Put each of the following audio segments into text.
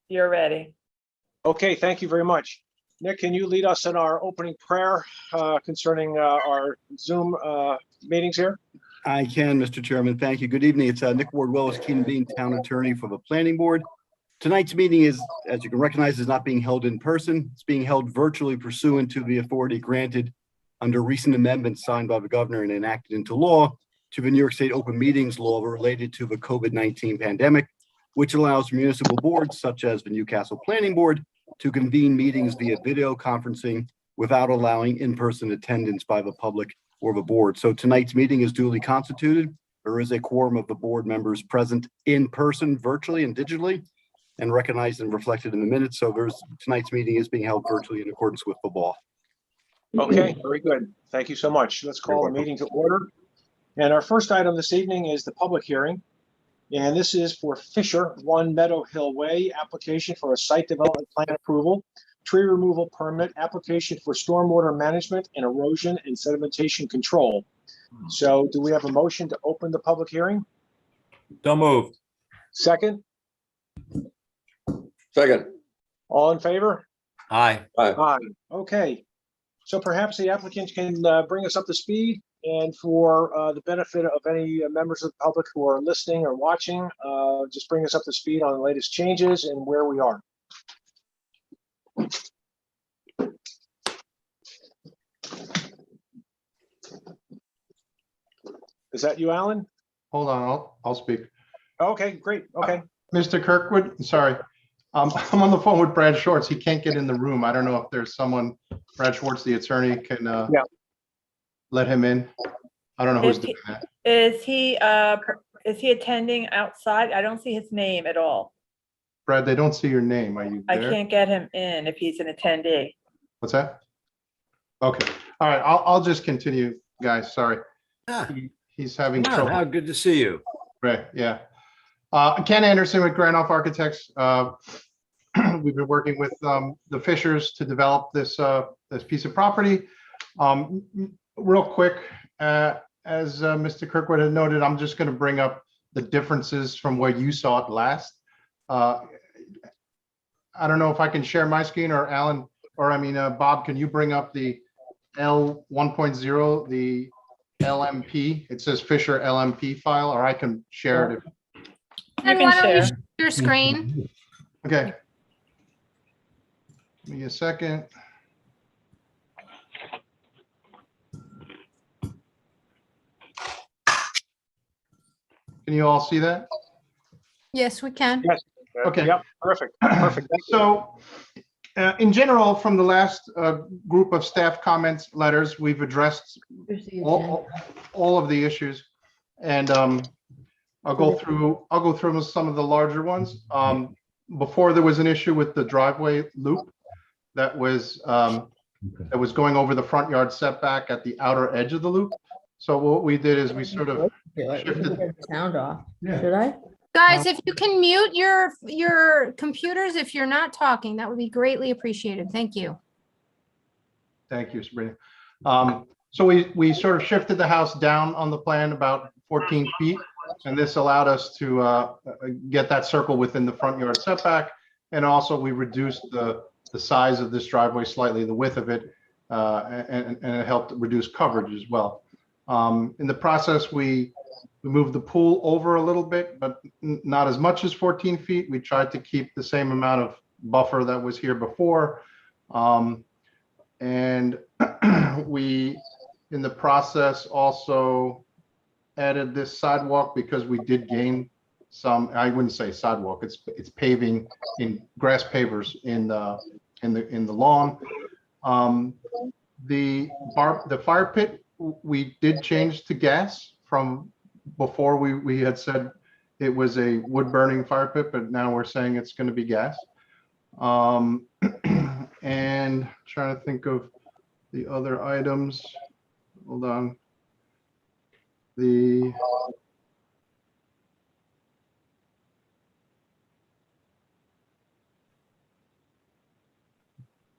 You're ready. Okay, thank you very much. Nick, can you lead us in our opening prayer concerning our Zoom meetings here? I can, Mr. Chairman. Thank you. Good evening. It's Nick Ward-Willis, Keenan Bean, Town Attorney for the Planning Board. Tonight's meeting is, as you can recognize, is not being held in person. It's being held virtually pursuant to the authority granted under recent amendments signed by the governor and enacted into law to the New York State Open Meetings Law related to the COVID-19 pandemic, which allows municipal boards such as the Newcastle Planning Board to convene meetings via video conferencing without allowing in-person attendance by the public or the board. So tonight's meeting is duly constituted. There is a quorum of the board members present in person, virtually and digitally, and recognized and reflected in the minutes. So tonight's meeting is being held virtually in accordance with the law. Okay, very good. Thank you so much. Let's call the meeting to order. And our first item this evening is the public hearing. And this is for Fisher 1 Meadow Hill Way, application for a site development plan approval, tree removal permit, application for stormwater management and erosion and sedimentation control. So do we have a motion to open the public hearing? So moved. Second? Second. All in favor? Aye. Aye. Okay. So perhaps the applicant can bring us up to speed, and for the benefit of any members of the public who are listening or watching, just bring us up to speed on the latest changes and where we are. Is that you, Alan? Hold on, I'll speak. Okay, great. Okay. Mr. Kirkwood, sorry. I'm on the phone with Brad Schwartz. He can't get in the room. I don't know if there's someone, Brad Schwartz, the attorney, can let him in. I don't know who's doing that. Is he attending outside? I don't see his name at all. Brad, they don't see your name. Are you I there? can't get him in if he's an attendee. What's that? Okay. All right. I'll just continue, guys. Sorry. He's having trouble. How good to see you. Right. Yeah. Ken Anderson with Granoff Architects. We've been working with the Fishers to develop this this piece of property. Real quick, as Mr. Kirkwood had noted, I'm just going to bring up the differences from where you saw it last. I don't know if I can share my screen, or Alan, or I mean, Bob, can you bring up the L 1.0, the LMP? It says Fisher LMP file, or I can share it. And why don't you share your screen? Okay. Give me a second. Can you all see that? Yes, we can. Yes. Okay. Yep. Perfect. Perfect. Thank you. So in general, from the last group of staff comments letters, we've addressed all of the issues, and I'll go through some of the larger ones. Before, there was an issue with the driveway loop that was going over the front yard setback at the outer edge of the loop. So what we did is we sort of shifted the sound off. Should I? Guys, if you can mute your computers if you're not talking, that would be greatly appreciated. Thank you. Thank you, Sabrina. So we sort of shifted the house down on the plan about 14 feet, and this allowed us to get that circle within the front yard setback. And also we reduced the size of this driveway slightly, the width of it, and it helped reduce coverage as well. In the process, we moved the pool over a little bit, but not as much as 14 feet. We tried to keep the same amount of buffer that was here before. And we, in the process, also added this sidewalk because we did gain some, I wouldn't say sidewalk, it's paving in grass pavers in the lawn. The fire pit, we did change to gas. From before we had said it was a wood burning fire pit, but now we're saying it's going to be gas. And trying to think of the other items. Hold on.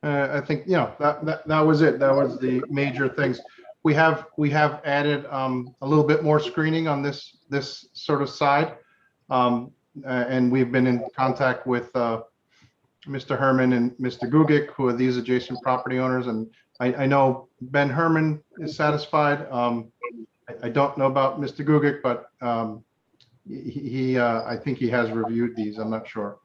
I think, you know, that was it. That was the major things. We have added a little bit more screening on this sort of side. and we've been in contact with Mr. Herman and Mr. Gugic, who are these adjacent property owners. And I know Ben Herman is satisfied. I don't know about Mr. Gugic, but I think he has reviewed these. I'm not sure.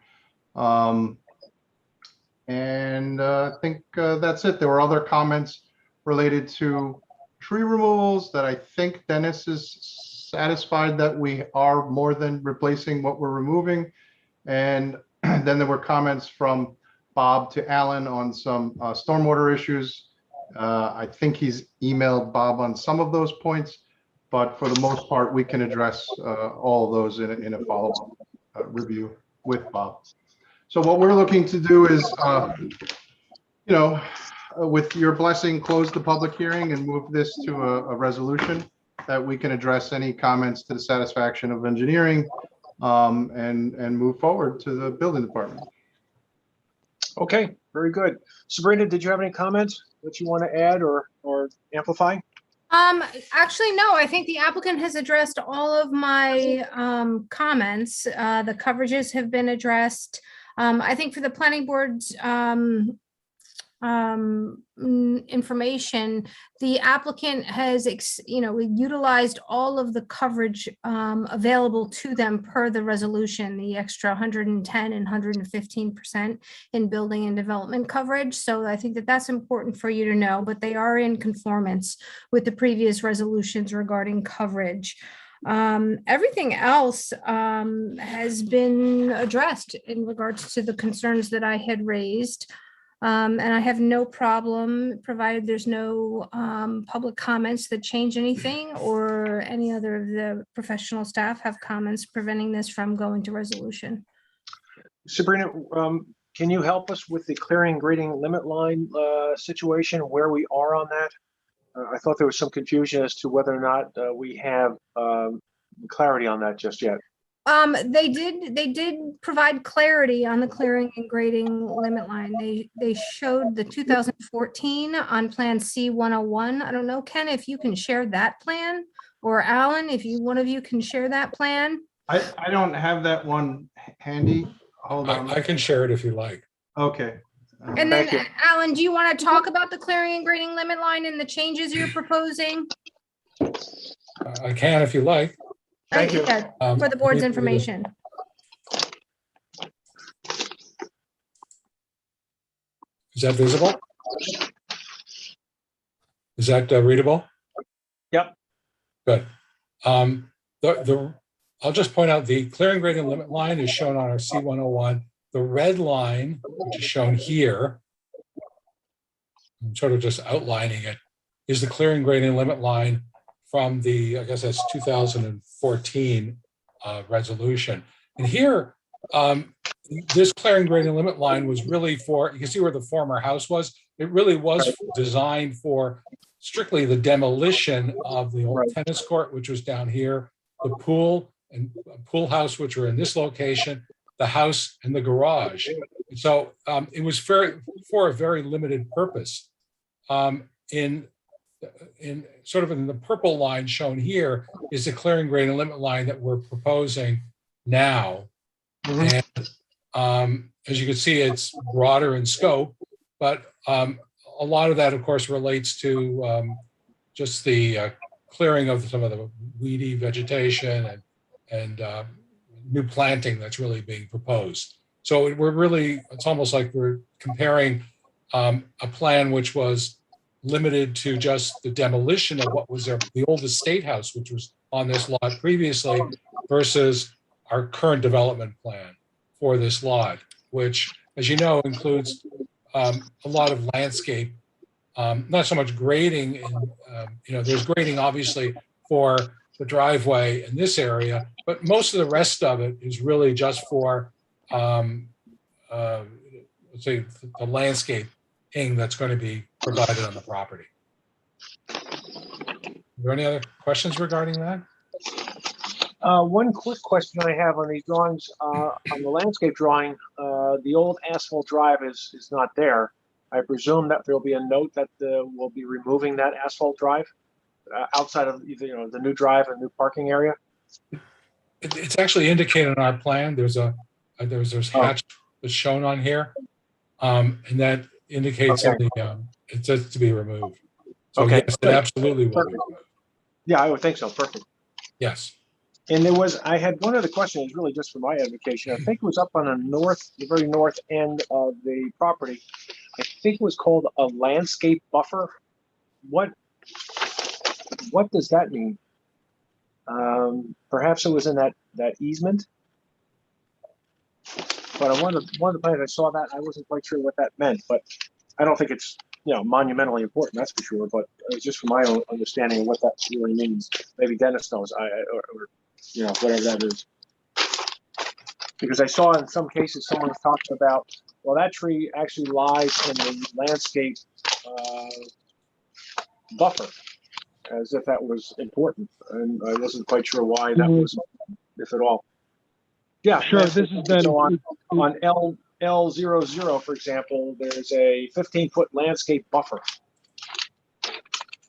And I think that's it. There were other comments related to tree removals that I think Dennis is satisfied that we are more than replacing what we're removing. And then there were comments from Bob to Alan on some stormwater issues. I think he's emailed Bob on some of those points, but for the most part, we can address all of those in a follow-up review with Bob. So what we're looking to do is, with your blessing, close the public hearing and move this to a resolution that we can address any comments to the satisfaction of engineering, and move forward to the building department. Okay, very good. Sabrina, did you have any comments that you want to add or amplify? Actually, no, I think the applicant has addressed all of my comments. The coverages have been addressed. I think for the planning board's information, the applicant has, utilized all of the coverage available to them per the resolution, the extra 110 and 115% in building and development coverage. So I think that that's important for you to know, but they are in conformance with the previous resolutions regarding coverage. Everything else has been addressed in regards to the concerns that I had raised. And I have no problem, provided there's no public comments that change anything, or any other of the professional staff have comments preventing this from going to resolution. Sabrina, can you help us with the clearing and grading limit line situation, where we are on that? I thought there was some confusion as to whether or not we have clarity on that just yet. They did provide clarity on the clearing and grading limit line. They showed the 2014 on plan C101. I don't know, Ken, if you can share that plan, or Alan, if one of you can share that plan. I don't have that one handy. Hold on. I can share it if you like. Okay. And then, Thank you. Alan, do you want to talk about the clearing and grading limit line and the changes you're proposing? I can if you like. Thank you. Yeah, for the board's information. Is that visible? Is that readable? Yep. Good. I'll just point out the clearing grading limit line is shown on our C101. The red line, which is shown here, I'm sort of just outlining it, is the clearing grading limit line from the, I guess that's 2014 resolution. And here, this clearing grading limit line was really for, you can see where the former house was. It really was designed for strictly the demolition of the old tennis court, which was down here, the pool and pool house, which were in this location, the house and the garage. And so it was for a very limited purpose. In sort of in the purple line shown here is the clearing grading limit line that we're proposing now. And as you can see, it's broader in scope, but a lot of that, of course, relates to just the clearing of some of the weedy vegetation and new planting that's really being proposed. So it's almost like we're comparing a plan which was limited to just the demolition of what was the old estate house, which was on this lot previously, versus our current development plan for this lot, which, as you know, includes a lot of landscape, not so much grading. There's grading obviously for the driveway in this area, but most of the rest of it is really just for, let's say, the landscape that's going to be provided on the property. Are there any other questions regarding that? One quick question I have on these drawings, on the landscape drawing, the old asphalt drive is not there. I presume that there'll be a note that we'll be removing that asphalt drive outside of the new drive and new parking area. It's actually indicated on our plan. There's hatch that's shown on here. And that indicates Okay. it says to be removed. So Okay, yes, it great. absolutely will be Perfect. removed. Yeah, I would think so. Perfect. Yes. And I had one other question, is really just for my education. I think it was up on the very north end of the property. I think it was called a landscape buffer. What does that mean? Perhaps it was in that easement. But on one of the plans I saw that, I wasn't quite sure what that meant, but I don't think it's, monumentally important, that's for sure, but just from my own understanding of what that really means. Maybe Dennis knows, or whatever that is. Because I saw in some cases someone was talking about, well, that tree actually lies in the landscape buffer, as if that was important, and I wasn't quite sure why that was, if at all. Yeah, sure. This is Ben. So on L00, for example, there's a 15-foot landscape buffer.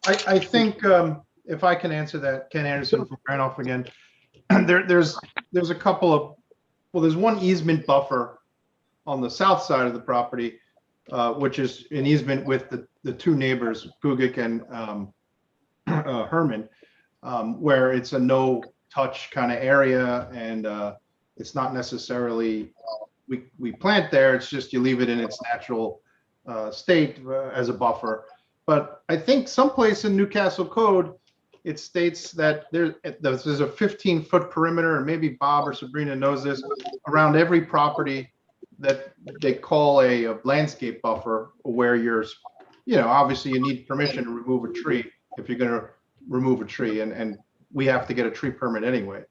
I think if I can answer that, Ken Anderson from Randolph again. There's a couple of, there's one easement buffer on the south side of the property, which is an easement with the two neighbors, Gugic and Herman, where it's a no-touch kind of area, and it's not necessarily we plant there. It's just you leave it in its natural state as a buffer. But I think someplace in Newcastle Code, it states that there's a 15-foot perimeter, and maybe Bob or Sabrina knows this, around every property that they call a landscape buffer, where you're, obviously you need permission to remove a tree if you're going to remove a tree, and we have to get a tree permit anyway.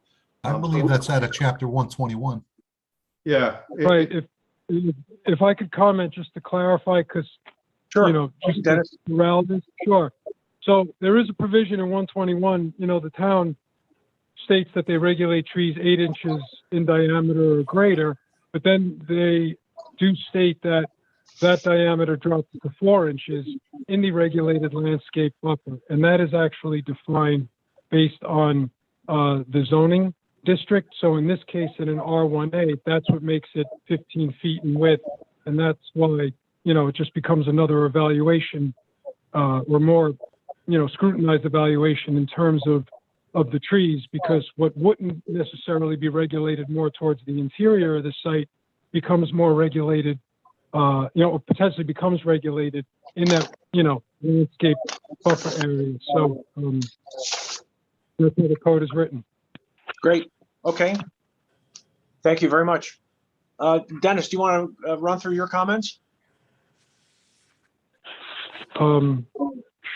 I believe that's out of chapter 121. Yeah. Right. If I could comment just to clarify, because Sure. just Dennis. around this, sure. So there is a provision in 121. The town states that they regulate trees 8 inches in diameter or greater, but then they do state that diameter drops to 4 inches in the regulated landscape buffer, and that is actually defined based on the zoning district. So in this case, in an R1A, that's what makes it 15 feet in width, and that's why it just becomes another evaluation or more scrutinized evaluation in terms of the trees, because what wouldn't necessarily be regulated more towards the interior of the site becomes more regulated, or potentially becomes regulated in that, landscape buffer area. So that's how the code is written. Great. Okay. Thank you very much. Dennis, do you want to run through your comments?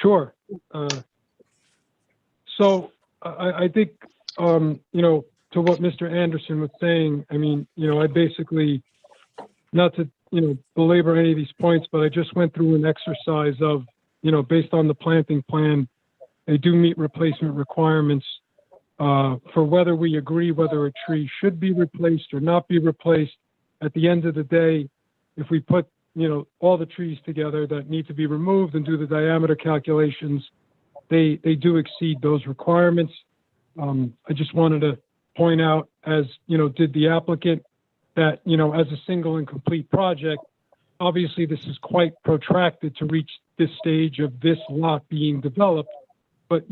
Sure. So I think, to what Mr. Anderson was saying, I basically, not to, belabor any of these points, but I just went through an exercise of, based on the planting plan, they do meet replacement requirements for whether we agree whether a tree should be replaced or not be replaced. At the end of the day, if we put all the trees together that need to be removed and do the diameter calculations, they do exceed those requirements. I just wanted to point out, as did the applicant, that as a single and complete project, obviously this is quite protracted to reach this stage of this lot being developed, but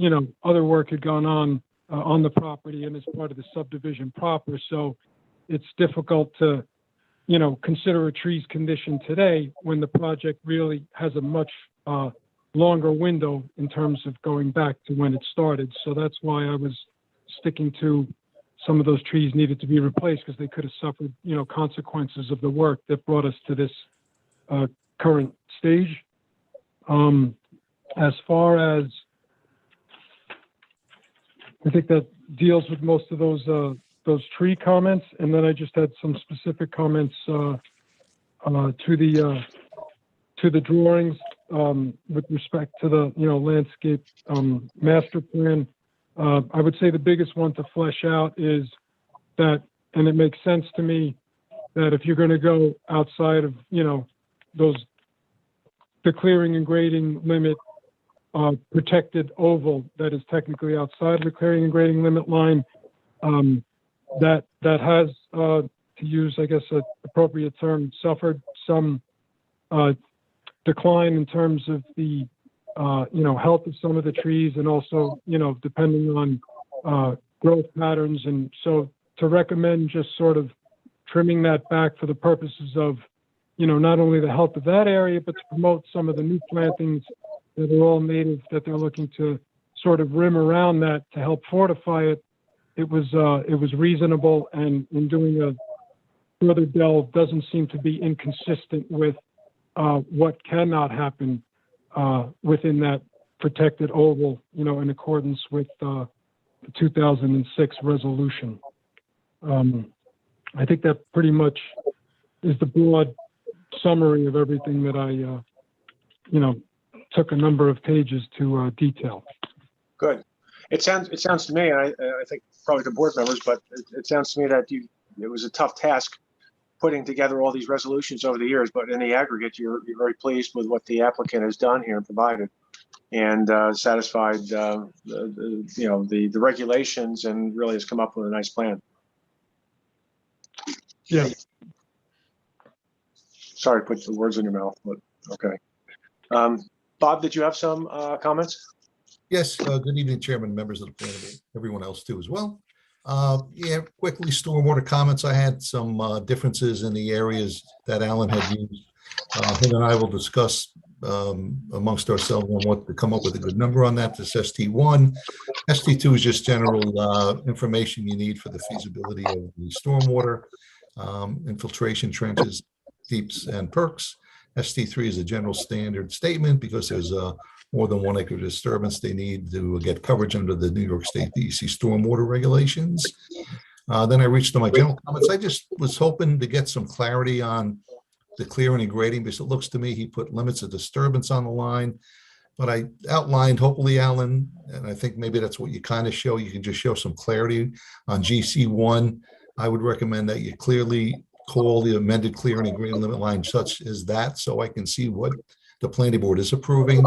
other work had gone on the property and as part of the subdivision proper. So it's difficult to consider a tree's condition today when the project really has a much longer window in terms of going back to when it started. So that's why I was sticking to some of those trees needed to be replaced, because they could have suffered, consequences of the work that brought us to this current stage. As far as, I think that deals with most of those tree comments, and then I just had some specific comments to the drawings with respect to the landscape master plan. I would say the biggest one to flesh out is that, and it makes sense to me, that if you're going to go outside of the clearing and grading limit protected oval that is technically outside of the clearing and grading limit line, that has, to use, I guess, an appropriate term, suffered some decline in terms of the, health of some of the trees, and also, depending on growth patterns. And so to recommend just sort of trimming that back for the purposes of, not only the health of that area, but to promote some of the new plantings that are all native, that they're looking to sort of rim around that to help fortify it. It was reasonable, and in doing a further delve doesn't seem to be inconsistent with what cannot happen within that protected oval, in accordance with the 2006 resolution. I think that pretty much is the broad summary of everything that I, took a number of pages to detail. Good. It sounds to me, and I think probably the board members, but it sounds to me that it was a tough task putting together all these resolutions over the years, but in the aggregate, you're very pleased with what the applicant has done here and provided, and satisfied the regulations, and really has come up with a nice plan. Yeah. Sorry to put the words in your mouth, but okay. Bob, did you have some comments? Yes, good evening, Chairman, members of the planning board, everyone else too as well. Yeah, quickly, stormwater comments. I had some differences in the areas that Alan had used. Him and I will discuss amongst ourselves on what to come up with a good number on that. This ST1. ST2 is just general information you need for the feasibility of the stormwater, infiltration trenches, deeps, and perks. ST3 is a general standard statement because there's more than 1 acre disturbance. They need to get coverage under the New York State DEC stormwater regulations. Then I reached to my general comments. I just was hoping to get some clarity on the clearing and grading, because it looks to me he put limits of disturbance on the line. But I outlined, hopefully, Alan, and I think maybe that's what you kind of show. You can just show some clarity on GC1. I would recommend that you clearly call the amended clearing and grading limit line such as that, so I can see what the planning board is approving.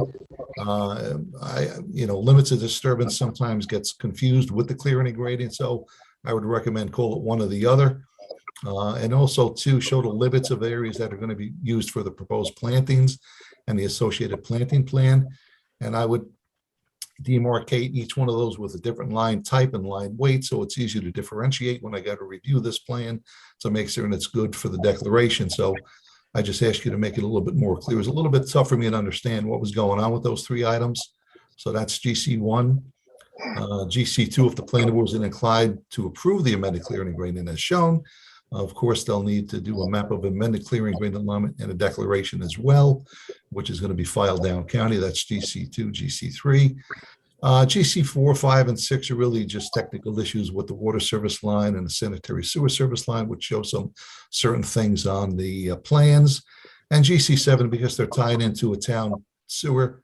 Limits of disturbance sometimes gets confused with the clearing and grading, so I would recommend call it one or the other. And also to show the limits of areas that are going to be used for the proposed plantings and the associated planting plan. And I would demarcate each one of those with a different line type and line weight, so it's easy to differentiate when I got to review this plan to make certain it's good for the declaration. So I just ask you to make it a little bit more clear. It was a little bit tough for me to understand what was going on with those 3 items. So that's GC1. GC2, if the planning board is inclined to approve the amended clearing and grading as shown, of course, they'll need to do a map of amended clearing, grading alignment, and a declaration as well, which is going to be filed down county. That's GC2, GC3. GC4, 5, and 6 are really just technical issues with the water service line and the sanitary sewer service line, which show some certain things on the plans. And GC7, because they're tied into a town sewer,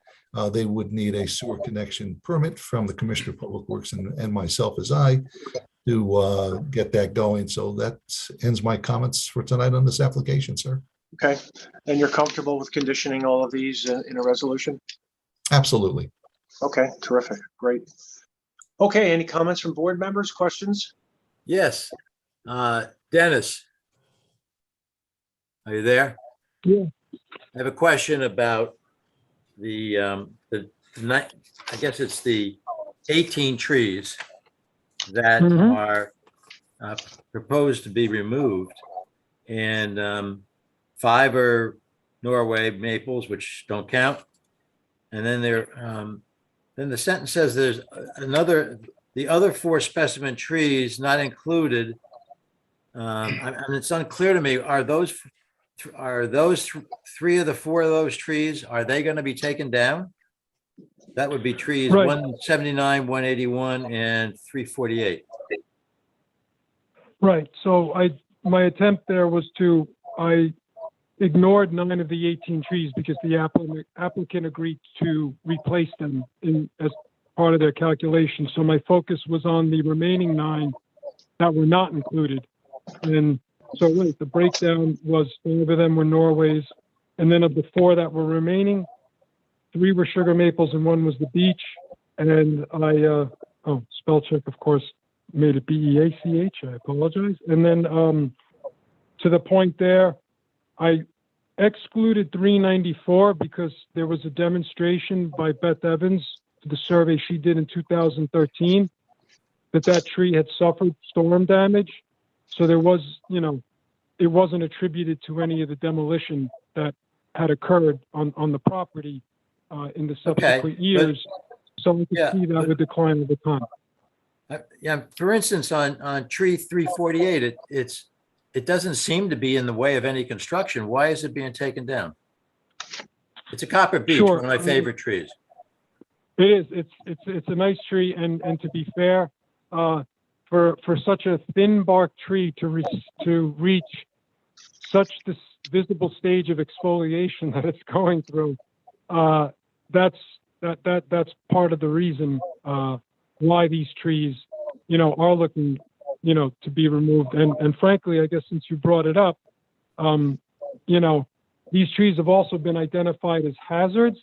they would need a sewer connection permit from the Commissioner of Public Works and myself as I to get that going. So that ends my comments for tonight on this application, sir. Okay. And you're comfortable with conditioning all of these in a resolution? Absolutely. Okay, terrific. Great. Okay, any comments from board members, questions? Yes. Dennis, are you there? Yeah. I have a question about the I guess it's the 18 trees that are proposed to be removed, and 5 are Norway maples, which don't count, and then then the sentence says there's the other 4 specimen trees not included. And it's unclear to me, are those 3 of the 4 of those trees, are they going to be taken down? That would be trees Right. 179, 181, and 348. Right. So my attempt there was I ignored 9 of the 18 trees because the applicant agreed to replace them as part of their calculation. So my focus was on the remaining 9 that were not included. And so right, the breakdown was 5 of them were Norways. And then of the 4 that were remaining, 3 were sugar maples and 1 was the beech. And spell check, of course. made it BEACH. I apologize. And then to the point there, I excluded 394 because there was a demonstration by Beth Evans for the survey she did in 2013 that tree had suffered storm damage. So there was, it wasn't attributed to any of the demolition that had occurred on the property in the subsequent years. So we can see that would decline over time. Yeah, for instance, on tree 348, it doesn't seem to be in the way of any construction. Why is it being taken down? It's a copper beech, Sure. one of my favorite trees. It is. It's a nice tree, and to be fair, for such a thin bark tree to reach such this visible stage of exfoliation that it's going through, that's part of the reason why these trees, are looking, to be removed. And frankly, I guess since you brought it up, these trees have also been identified as hazards,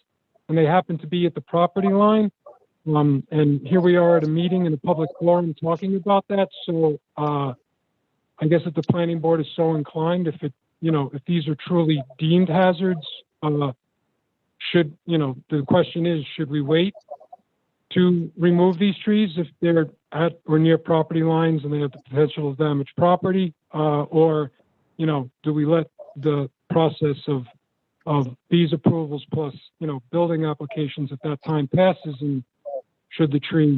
and they happen to be at the property line. And here we are at a meeting in a public forum talking about that. So I guess if the planning board is so inclined, if these are truly deemed hazards, the question is, should we wait to remove these trees if they're at or near property lines and they have the potential to damage property? Or, do we let the process of these approvals plus, building applications, if that time passes and should the tree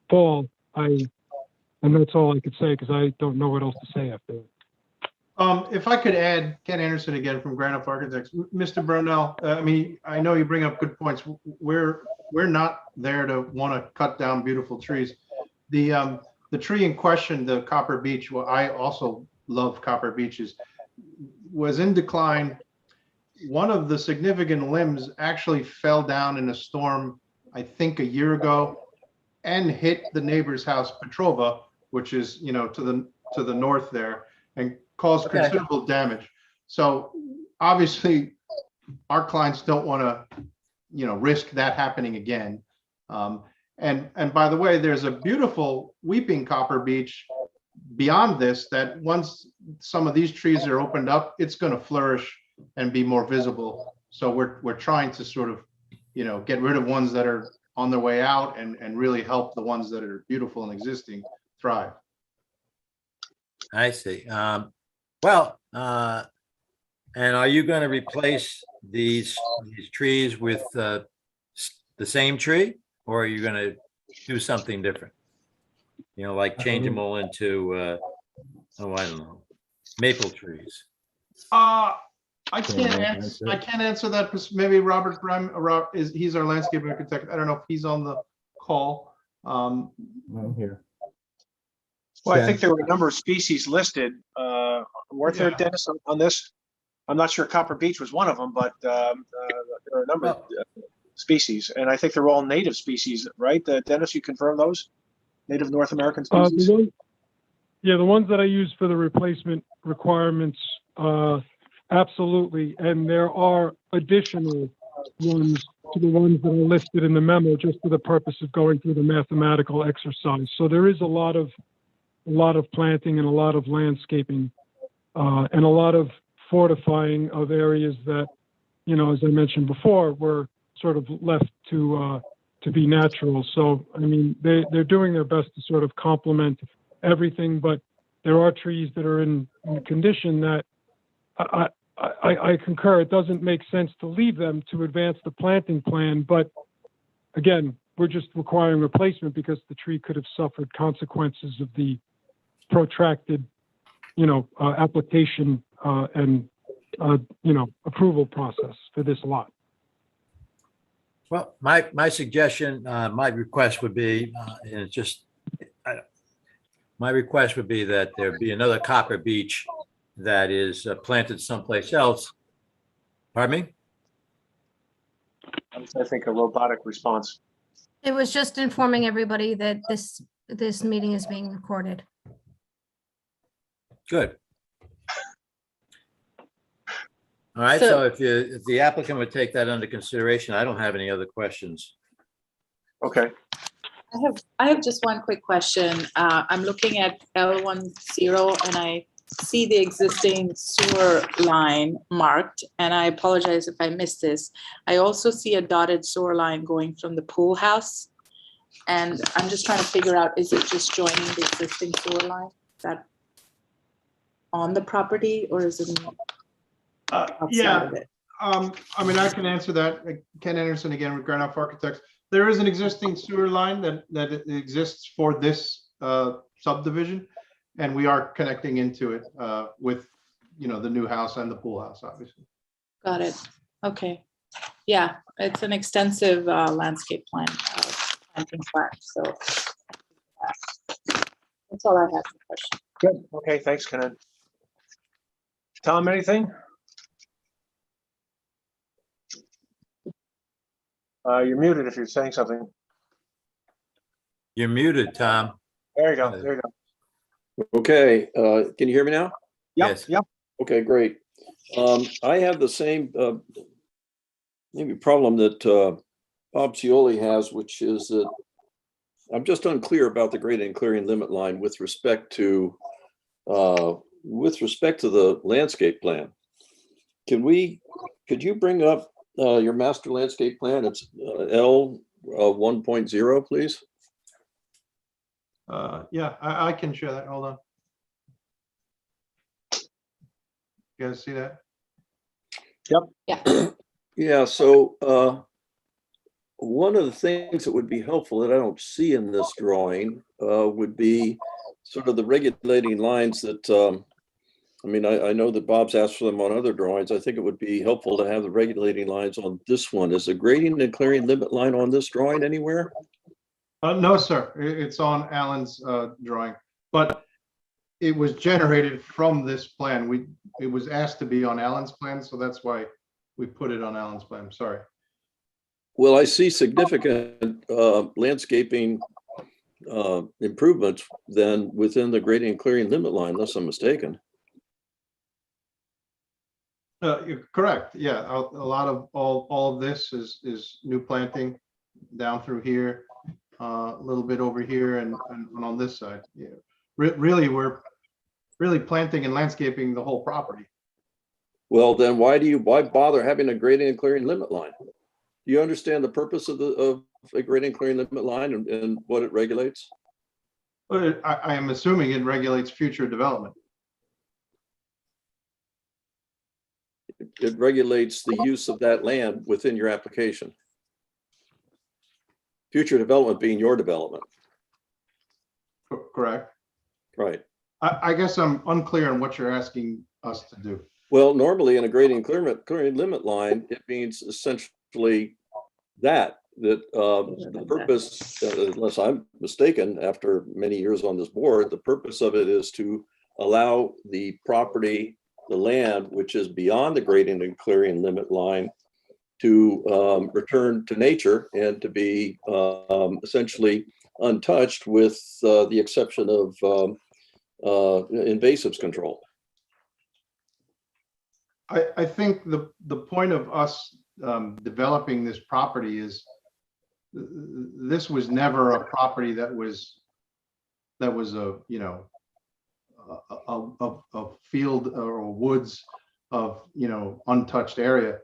fall, and that's all I could say because I don't know what else to say after that. If I could add, Ken Anderson again from Granite Architects. Mr. Brunel, I know you bring up good points. We're not there to want to cut down beautiful trees. The tree in question, the copper beech, well, I also love copper beeches, was in decline. One of the significant limbs actually fell down in a storm, I think a year ago, and hit the neighbor's house, Petrova, which is, to the north there, and caused considerable damage. So obviously our clients don't want to, risk that happening again. And by the way, there's a beautiful weeping copper beech beyond this that once some of these trees are opened up, it's going to flourish and be more visible. So we're trying to sort of, get rid of ones that are on their way out and really help the ones that are beautiful and existing thrive. I see. And are you going to replace these trees with the same tree, or are you going to do something different? Like change them all into, I don't know, maple trees. I can't answer that. Maybe Robert Brem, he's our landscape architect. I don't know if he's on the call. I'm here. Well, I think there were a number of species listed. Weren't there, Dennis, on this? I'm not sure copper beech was one of them, but there are a number of species, and I think they're all native species, right? Dennis, you confirm those? Native North American species? The ones that I use for the replacement requirements, absolutely. And there are additional ones to the ones that are listed in the memo just for the purpose of going through the mathematical exercise. So there is a lot of planting and a lot of landscaping and a lot of fortifying of areas that, as I mentioned before, were sort of left to be natural. So, they're doing their best to sort of complement everything, but there are trees that are in a condition that I concur. It doesn't make sense to leave them to advance the planting plan, but again, we're just requiring replacement because the tree could have suffered consequences of the protracted, application and approval process for this lot. Well, my suggestion, my request would be, my request would be that there be another copper beech that is planted someplace else. Pardon me? I think a robotic response. It was just informing everybody that this meeting is being recorded. Good. All right, so if the applicant would take that under consideration, I don't have any other questions. Okay. I have just one quick question. I'm looking at L10 and I see the existing sewer line marked, and I apologize if I missed this. I also see a dotted sewer line going from the pool house. And I'm just trying to figure out, is it just joining the existing sewer line? Is that on the property or is it outside Yeah. of it? I mean, I can answer that. Ken Anderson again with Granoff Architects. There is an existing sewer line that exists for this subdivision, and we are connecting into it with, you know, the new house and the pool house, obviously. Got it. Okay. Yeah, it's an extensive landscape plan, planting plan. So that's all I have for question. Good. Okay, thanks, Ken. Tom, anything? You're muted if you're saying something. You're muted, Tom. There you go. There you go. Okay, can you hear me now? Yep. Yes. Yep. Okay, great. I have the same maybe problem that Bob Cioli has, which is that I'm just unclear about the grading and clearing limit line with respect to the landscape plan. Could you bring up your master landscape plan? It's L 1.0, please. Yeah, I can share that. Hold on. You guys see that? Yep. Yeah. Yeah, so one of the things that would be helpful that I don't see in this drawing would be sort of the regulating lines that, I mean, I know that Bob's asked for them on other drawings. I think it would be helpful to have the regulating lines on this one. Is the grading and clearing limit line on this drawing anywhere? No, sir. It's on Alan's drawing, but it was generated from this plan. It was asked to be on Alan's plan, so that's why we put it on Alan's plan. Sorry. Well, I see significant landscaping improvements then within the grading and clearing limit line, unless I'm mistaken. You're correct. Yeah, a lot of all of this is new planting down through here, a little bit over here, and on this side. Yeah, really, we're really planting and landscaping the whole property. Well, then why bother having a grading and clearing limit line? Do you understand the purpose of a grading and clearing limit line and what it regulates? I am assuming it regulates future development. It regulates the use of that land within your application. Future development being your development. Correct. Right. I guess I'm unclear on what you're asking us to do. Well, normally in a grading and clearing limit line, it means essentially that the purpose, unless I'm mistaken, after many years on this board, the purpose of it is to allow the property, the land, which is beyond the grading and clearing limit line, to return to nature and to be essentially untouched with the exception of invasives control. I think the point of us developing this property is this was never a property that was a, you know, a field or woods of, you know, untouched area.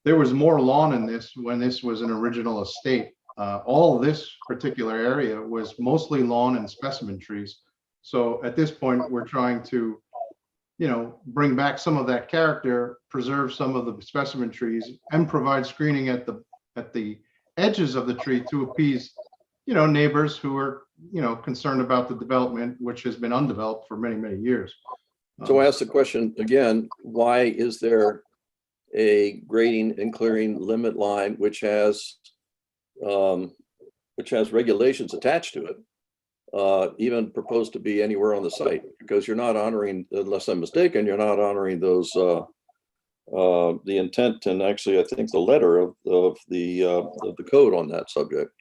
There was more lawn in this when this was an original estate. All this particular area was mostly lawn and specimen trees. So at this point, we're trying to, you know, bring back some of that character, preserve some of the specimen trees, and provide screening at the edges of the tree to appease, you know, neighbors who are, you know, concerned about the development, which has been undeveloped for many, many years. So I ask the question again, why is there a grading and clearing limit line which has regulations attached to it, even proposed to be anywhere on the site? Because you're not honoring, unless I'm mistaken, you're not honoring those the intent and actually I think the letter of the code on that subject.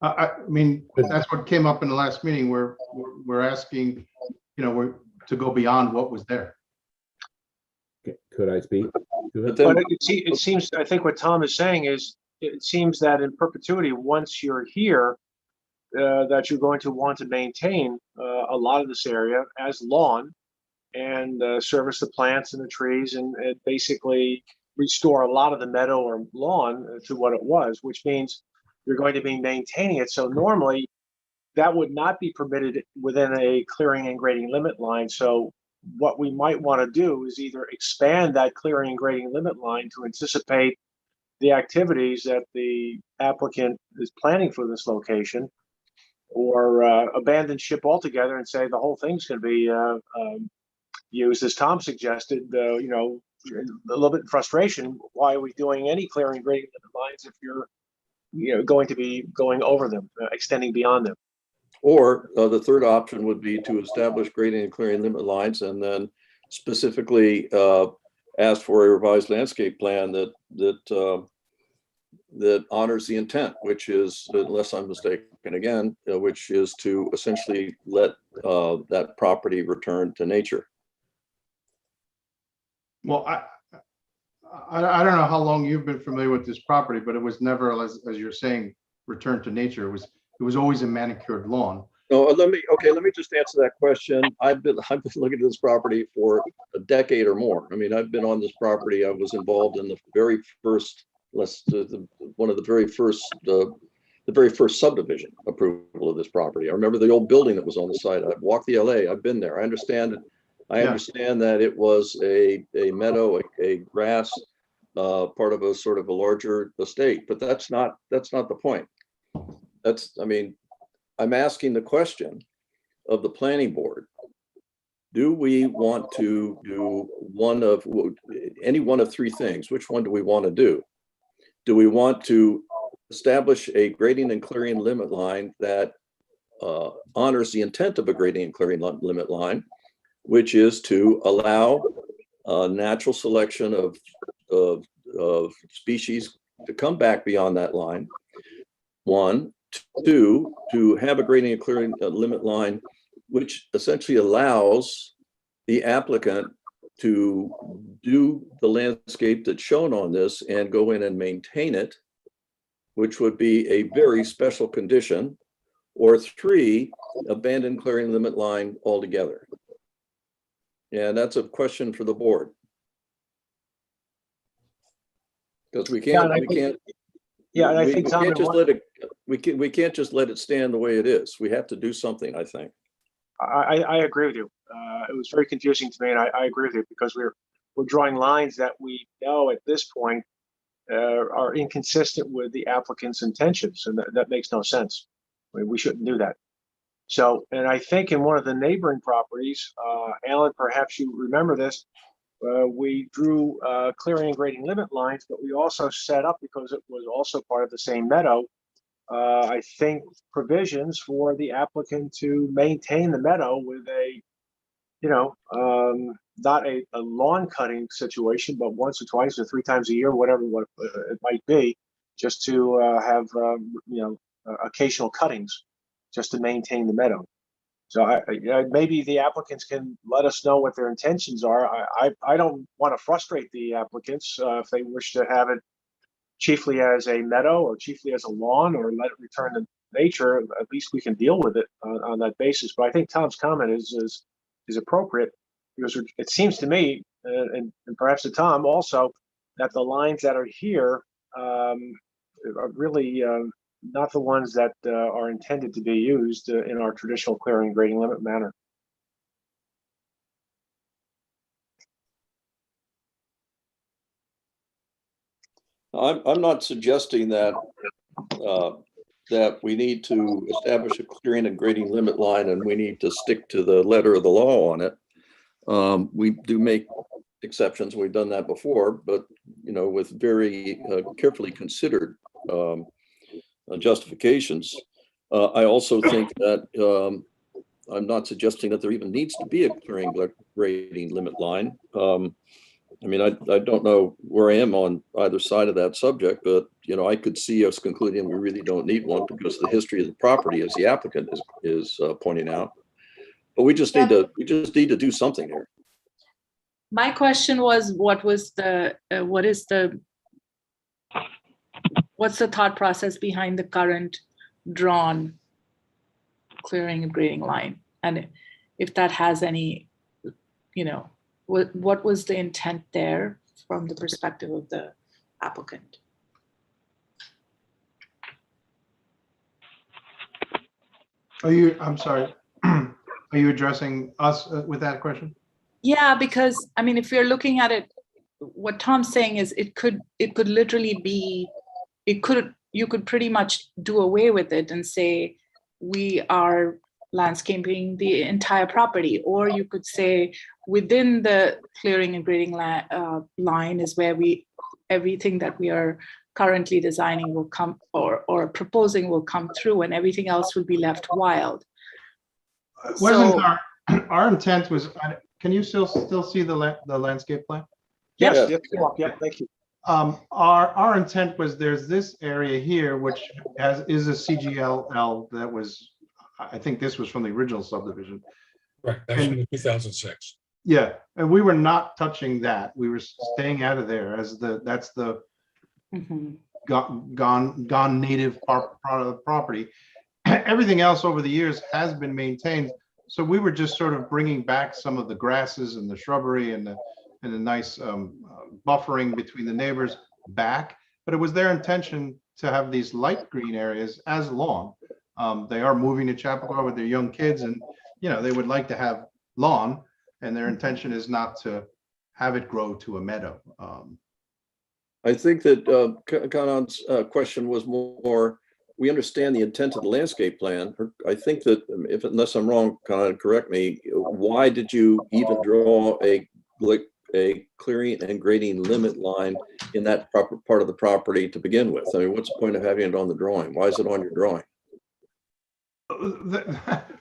I mean, that's what came up in the last meeting where we're asking, you know, to go beyond what was there. Could I speak to it? But it seems, I think what Tom is saying is it seems that in perpetuity, once you're here, that you're going to want to maintain a lot of this area as lawn and service the plants and the trees and basically restore a lot of the meadow or lawn to what it was, which means you're going to be maintaining it. So normally that would not be permitted within a clearing and grading limit line. So what we might want to do is either expand that clearing and grading limit line to anticipate the activities that the applicant is planning for this location, or abandon ship altogether and say the whole thing's going to be used, as Tom suggested, you know, a little bit in frustration. Why are we doing any clearing and grading limit lines if you're, you know, going to be going over them, extending beyond them? Or the third option would be to establish grading and clearing limit lines and then specifically ask for a revised landscape plan that honors the intent, which is, unless I'm mistaken again, which is to essentially let that property return to nature. Well, I don't know how long you've been familiar with this property, but it was never, as you're saying, return to nature. It was always a manicured lawn. No, let me just answer that question. I've been looking at this property for a decade or more. I mean, I've been on this property. I was involved in the very first, one of the very first subdivision approval of this property. I remember the old building that was on the site. I've walked the LA. I've been there. I understand it. I understand that it was a meadow, a grass, part of a sort of a larger estate, but that's not the point. I mean, I'm asking the question of the planning board. Do we want to do any one of three things? Which one do we want to do? Do we want to establish a grading and clearing limit line that honors the intent of a grading and clearing limit line, which is to allow natural selection of species to come back beyond that line? One. Two, to have a grading and clearing limit line, which essentially allows the applicant to do the landscape that's shown on this and go in and maintain it, which would be a very special condition. Or three, abandon clearing limit line altogether. And that's a question for the board. Because we can't just let it stand the way it is. We have to do something, I think. I agree with you. It was very confusing to me, and I agree with you, because we're drawing lines that we know at this point are inconsistent with the applicant's intentions, and that makes no sense. I mean, we shouldn't do that. So, and I think in one of the neighboring properties, Alan, perhaps you remember this, we drew clearing and grading limit lines, but we also set up, because it was also part of the same meadow, I think provisions for the applicant to maintain the meadow with a, you know, not a lawn cutting situation, but once or twice or three times a year, whatever it might be, just to have, you know, occasional cuttings just to maintain the meadow. So maybe the applicants can let us know what their intentions are. I don't want to frustrate the applicants if they wish to have it chiefly as a meadow or chiefly as a lawn, or let it return to nature. At least we can deal with it on that basis. But I think Tom's comment is appropriate, because it seems to me, and perhaps to Tom also, that the lines that are here are really not the ones that are intended to be used in our traditional clearing and grading limit manner. I'm not suggesting that that we need to establish a clearing and grading limit line and we need to stick to the letter of the law on it. We do make exceptions. We've done that before, but you know, with very carefully considered justifications. I also think that I'm not suggesting that there even needs to be a clearing grading limit line. I mean, I don't know where I am on either side of that subject, but you know, I could see us concluding we really don't need one because of the history of the property, as the applicant is pointing out. But we just need to do something here. My question was, what is the what's the thought process behind the current drawn clearing and grading line? And if that has any, what was the intent there from the perspective of the applicant? I'm sorry, are you addressing us with that question? Yeah, because I mean, if you're looking at it, what Tom's saying is it could literally be, you could pretty much do away with it and say, we are landscaping the entire property, or you could say within the clearing and grading line is where everything that we are currently designing will come, or proposing will come through, and everything else will be left wild. Wasn't our intent was, can you still see the landscape plan? Yes, yeah, thank you. Our intent was, there's this area here, which is a CGLL that was, I think this was from the original subdivision. Right, that's from the 2006. Yeah, and we were not touching that. We were staying out of there as that's the gone native part of the property. Everything else over the years has been maintained. So we were just sort of bringing back some of the grasses and the shrubbery and the nice buffering between the neighbors back. But it was their intention to have these light green areas as lawn. They are moving to Chappaqua with their young kids, and they would like to have lawn, and their intention is not to have it grow to a meadow. I think that Kanan's question was more, we understand the intent of the landscape plan. I think that, unless I'm wrong, Kanan, correct me, why did you even draw a clearing and grading limit line in that proper part of the property to begin with? I mean, what's the point of having it on the drawing? Why is it on your drawing?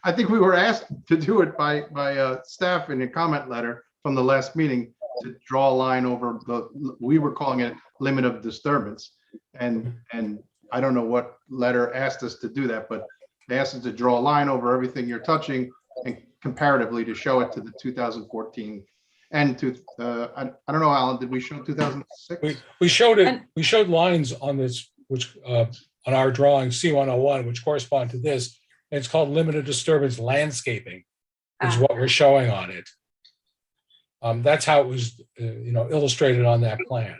I think we were asked to do it by staff in a comment letter from the last meeting to draw a line over we were calling it limit of disturbance. And I don't know what letter asked us to do that, but they asked us to draw a line over everything you're touching and comparatively to show it to the 2014 and to, I don't know, Alan, did we show 2006? We showed it, we showed lines on this, which on our drawing C101, which correspond to this. And it's called limited disturbance landscaping, which is what we're showing on it. That's how it was, illustrated on that plan.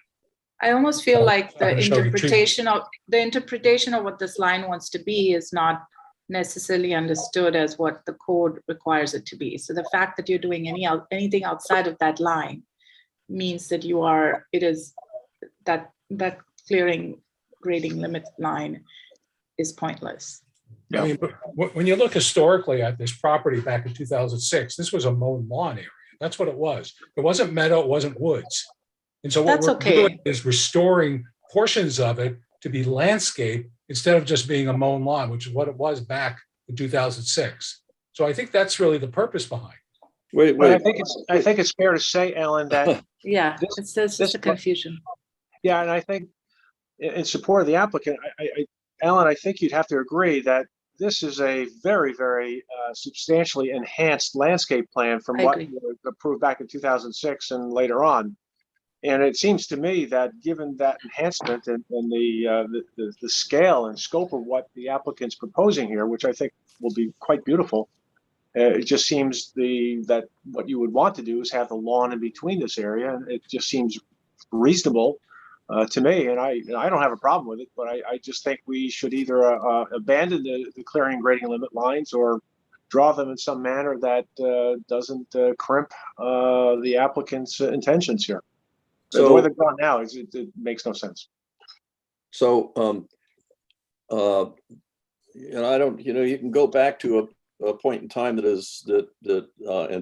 I almost feel like the interpretation of what this line wants to be is not necessarily understood as what the code requires it to be. So the fact that you're doing anything outside of that line means that that clearing grading limit line is pointless. I mean, but when you look historically at this property back in 2006, this was a mown lawn area. That's what it was. It wasn't meadow, it wasn't woods. And so what we're doing is restoring portions of it to be landscape instead of just being a mown lawn, which is what it was back in 2006. So I think that's really the purpose behind. Wait. I think it's fair to say, Alan, that it's a confusion. Yeah, and I think in support of the applicant, Alan, I think you'd have to agree that this is a very, very substantially enhanced landscape plan from what was approved back in 2006 and later on. And it seems to me that given that enhancement and the scale and scope of what the applicant's proposing here, which I think will be quite beautiful, it just seems that what you would want to do is have the lawn in between this area, and it just seems reasonable to me. And I don't have a problem with it, but I just think we should either abandon the clearing and grading limit lines or draw them in some manner that doesn't crimp the applicant's intentions here. So the way they're gone now it makes no sense. So, I don't, you can go back to a point in time and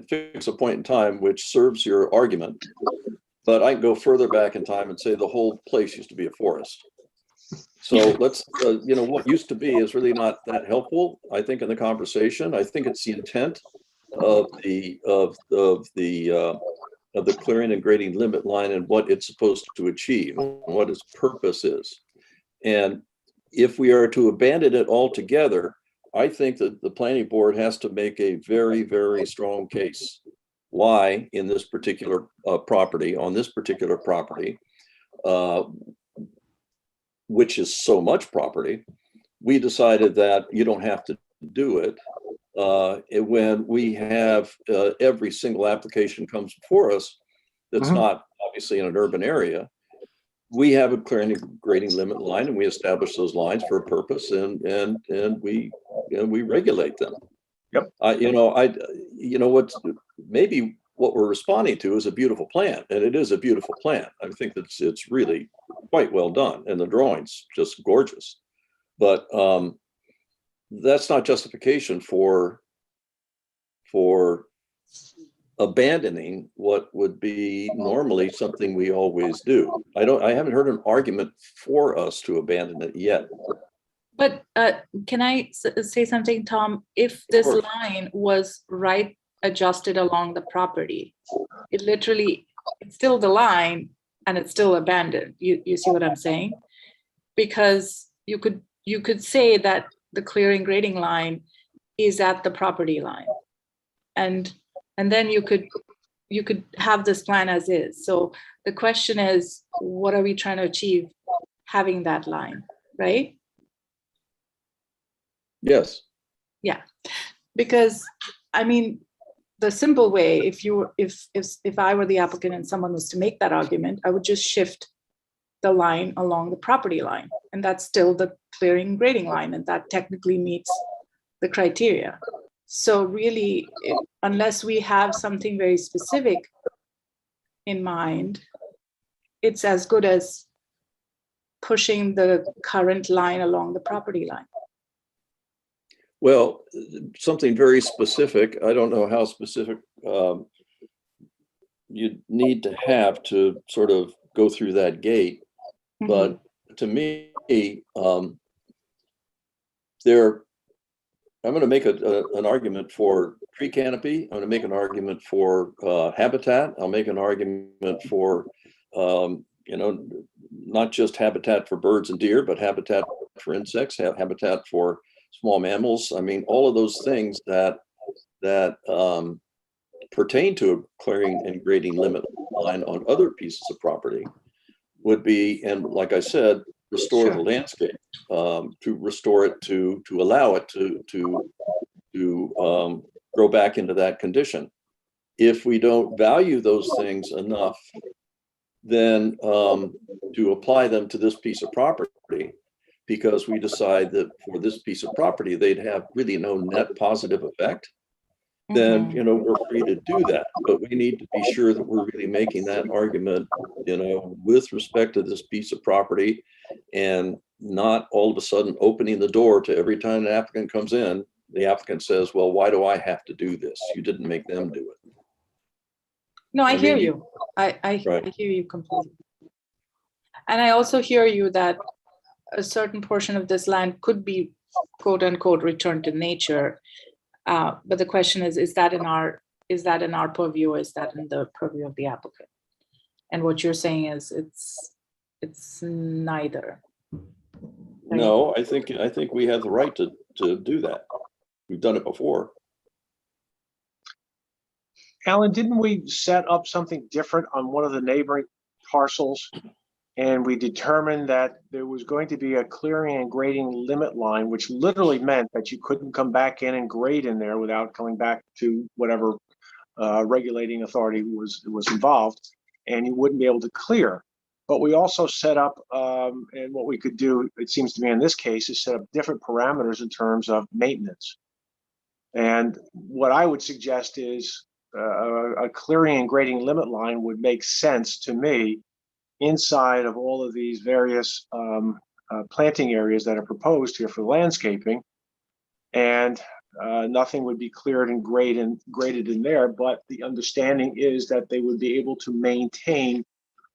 fix a point in time which serves your argument, but I can go further back in time and say the whole place used to be a forest. So let's, what used to be is really not that helpful, I think, in the conversation. I think it's the intent of the clearing and grading limit line and what it's supposed to achieve, and what its purpose is. And if we are to abandon it altogether, I think that the planning board has to make a very, very strong case why in this particular property, which is so much property, we decided that you don't have to do it. When we have every single application comes before us that's not obviously in an urban area, we have a clearing and grading limit line, and we establish those lines for a purpose, and we regulate them. Yep. Maybe what we're responding to is a beautiful plan, and it is a beautiful plan. I think it's really quite well done, and the drawing's just gorgeous. But that's not justification for abandoning what would be normally something we always do. I haven't heard an argument for us to abandon it yet. But can I say something, Tom? If this line was right adjusted along the property, it's still the line and it's still abandoned. You see what I'm saying? Because you could say that the clearing grading line is at the property line, and then you could have this plan as is. So the question is, what are we trying to achieve having that line, right? Yes. Yeah, because I mean, the simple way, if I were the applicant and someone was to make that argument, I would just shift the line along the property line, and that's still the clearing grading line, and that technically meets the criteria. So really, unless we have something very specific in mind, it's as good as pushing the current line along the property line. Well, something very specific. I don't know how specific you need to have to sort of go through that gate. But to me, I'm going to make an argument for tree canopy. I'm going to make an argument for habitat. I'll make an argument for, not just habitat for birds and deer, but habitat for insects, habitat for small mammals. I mean, all of those things that pertain to a clearing and grading limit line on other pieces of property would be, and like I said, restore the landscape, to restore it, to allow it to grow back into that condition. If we don't value those things enough, then to apply them to this piece of property, because we decide that for this piece of property, they'd have really no net positive effect, then, we're free to do that. But we need to be sure that we're really making that argument, with respect to this piece of property, and not all of a sudden opening the door to every time an applicant comes in, the applicant says, well, why do I have to do this? You didn't make them do it. No, I hear you. I hear you completely. And I also hear you that a certain portion of this land could be, quote unquote, returned to nature. But the question is that in our purview, or is that in the purview of the applicant? And what you're saying is it's neither. Right? No, I think we have the right to do that. We've done it before. Alan, didn't we set up something different on one of the neighboring parcels? And we determined that there was going to be a clearing and grading limit line, which literally meant that you couldn't come back in and grade in there without coming back to whatever regulating authority was involved, and you wouldn't be able to clear. But we also set up, and what we could do, it seems to me in this case, is set up different parameters in terms of maintenance. And what I would suggest is a clearing and grading limit line would make sense to me inside of all of these various planting areas that are proposed here for landscaping, and nothing would be cleared and graded in there, but the understanding is that they would be able to maintain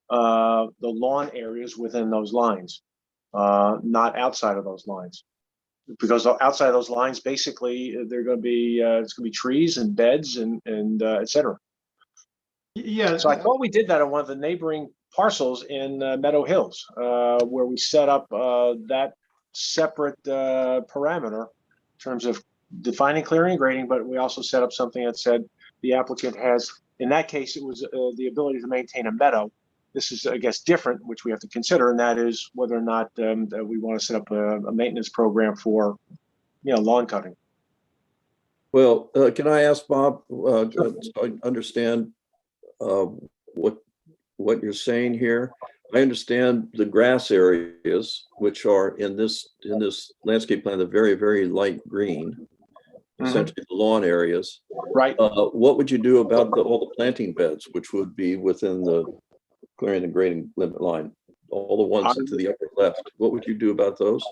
the lawn areas within those lines, not outside of those lines. Because outside of those lines, basically, they're going to be it's going to be trees and beds and et cetera. Yeah. So I thought we did that on one of the neighboring parcels in Meadow Hills, where we set up that separate parameter in terms of defining clearing and grading, but we also set up something that said the applicant has, in that case, it was the ability to maintain a meadow. this is, I guess, different, which we have to consider, and that is whether or not that we want to set up a maintenance program for, lawn cutting. Well, can I ask Bob, so I understand what you're saying here? I understand the grass areas, which are in this landscape plan, the very, very light green, essentially the lawn areas. Right. What would you do about all the planting beds, which would be within the clearing and grading limit line? All the ones to the upper left. What would you do about those?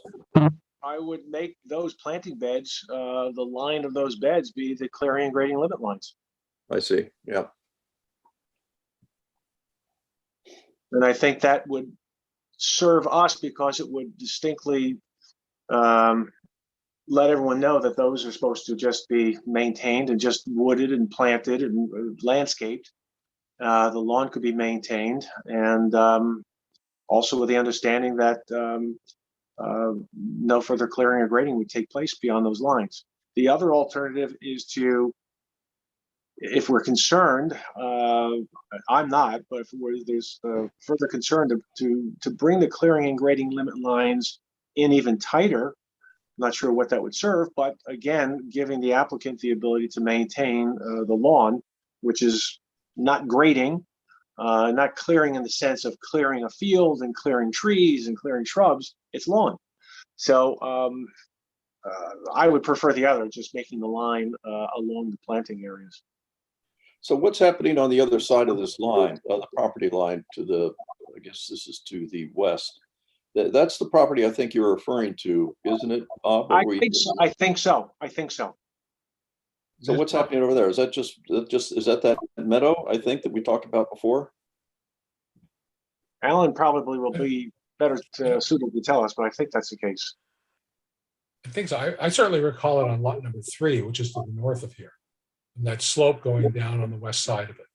I would make those planting beds, the line of those beds be the clearing and grading limit lines. I see. Yeah. And I think that would serve us because it would distinctly let everyone know that those are supposed to just be maintained and just wooded and planted and landscaped. The lawn could be maintained, and also with the understanding that no further clearing or grading would take place beyond those lines. The other alternative is to, if we're concerned, I'm not, but if there's further concern to bring the clearing and grading limit lines in even tighter. I'm not sure what that would serve, but again, giving the applicant the ability to maintain the lawn, which is not grading, not clearing in the sense of clearing a field and clearing trees and clearing shrubs, it's lawn. So I would prefer the other, just making the line along the planting areas. So what's happening on the other side of this line, the property line to the, I guess this is to the west? That's the property I think you're referring to, isn't it, Bob? I think so. So what's happening over there? Is that just is that meadow, I think, that we talked about before? Alan probably will be better suited to tell us, but I think that's the case. I think so. I certainly recall it on lot number 3, which is to the north of here. And that slope going down on the west side of it.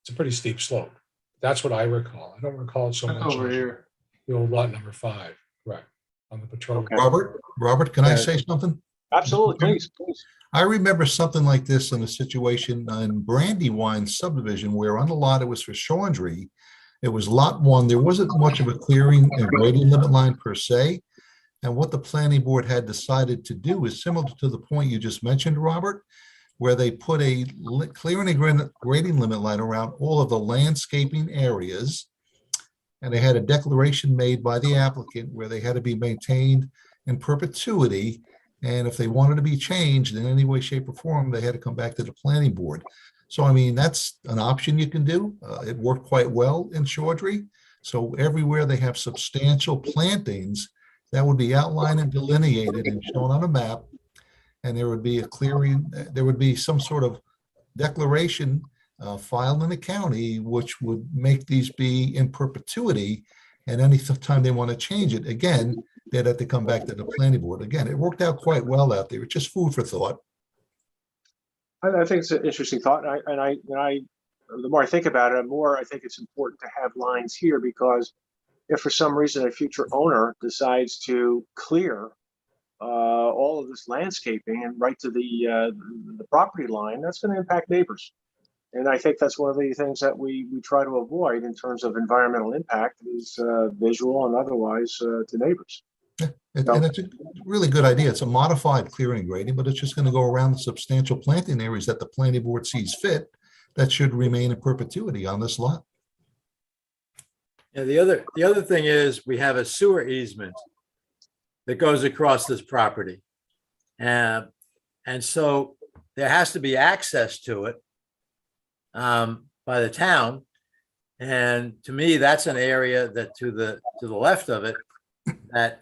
It's a pretty steep slope. That's what I recall. I don't recall it so much over here. The old lot number 5, correct, on the patrol. Okay. Robert, can I say something? Absolutely, please. I remember something like this in a situation in Brandywine subdivision where on the lot it was for Chaundry. It was lot 1. There wasn't much of a clearing and grading limit line per se. And what the planning board had decided to do is similar to the point you just mentioned, Robert, where they put a clearing and grading limit line around all of the landscaping areas. And they had a declaration made by the applicant where they had to be maintained in perpetuity. And if they wanted to be changed in any way, shape, or form, they had to come back to the planning board. So, I mean, that's an option you can do. It worked quite well in Chaudry. So everywhere they have substantial plantings, that would be outlined and delineated and shown on a map. And there would be a clearing, there would be some sort of declaration filed in the county, which would make these be in perpetuity. And any time they want to change it, again, they'd have to come back to the planning board. Again, it worked out quite well out there. It's just food for thought. I think it's an interesting thought. And I, the more I think about it, the more I think it's important to have lines here, because if for some reason a future owner decides to clear all of this landscaping and right to the property line, that's going to impact neighbors. And I think that's one of the things that we try to avoid in terms of environmental impact is visual and otherwise to neighbors. And it's a really good idea. It's a modified clearing and grading, but it's just going to go around the substantial planting areas that the planning board sees fit that should remain in perpetuity on this lot. Yeah, the other thing is we have a sewer easement that goes across this property. And so there has to be access to it by the town. And to me, that's an area that to the left of it, that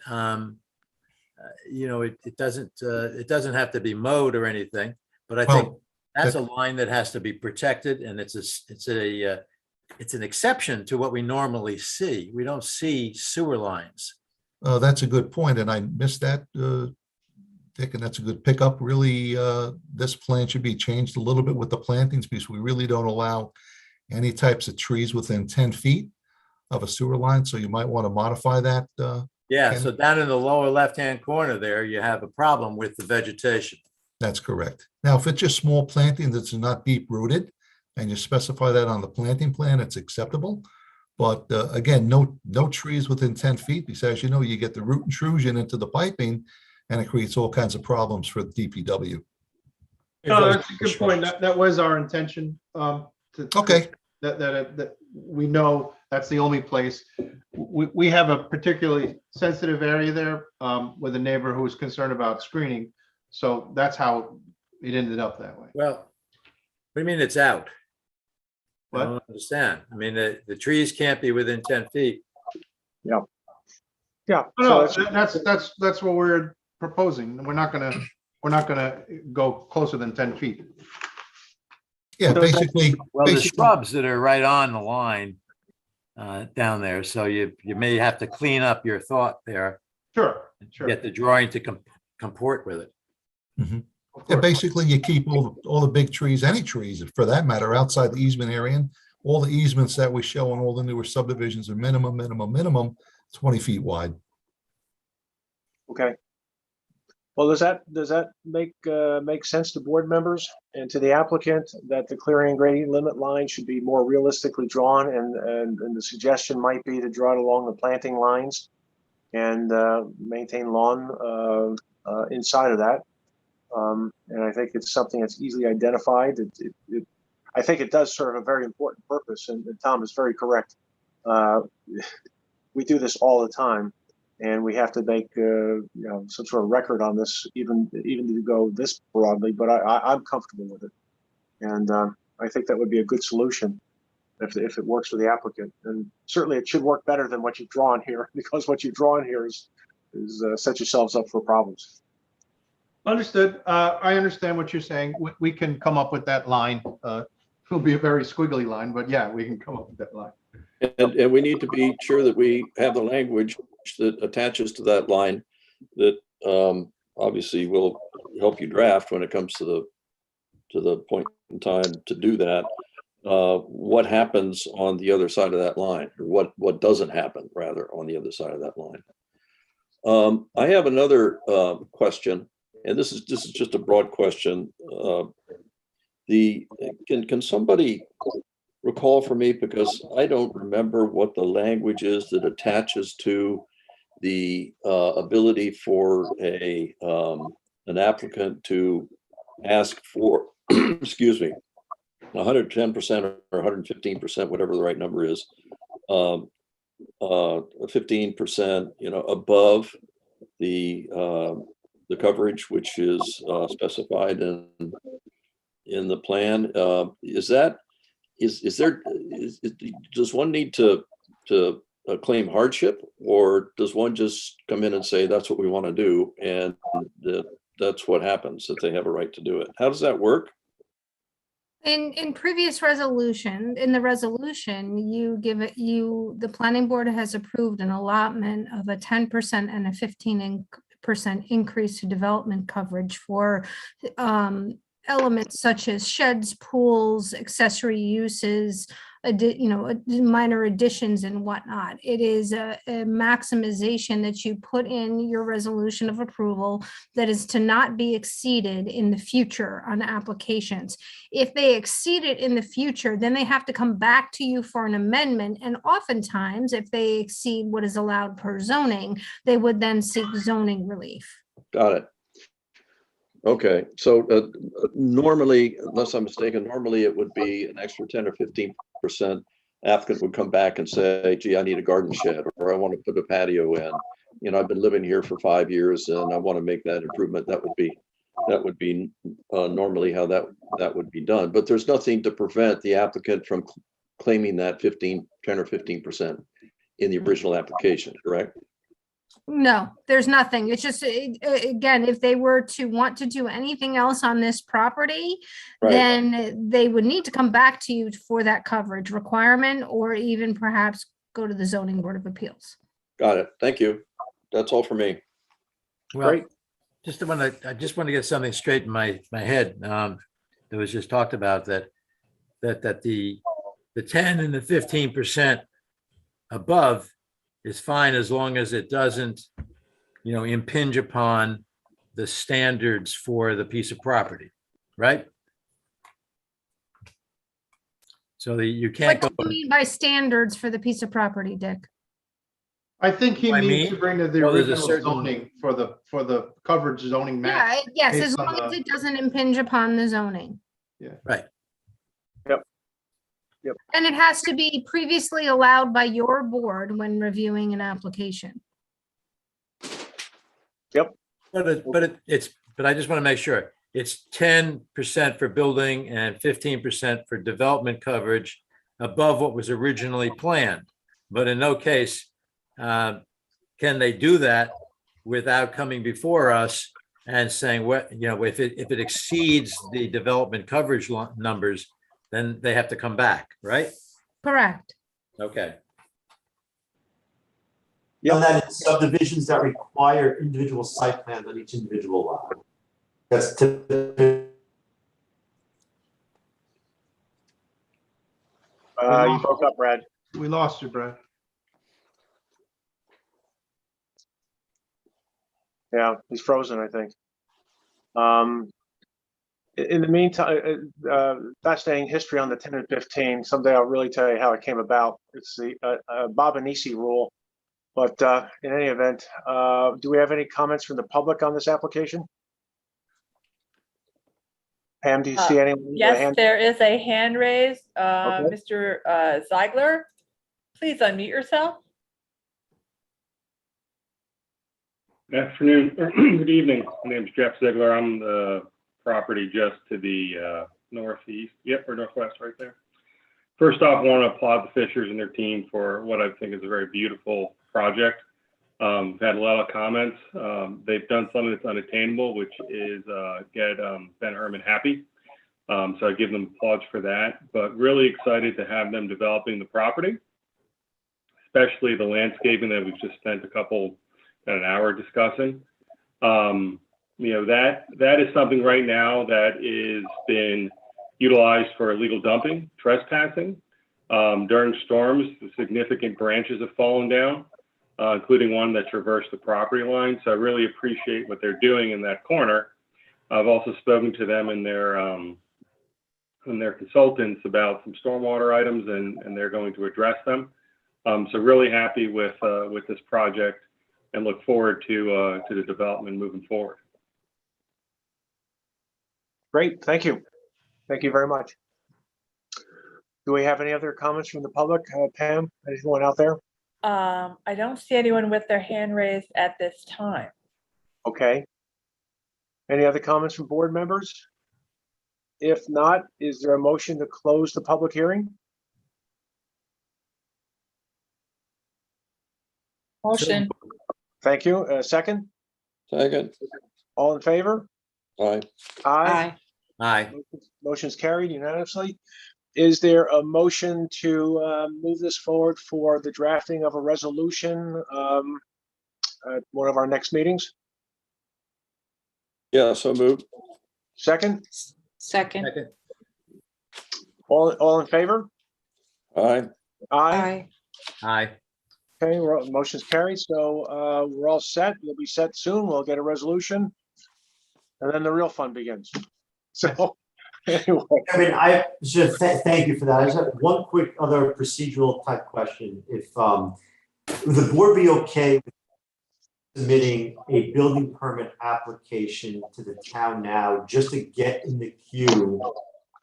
it doesn't have to be mowed or anything, but I think that's a line that has to be protected, and it's an exception to what we normally see. We don't see sewer lines. That's a good point, and I missed that, Dick, and that's a good pickup. Really, this plan should be changed a little bit with the plantings, because we really don't allow any types of trees within 10 feet of a sewer line, so you might want to modify that. Yeah, so down in the lower left-hand corner there, you have a problem with the vegetation. That's correct. Now, if it's just small planting that's not deep rooted, and you specify that on the planting plan, it's acceptable. But again, no trees within 10 feet, because as you know, you get the root intrusion into the piping and it creates all kinds of problems for the DPW. No, that's a good point. That was our intention. Okay. That we know that's the only place. We have a particularly sensitive area there with a neighbor who was concerned about screening. So that's how it ended up that way. Well, what do you mean it's out? I What? don't understand. I mean, the trees can't be within 10 feet. Yeah. Yeah. No, So that's what we're proposing. We're not gonna go closer than 10 feet. Yeah, basically. Well, the shrubs that are right on the line down there, so you may have to clean up your thought there. Sure. Get the drawing to comport with it. Mhm. Yeah, basically you keep all the big trees, any trees for that matter, outside the easement area. And all the easements that we show in all the newer subdivisions are minimum 20 feet wide. okay. Well, does that make sense to board members and to the applicant that the clearing and grading limit line should be more realistically drawn, and the suggestion might be to draw it along the planting lines and maintain lawn inside of that. And I think it's something that's easily identified. I think it does serve a very important purpose, and Tom is very correct. We do this all the time. And we have to make some sort of record on this, even to go this broadly. But I'm comfortable with it, and I think that would be a good solution if it works for the applicant. And certainly, it should work better than what you've drawn here, because what you've drawn here is set yourselves up for problems. Understood. I understand what you're saying. We can come up with that line. It'll be a very squiggly line, but yeah, we can come up with that line. And we need to be sure that we have the language that attaches to that line that obviously will help you draft when it comes to the point in time to do that. What happens on the other side of that line, or what doesn't happen rather on the other side of that line. I have another question, and this is just a broad question. Can somebody recall for me, because I don't remember what the language is that attaches to the ability for an applicant to ask for, excuse me, 110% or 115%, whatever the right number is, 15%, above the coverage which is specified in the plan. Does one need to claim hardship, or does one just come in and say that's what we want to do, and that's what happens, that they have a right to do it? How does that work? In previous resolution, in the resolution, the planning board has approved an allotment of a 10% and a 15% increase to development coverage for elements such as sheds, pools, accessory uses, minor additions and whatnot. It is a maximization that you put in your resolution of approval that is to not be exceeded in the future on applications. If they exceed it in the future, then they have to come back to you for an amendment. And oftentimes, if they exceed what is allowed per zoning, they would then seek zoning relief. Got it. Okay, so normally, unless I'm mistaken, normally it would be an extra 10 or 15%. Applicant would come back and say, gee, I need a garden shed, or I want to put a patio in. I've been living here for 5 years and I want to make that improvement. That would be normally how that would be done. But there's nothing to prevent the applicant from claiming that 10 or 15% in the original application, correct? No, there's nothing. It's just, again, if they were to want to do anything else on this property, Right. then they would need to come back to you for that coverage requirement, or even perhaps go to the zoning board of appeals. Got it. Thank you. That's all for me. Well, Great. I just want to get something straight in my head. That was just talked about that the 10 and the 15% above is fine as long as it doesn't, impinge upon the standards for the piece of property, right? So that you can't What go, do you mean by standards for the piece of property, Dick? I think he I means mean, to bring to the well, there's a original certain- zoning for the coverage zoning map. Yeah, yes, based as on long as the- it doesn't impinge upon the zoning. right. And it has to be previously allowed by your board when reviewing an application. But I just want to make sure it's 10% for building and 15% for development coverage above what was originally planned. But in no case can they do that without coming before us and saying, what, you know, if it exceeds the development coverage numbers, then they have to come back, right? Correct. Okay. Know that in subdivisions that require individual site plans on each individual lot. That's typical. You broke up, Brad. We lost you, Brad. Yeah, he's frozen, I think. In the meantime, fascinating history on the 10 and 15. Someday I'll really tell you how it came about. It's the Bobanisi rule. But in any event, do we have any comments from the public on this application? Pam, do you see anyone? with a Yes, hand? there is a hand raised. Okay. Mr. Ziegler, please unmute yourself. Good afternoon, good evening. My name is Jeff Ziegler. I'm the property just to the northeast, or northwest right there. First off, I want to applaud the Fishers and their team for what I think is a very beautiful project. We've had a lot of comments. They've done something that's unattainable, which is get Ben Herman happy. So I give them applause for that, but really excited to have them developing the property, especially the landscaping that we've just spent an hour discussing. You know, that is something right now that is been utilized for illegal dumping, trespassing. During storms, the significant branches have fallen down, including one that traversed the property line. So I really appreciate what they're doing in that corner. I've also spoken to them and their consultants about some stormwater items, and they're going to address them. So really happy with this project and look forward to the development moving forward. Great, thank you. Thank you very much. Do we have any other comments from the public? Pam, anyone out there? I don't see anyone with their hand raised at this time. Okay. Any other comments from board members? If not, is there a motion to close the public hearing? Motion. Thank you. Second? Second. All in favor? Aye. Aye. Aye. Motion's carried unanimously. Is there a motion to move this forward for the drafting of a resolution at one of our next meetings? Yeah, so moved. Second? Second. All in favor? Aye. Aye. Aye. Okay, motion's carried, so we're all set. You'll be set soon. We'll get a resolution. And then the real fun begins. So, anyway. I mean, I should thank you for that. I just have one quick other procedural type question. If would the board be okay with submitting a building permit application to the town now just to get in the queue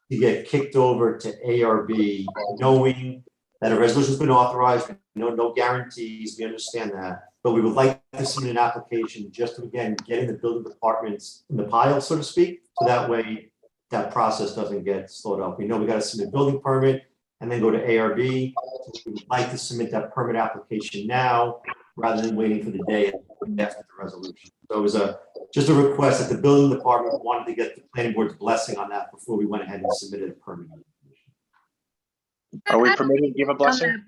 to get kicked over to ARB, knowing that a resolution's been authorized, no guarantees, we understand that, but we would like to submit an application just to, again, getting the building departments in the pile, so to speak, so that way that process doesn't get slowed up. We know we got to submit a building permit and then go to ARB. So we would like to submit that permit application now rather than waiting for the day after the resolution. So it was just a request that the building department wanted to get the planning board's blessing on that before we went ahead and submitted a permit. Are we permitted to give a blessing?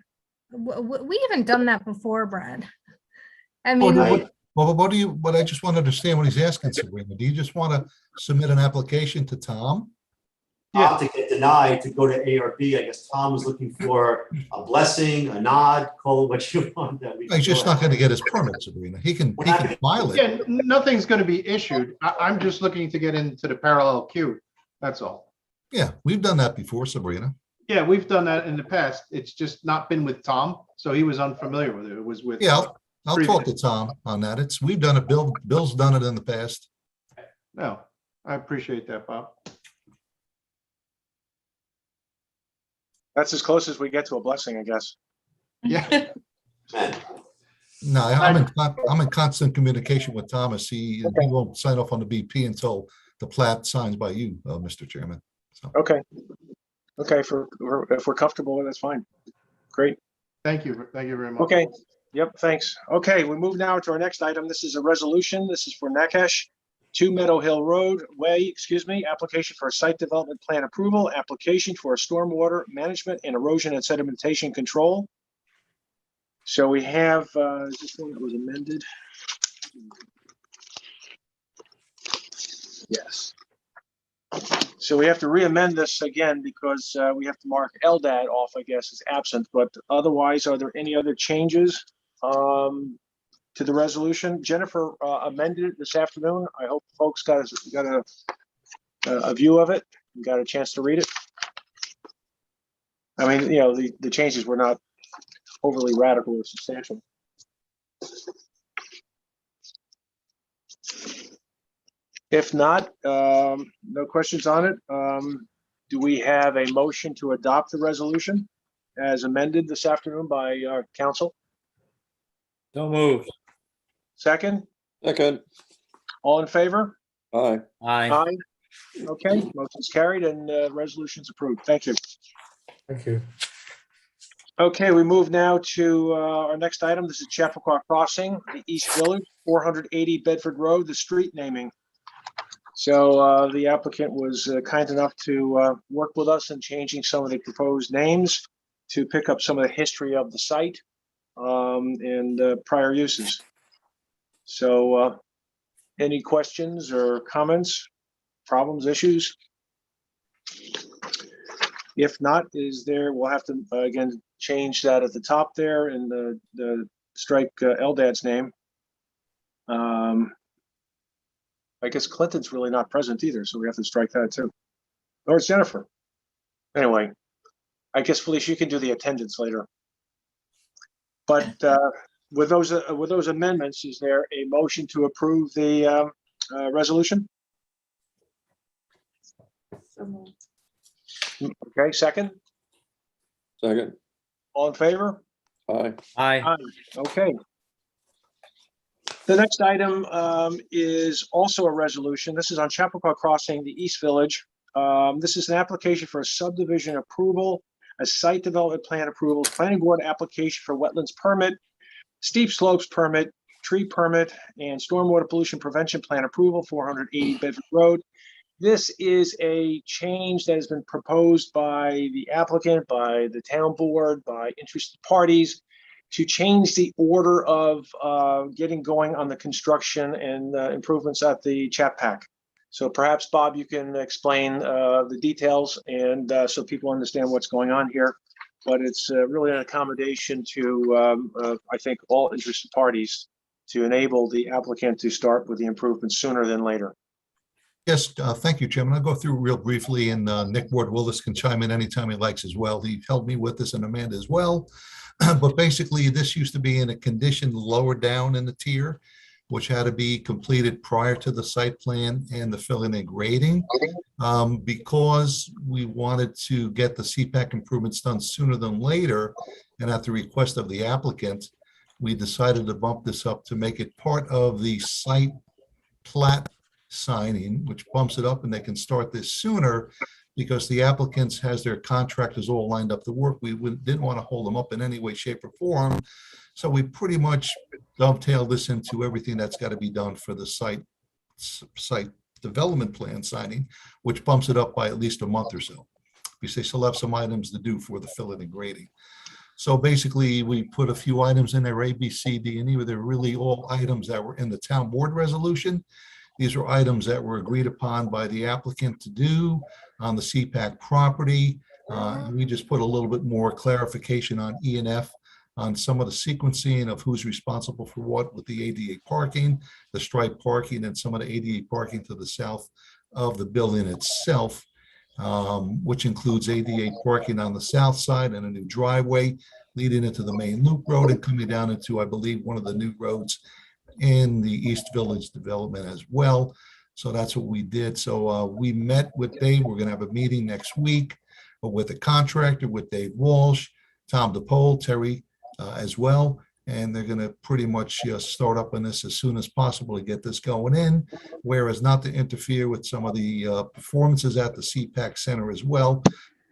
We haven't done that before, Brad. I mean, What I just want to understand what he's asking, Sabrina. Do you just want to submit an application to Tom? Yeah, to get denied to go to ARB. I guess Tom was looking for a blessing, a nod, call it what you want. He's just not going to get his permit, Sabrina. He can file it. Yeah, nothing's going to be issued. I'm just looking to get into the parallel queue. That's all. Yeah, we've done that before, Sabrina. Yeah, we've done that in the past. It's just not been with Tom, so he was unfamiliar with it. It was with. Yeah, I'll talk to Tom on that. We've done it. Bill's done it in the past. No, I appreciate that, Bob. That's as close as we get to a blessing, I guess. Yeah. No, I'm in constant communication with Thomas. He won't sign off on the BP until the plat signed by you, Mr. Chairman. So. Okay. Okay, if we're comfortable with it, that's fine. Great. Thank you. Thank you very much. Okay. Yep, thanks. Okay, we move now to our next item. This is a resolution. This is for NAKASH, 2 Meadow Hill Way, application for a site development plan approval, application for a stormwater management and erosion and sedimentation control. So we have this one that was amended. Yes. So we have to re-amend this again because we have to mark LDAT off, I guess, as absent. But otherwise, are there any other changes to the resolution? Jennifer amended it this afternoon. I hope folks got a view of it and got a chance to read it. I mean, you know, the changes were not overly radical or substantial. If not, no questions on it. Do we have a motion to adopt the resolution as amended this afternoon by our council? So moved. Second? Second. All in favor? Aye. Aye. Aye. Okay, motion's carried and resolution's approved. Thank you. Thank you. Okay, we move now to our next item. This is CHAPPAQUA Crossing, the East Village, 480 Bedford Road, the street naming. So the applicant was kind enough to work with us in changing some of the proposed names to pick up some of the history of the site and prior uses. So any questions or comments, problems, issues? If not, we'll have to, again, change that at the top there and the strike LDAD's name. I guess Clinton's really not present either, so we have to strike that too. Or it's Jennifer. Anyway, I guess Felicia, you can do the attendance later. But with those amendments, is there a motion to approve the resolution? Okay, second. Second. All in favor? Aye. Aye. Aye. Okay. The next item is also a resolution. This is on CHAPPAQUA Crossing, the East Village. This is an application for a subdivision approval, a site development plan approval, planning board application for wetlands permit, steep slopes permit, tree permit, and stormwater pollution prevention plan approval, 480 Bedford Road. This is a change that has been proposed by the applicant, by the town board, by interested parties, to change the order of getting going on the construction and improvements at the CHAPPAQ. So perhaps, Bob, you can explain the details and so people understand what's going on here. But it's really an accommodation to, I think, all interested parties to enable the applicant to start with the improvements sooner than later. Yes, thank you, Chairman. I'll go through real briefly, and Nick Ward-Willis can chime in anytime he likes as well. He helped me with this, and Amanda as well. But basically, this used to be in a condition lower down in the tier, which had to be completed prior to the site plan and the filling and grading. Because we wanted to get the CPAC improvements done sooner than later, and at the request of the applicant, we decided to bump this up to make it part of the site plat signing, which bumps it up, and they can start this sooner because the applicants has their contractors all lined up to work. We didn't want to hold them up in any way, shape, or form. So we pretty much dovetailed this into everything that's got to be done for the site development plan signing, which bumps it up by at least a month or so. We still have some items to do for the filling and grading. So basically, we put a few items in there, A, B, C, D, and E. They're really all items that were in the town board resolution. These are items that were agreed upon by the applicant to do on the CPAC property. We just put a little bit more clarification on E and F on some of the sequencing of who's responsible for what with the ADA parking, the stripe parking, and some of the ADA parking to the south of the building itself. which includes ADA parking on the south side and a new driveway leading into the main loop road and coming down into, I believe, one of the new roads in the East Village development as well. So that's what we did. So we met with Dave. We're going to have a meeting next week with a contractor, with Dave Walsh, Tom DePole, Terry as well. And they're going to pretty much start up on this as soon as possible to get this going in, whereas not to interfere with some of the performances at the CPAC Center as well.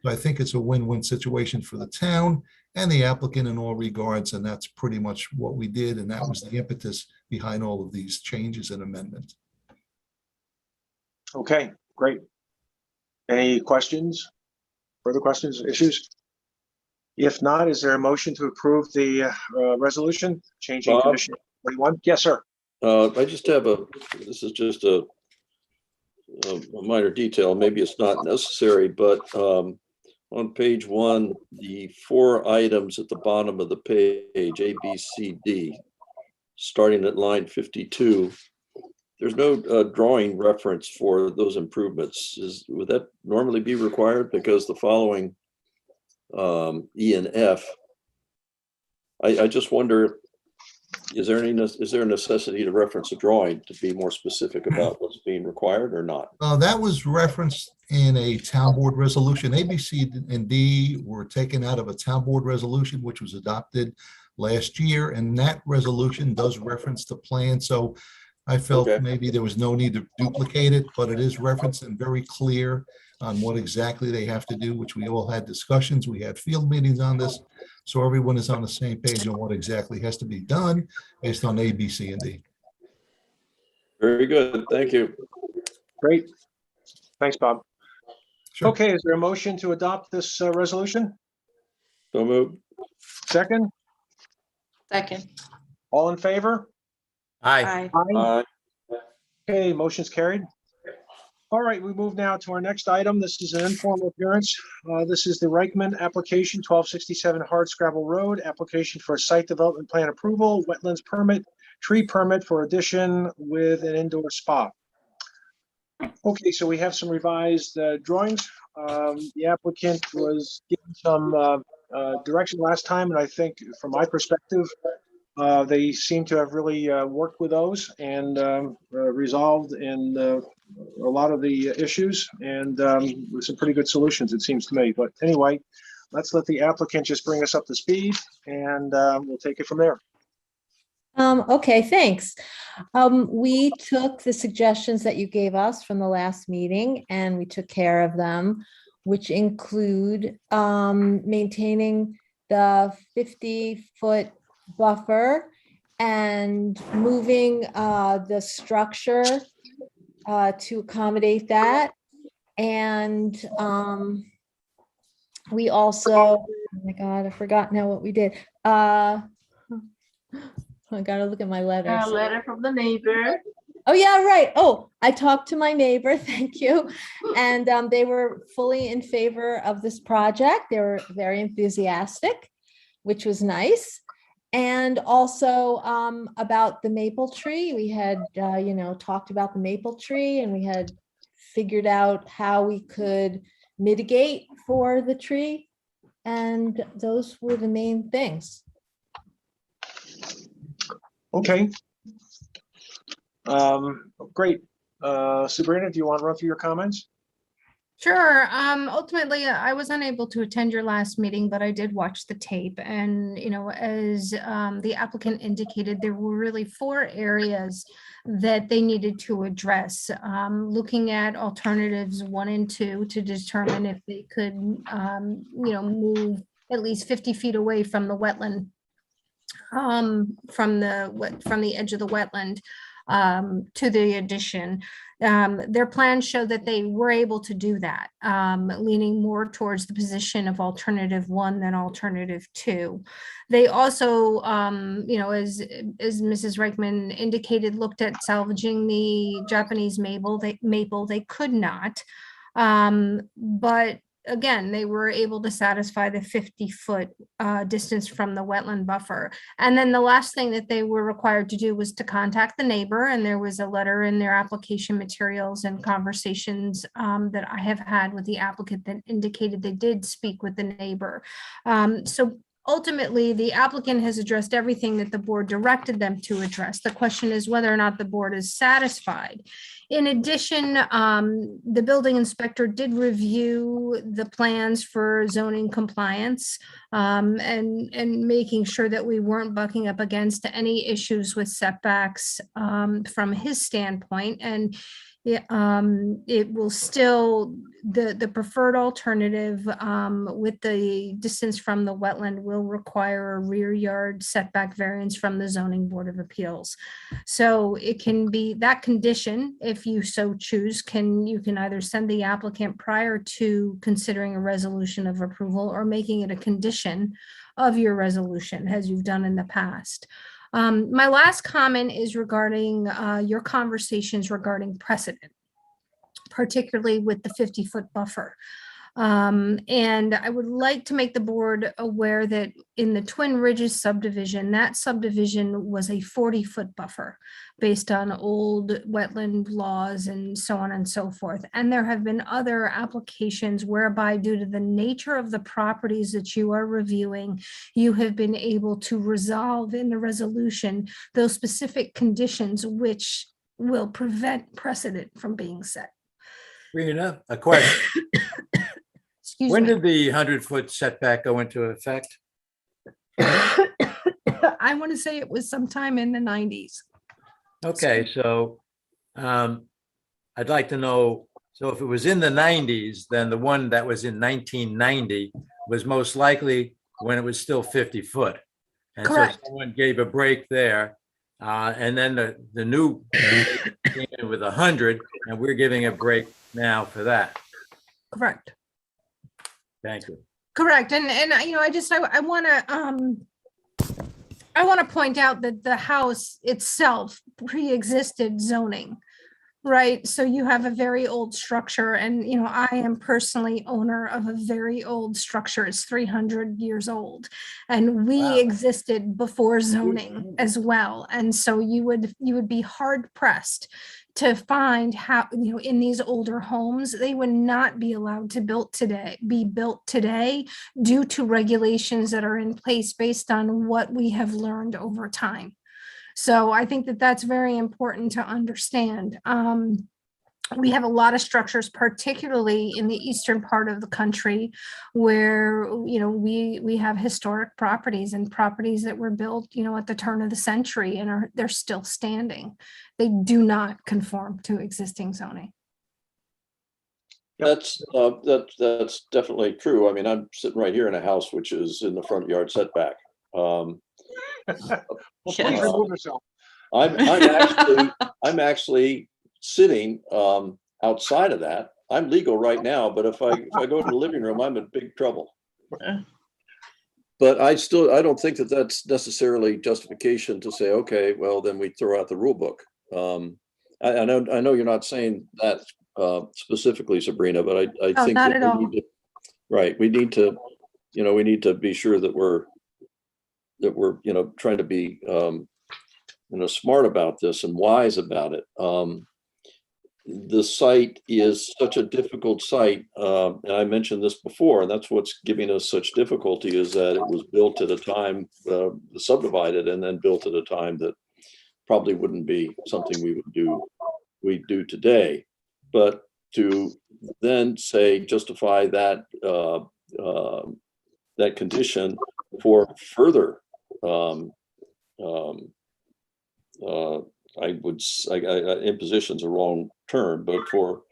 So I think it's a win-win situation for the town and the applicant in all regards, and that's pretty much what we did, and that was the impetus behind all of these changes and amendments. Okay, great. Any questions? Further questions, issues? If not, is there a motion to approve the resolution changing Bob? condition 41? Yes, sir. I just have this is just a minor detail. Maybe it's not necessary, but on page 1, the 4 items at the bottom of the page, A, B, C, D, starting at line 52, there's no drawing reference for those improvements. Would that normally be required? Because the following E and F, I just wonder, is there a necessity to reference a drawing to be more specific about what's being required or not? That was referenced in a town board resolution. A, B, C, and D were taken out of a town board resolution, which was adopted last year. And that resolution does reference the plan. So I felt maybe there was no need to duplicate it, but it is referenced and very clear on what exactly they have to do, which we all had discussions. We had field meetings on this. So everyone is on the same page on what exactly has to be done based on A, B, C, and D. Very good. Thank you. Great. Thanks, Bob. Sure. Okay, is there a motion to adopt this resolution? So moved. Second? Second. All in favor? Aye. Aye. Okay, motion's carried. All right, we move now to our next item. This is an informal appearance. This is the REICHMAN application, 1267 Hardscrabble Road, application for site development plan approval, wetlands permit, tree permit for addition with an indoor spa. Okay, so we have some revised drawings. The applicant was given some direction last time, and I think from my perspective, they seem to have really worked with those and resolved in a lot of the issues and with some pretty good solutions, it seems to me. But anyway, let's let the applicant just bring us up to speed and we'll take it from there. Okay, thanks. We took the suggestions that you gave us from the last meeting and we took care of them, which include maintaining the 50-foot buffer and moving the structure to accommodate that. And we also, oh my God, I forgot now what we did. I gotta look at my letters. A letter from the neighbor. Oh, yeah, right. Oh, I talked to my neighbor, thank you. And they were fully in favor of this project. They were very enthusiastic, which was nice. And also about the maple tree. We had, talked about the maple tree and we had figured out how we could mitigate for the tree. And those were the main things. Okay. Great. Sabrina, do you want to run through your comments? Sure. Ultimately, I was unable to attend your last meeting, but I did watch the tape. And, as the applicant indicated, there were really 4 areas that they needed to address. Looking at alternatives 1 and 2 to determine if they could, move at least 50 feet away from the wetland, from the edge of the wetland to the addition. Their plans show that they were able to do that, leaning more towards the position of alternative 1 than alternative 2. They also, as Mrs. Reichman indicated, looked at salvaging the Japanese maple. They could not, but again, they were able to satisfy the 50-foot distance from the wetland buffer. And then the last thing that they were required to do was to contact the neighbor, and there was a letter in their application materials and conversations that I have had with the applicant that indicated they did speak with the neighbor. So ultimately, the applicant has addressed everything that the board directed them to address. The question is whether or not the board is satisfied. In addition, the building inspector did review the plans for zoning compliance and making sure that we weren't bucking up against any issues with setbacks from his standpoint. And it will still, the preferred alternative with the distance from the wetland will require a rear yard setback variance from the zoning board of appeals. So it can be that condition, if you so choose, you can either send the applicant prior to considering a resolution of approval or making it a condition of your resolution, as you've done in the past. My last comment is regarding your conversations regarding precedent, particularly with the 50-foot buffer. And I would like to make the board aware that in the Twin Ridges subdivision, that subdivision was a 40-foot buffer based on old wetland laws and so on and so forth. And there have been other applications whereby, due to the nature of the properties that you are reviewing, you have been able to resolve in the resolution those specific conditions which will prevent precedent from being set. Rena, a question. Excuse When me. did the 100-foot setback go into effect? I want to say it was sometime in the 90s. Okay, so I'd like to know, so if it was in the 90s, then the one that was in 1990 was most likely when it was still 50 foot. And Correct. so someone gave a break there. And then the new came in with 100, and we're giving a break now for that. Correct. Thank you. Correct. And you know, I want to point out that the house itself pre-existed zoning, right? So you have a very old structure, and you know, I am personally owner of a very old structure. It's 300 years old, and we existed before zoning as well. And so you would be hard pressed to find how, you know, in these older homes, they would not be allowed to be built today due to regulations that are in place based on what we have learned over time. So I think that that's very important to understand. We have a lot of structures, particularly in the eastern part of the country, where, you know, we have historic properties and properties that were built, you know, at the turn of the century, and they're still standing. They do not conform to existing zoning. That's definitely true. I mean, I'm sitting right here in a house which is in the front yard setback. Well, please remove yourself. I'm actually sitting outside of that. I'm legal right now, but if I go to the living room, I'm in big trouble. But I don't think that that's necessarily justification to say, okay, well, then we throw out the rule book. I know you're not saying that specifically, Sabrina, but I think not that at all. we need to be sure that we're you know, trying to be you know, smart about this and wise about it. The site is such a difficult site, and I mentioned this before, and that's what's giving us such difficulty, is that it was built at a time subdivided and then built at a time that probably wouldn't be something we do today. But to then say justify that that condition for further imposition's a wrong term, but for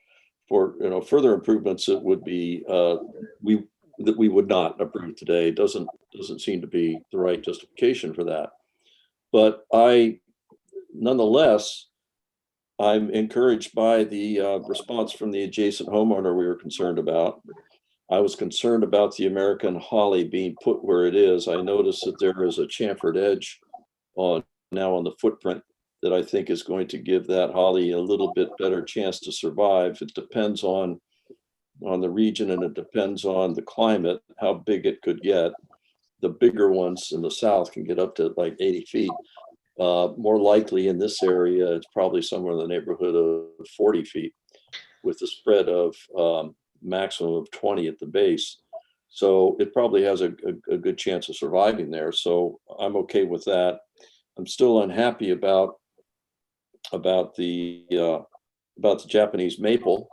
you know, further improvements, it would be that we would not approve today doesn't seem to be the right justification for that. But nonetheless, I'm encouraged by the response from the adjacent homeowner we were concerned about. I was concerned about the American holly being put where it is. I noticed that there is a chamfered edge now on the footprint that I think is going to give that holly a little bit better chance to survive. It depends on on the region, and it depends on the climate, how big it could get. The bigger ones in the south can get up to like 80 feet. More likely in this area, it's probably somewhere in the neighborhood of 40 feet with a spread of maximum of 20 at the base. So it probably has a good chance of surviving there. So I'm okay with that. I'm still unhappy about the Japanese maple.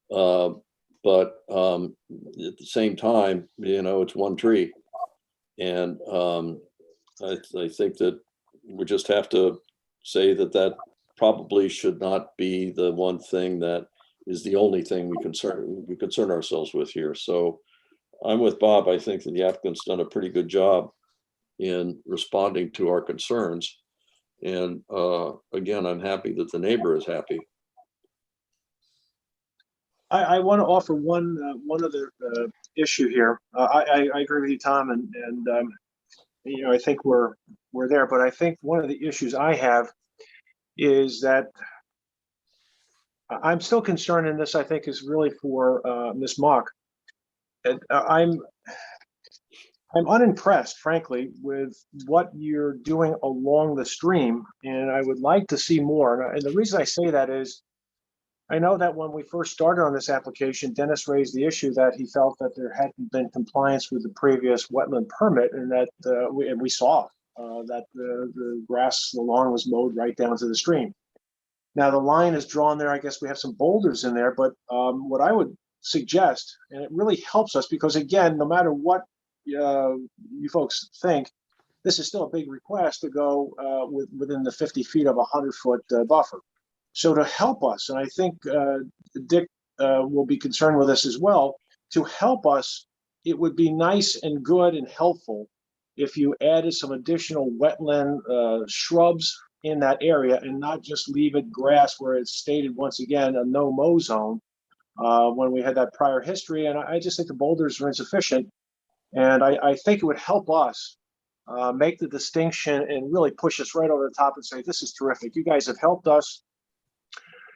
But at the same time, you know, it's one tree. And I think that we just have to say that that probably should not be the one thing that is the only thing we concern ourselves with here. So I'm with Bob. I think that the applicant's done a pretty good job in responding to our concerns. And again, I'm happy that the neighbor is happy. I want to offer one other issue here. I agree with you, Tom, and you know, I think we're there. But I think one of the issues I have is that I'm still concerned, and this I think is really for Ms. Mock. And I'm unimpressed, frankly, with what you're doing along the stream, and I would like to see more. And the reason I say that is, I know that when we first started on this application, Dennis raised the issue that he felt that there hadn't been compliance with the previous wetland permit, and that we saw that the grass, the lawn was mowed right down to the stream. Now the line is drawn there. I guess we have some boulders in there, but what I would suggest, and it really helps us, because again, no matter what you folks think, this is still a big request to go within the 50 feet of a 100-foot buffer. So to help us, and I think Dick will be concerned with this as well, to help us, it would be nice and good and helpful if you added some additional wetland shrubs in that area and not just leave it grass where it's stated once again a no-mow zone when we had that prior history. And I just think the boulders are insufficient. And I think it would help us make the distinction and really push us right over the top and say, this is terrific. You guys have helped us.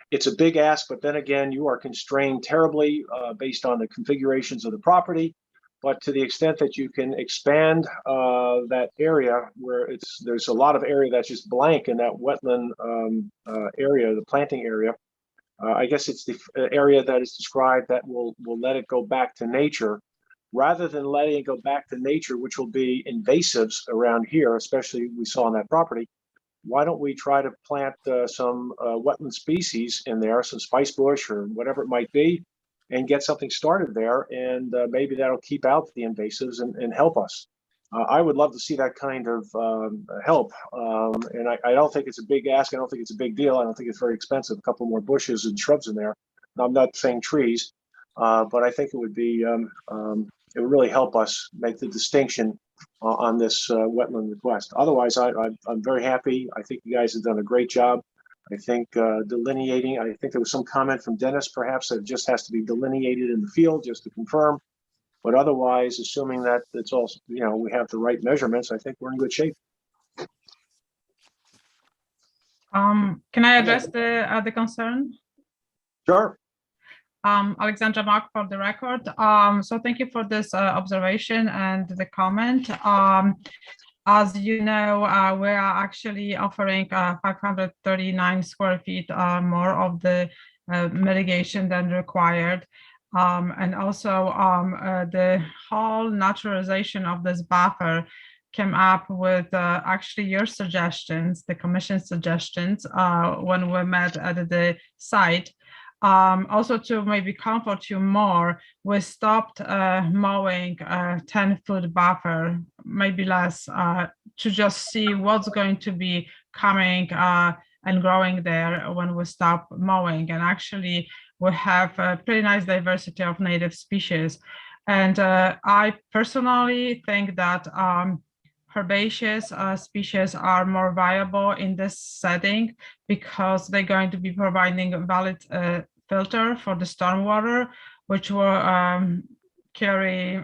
It's a big ask, but then again, you are constrained terribly based on the configurations of the property. But to the extent that you can expand that area where there's a lot of area that's just blank in that wetland area, the planting area, I guess it's the area that is described that will let it go back to nature, rather than letting it go back to nature, which will be invasives around here, especially we saw on that property. Why don't we try to plant some wetland species in there, some spice bush or whatever it might be, and get something started there, and maybe that'll keep out the invasives and help us. I would love to see that kind of help, and I don't think it's a big ask. I don't think it's a big deal. I don't think it's very expensive. A couple more bushes and shrubs in there. I'm not saying trees, but I think it would be it would really help us make the distinction on this wetland request. Otherwise, I'm very happy. I think you guys have done a great job. I think delineating, I think there was some comment from Dennis perhaps that it just has to be delineated in the field just to confirm. But otherwise, assuming that it's all, you know, we have the right measurements, I think we're in good shape. Can I address the concern? Sure. Alexandra Mock for the record. So thank you for this observation and the comment. As you know, we are actually offering 539 square feet more of the mitigation than required. And also the whole naturalization of this buffer came up with actually your suggestions, the commission's suggestions, when we met at the site. Also to maybe comfort you more, we stopped mowing 10-foot buffer, maybe less, to just see what's going to be coming and growing there when we stop mowing. And actually, we have a pretty nice diversity of native species. And I personally think that herbaceous species are more viable in this setting because they're going to be providing a valid filter for the stormwater, which will carry,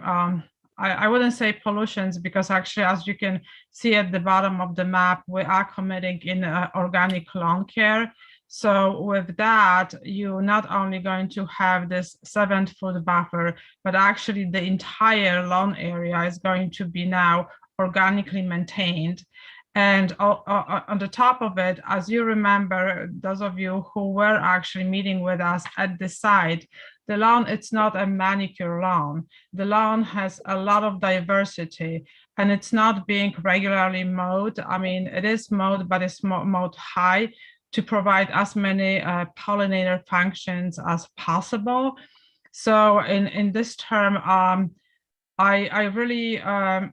I wouldn't say pollutions, because actually, as you can see at the bottom of the map, we are committing in organic lawn care. So with that, you're not only going to have this 7-foot buffer, but actually the entire lawn area is going to be now organically maintained. And on the top of it, as you remember, those of you who were actually meeting with us at the site, the lawn, it's not a manicure lawn. The lawn has a lot of diversity and it's not being regularly mowed. I mean, it is mowed, but it's mowed high to provide as many pollinator functions as possible. So in this term, I really,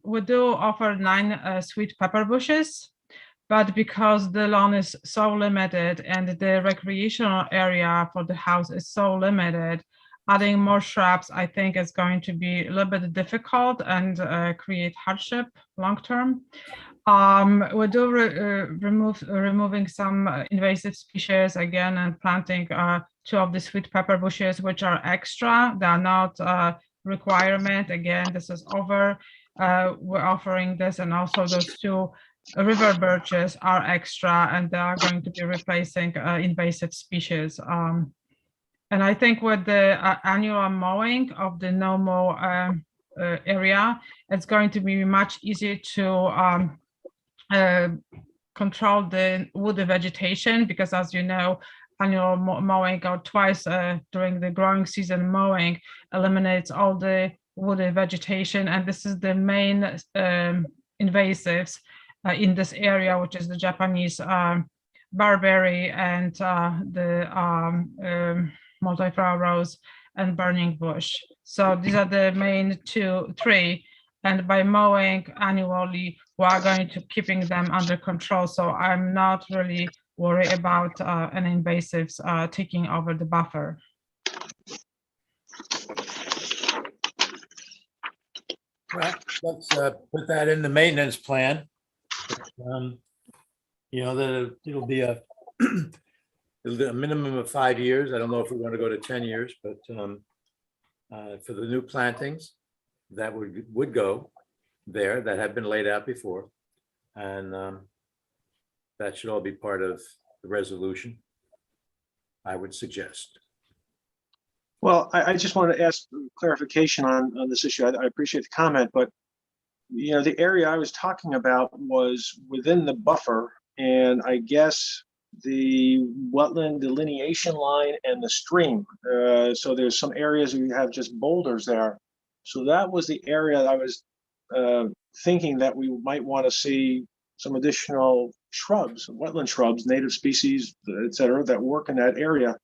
we do offer 9 sweet pepper bushes, but because the lawn is so limited and the recreational area for the house is so limited, adding more shrubs, I think, is going to be a little bit difficult and create hardship long-term. We do removing some invasive species again and planting 2 of the sweet pepper bushes, which are extra. They are not requirement. Again, this is over. We're offering this, and also those 2 river birches are extra, and they are going to be replacing invasive species. And I think with the annual mowing of the no-mow area, it's going to be much easier to control the woody vegetation, because as you know, annual mowing or twice during the growing season mowing eliminates all the woody vegetation. And this is the main invasives in this area, which is the Japanese barberry and the multi-flower rose and burning bush. So these are the main 3. And by mowing annually, we are going to keeping them under control. So I'm not really worried about any invasives taking over the buffer. Well, let's put that in the maintenance plan. You know, it'll be a minimum of 5 years. I don't know if we want to go to 10 years, but for the new plantings that would go there that have been laid out before, and that should all be part of the resolution, I would suggest. Well, I just wanted to ask clarification on this issue. I appreciate the comment, but you know, the area I was talking about was within the buffer, and I guess the wetland delineation line and the stream. So there's some areas where you have just boulders there. So that was the area that I was thinking that we might want to see some additional shrubs, wetland shrubs, native species, et cetera, that work in that area.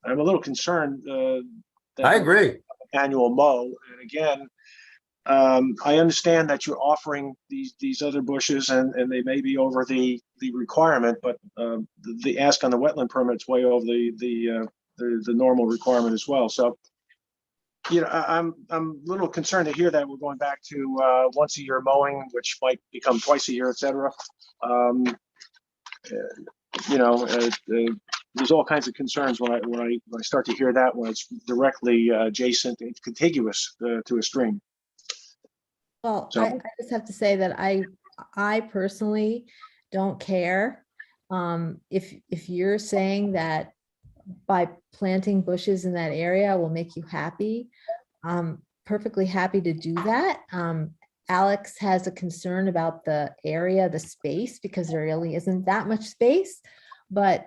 I'm a little concerned. I agree. Annual mow, and again, I understand that you're offering these other bushes, and they may be over the requirement, but the ask on the wetland permit's way over the normal requirement as well. So, you know, I'm a little concerned to hear that we're going back to once a year mowing, which might become twice a year, et cetera. You know, there's all kinds of concerns when I start to hear that when it's directly adjacent and contiguous to a stream. Well, So- I just have to say that I personally don't care. If you're saying that by planting bushes in that area will make you happy, I'm perfectly happy to do that. Alex has a concern about the area, the space, because there really isn't that much space. But,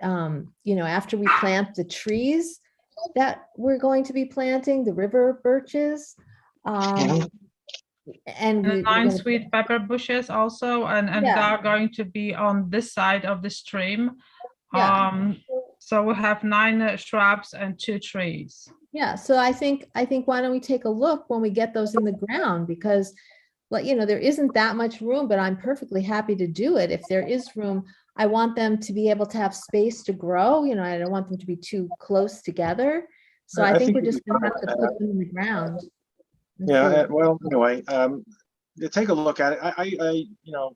you know, after we plant the trees that we're going to be planting, the river birches, and The 9 sweet pepper bushes also, and Yeah. they are going to be on this side of the stream. Yeah. So we have 9 shrubs and 2 trees. Yeah, so I think why don't we take a look when we get those in the ground, because, well, you know, there isn't that much room, but I'm perfectly happy to do it. If there is room, I want them to be able to have space to grow. You know, I don't want them to be too close together. So I think we're just gonna have to put them in the ground. and Yeah, see. well, anyway, take a look at it. You know,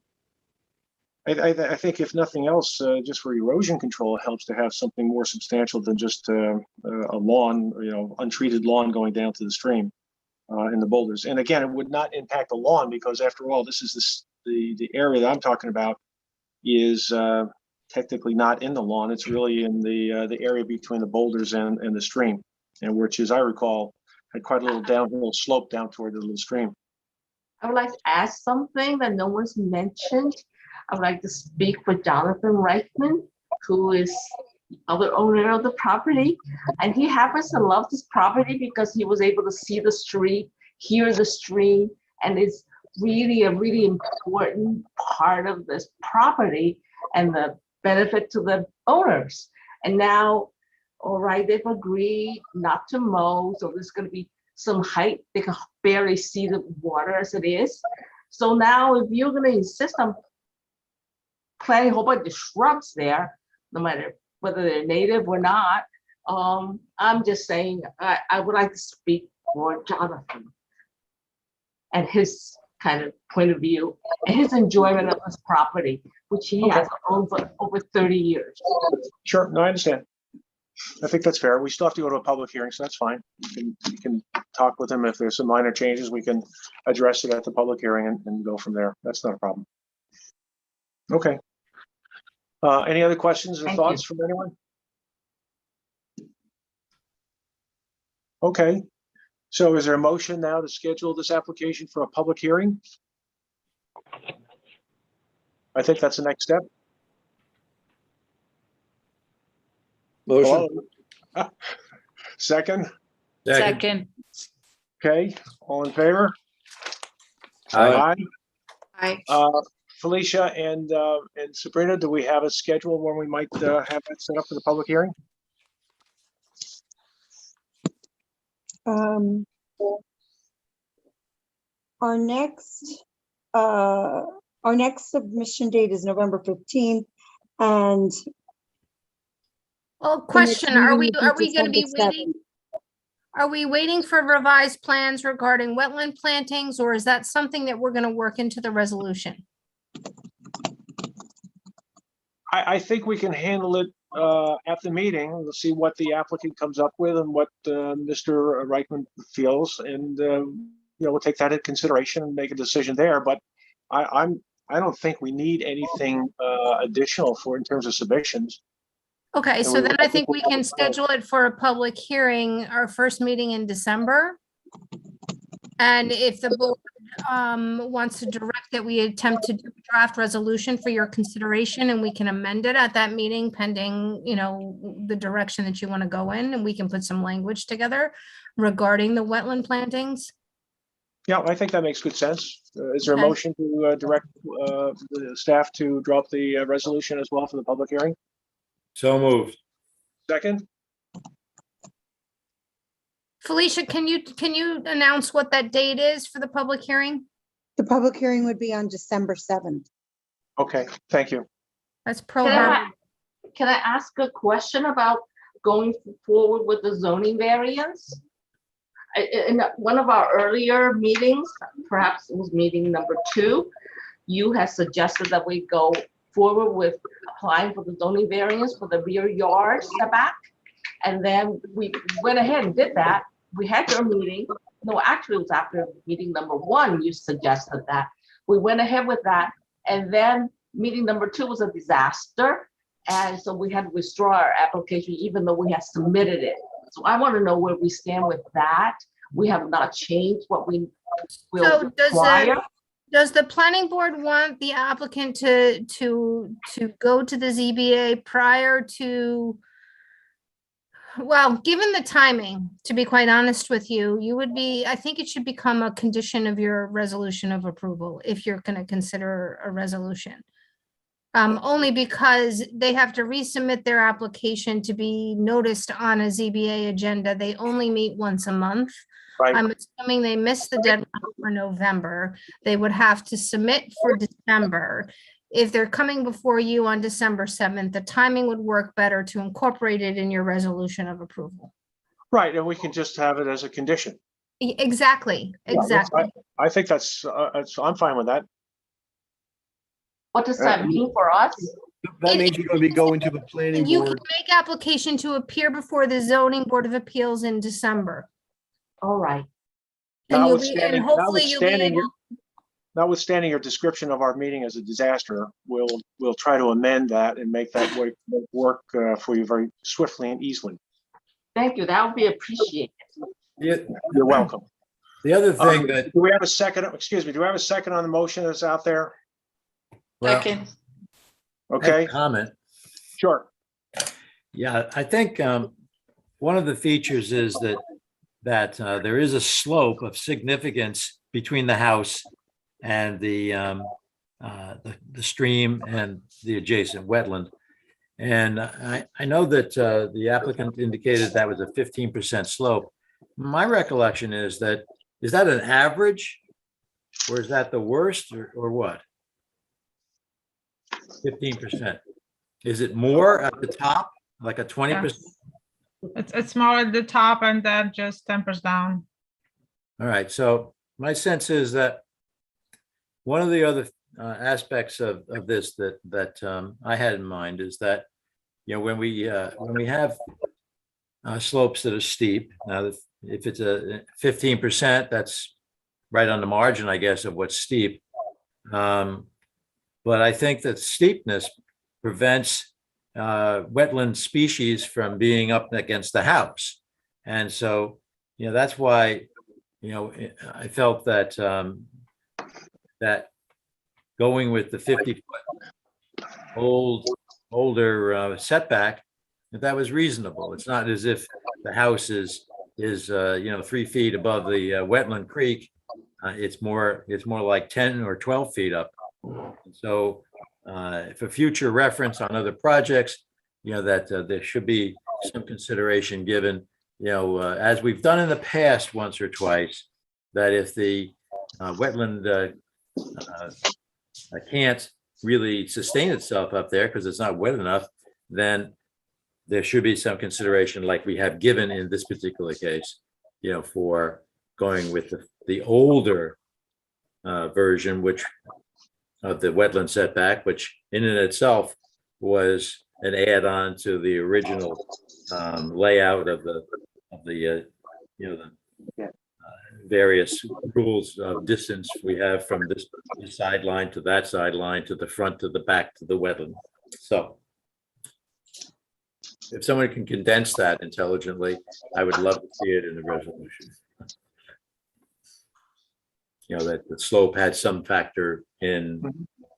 I think if nothing else, just for erosion control, it helps to have something more substantial than just a lawn, you know, untreated lawn going down to the stream in the boulders. And again, it would not impact the lawn, because after all, this is the area that I'm talking about is technically not in the lawn. It's really in the area between the boulders and the stream, and which, as I recall, had quite a little downhill slope down toward the little stream. I would like to ask something that no one's mentioned. I would like to speak for Jonathan Reichman, who is the other owner of the property. And he happens to love this property because he was able to see the street, hear the stream, and it's really a really important part of this property and the benefit to the owners. And now, all right, they've agreed not to mow, so there's going to be some height. They can barely see the water as it is. So now if you're going to insist on planting a whole bunch of shrubs there, no matter whether they're native or not, I'm just saying I would like to speak for Jonathan and his kind of point of view and his enjoyment of this property, which he has owned for over 30 years. Sure, no, I understand. I think that's fair. We still have to go to a public hearing, so that's fine. You can talk with him. If there's some minor changes, we can address it at the public hearing and go from there. That's not a problem. Okay. Any other questions or thoughts from anyone? Okay. So is there a motion now to schedule this application for a public hearing? I think that's the next step. Motion. Hello? Second? Second. Okay, all in favor? Aye. Aye. Felicia and Sabrina, do we have a schedule when we might have that set up for the public hearing? Our next submission date is November 15th, and Well, question, are we meeting would be going to be December waiting? Are we waiting for revised plans regarding wetland plantings, or is that something that we're going to work into the resolution? I think we can handle it at the meeting. We'll see what the applicant comes up with and what Mr. Reichman feels, and we'll take that into consideration and make a decision there. But I don't think we need anything additional in terms of submissions. Okay, so then I think we can schedule it for a public hearing, our first meeting in December. And if the board wants to direct that we attempt to do a draft resolution for your consideration, and we can amend it at that meeting pending, the direction that you want to go in, and we can put some language together regarding the wetland plantings. Yeah, I think that makes good sense. Is there a Okay. motion to direct the staff to drop the resolution as well for the public hearing? So moved. Second? Felicia, can you announce what that date is for the public hearing? the public hearing would be on December 7th. Okay, thank you. That's pro. Can I ask a question about going forward with the zoning variance? In one of our earlier meetings, perhaps it was meeting number 2, you had suggested that we go forward with applying for the zoning variance for the rear yard setback. And then we went ahead and did that. We had your meeting. No, actually it was after meeting number 1, you suggested that. We went ahead with that. And then meeting number 2 was a disaster. And so we had to withdraw our application, even though we had submitted it. So I want to know where we stand with that. We have not changed what we will require. Does the planning board want the applicant to go to the ZBA prior to, well, given the timing, to be quite honest with you, I think it should become a condition of your resolution of approval if you're going to consider a resolution. Only because they have to resubmit their application to be noticed on a ZBA agenda. They only meet once a month. Right. I'm assuming they missed the deadline for November. They would have to submit for December. If they're coming before you on December 7th, the timing would work better to incorporate it in your resolution of approval. Right, and we can just have it as a condition. Exactly, exactly. I think I'm fine with that. What does that mean for us? That means you're going to be going to the planning You can board. make application to appear before the zoning board of appeals in December. All right. And hopefully you'll be able, notwithstanding your description of our meeting as a disaster, we'll try to amend that and make that work for you very swiftly and easily. Thank you. That would be appreciated. You're welcome. The other thing that, do we have a second? Excuse me. Do we have a second on the motion that's out there? well, Second. Okay. comment. Sure. Yeah, I think one of the features is that there is a slope of significance between the house and the stream and the adjacent wetland. And I know that the applicant indicated that was a 15% slope. My recollection is that an average, or is that the worst, or what? 15%. Is it more at the top, like a 20%? Yes. It's more at the top and then just tempers down. All right. So my sense is that one of the other aspects of this that I had in mind is that, you know, when we have slopes that are steep, now if it's a 15%, that's right on the margin, I guess, of what's steep. But I think that steepness prevents wetland species from being up against the house. And so, you know, that's why, you know, I felt that that going with the 50-foot older setback, that was reasonable. It's not as if the house is you know, 3 feet above the wetland creek. It's more like 10 or 12 feet up. So for future reference on other projects, you know, that there should be some consideration given, you know, as we've done in the past once or twice, that if the wetland can't really sustain itself up there because it's not wet enough, then there should be some consideration like we have given in this particular case, you know, for going with the older version, which of the wetland setback, which in and itself was an add-on to the original layout of the you know, the various rules of distance we have from this sideline to that sideline to the front to the back to the wetland. So if someone can condense that intelligently, I would love to see it in the resolution. You know, that the slope had some factor in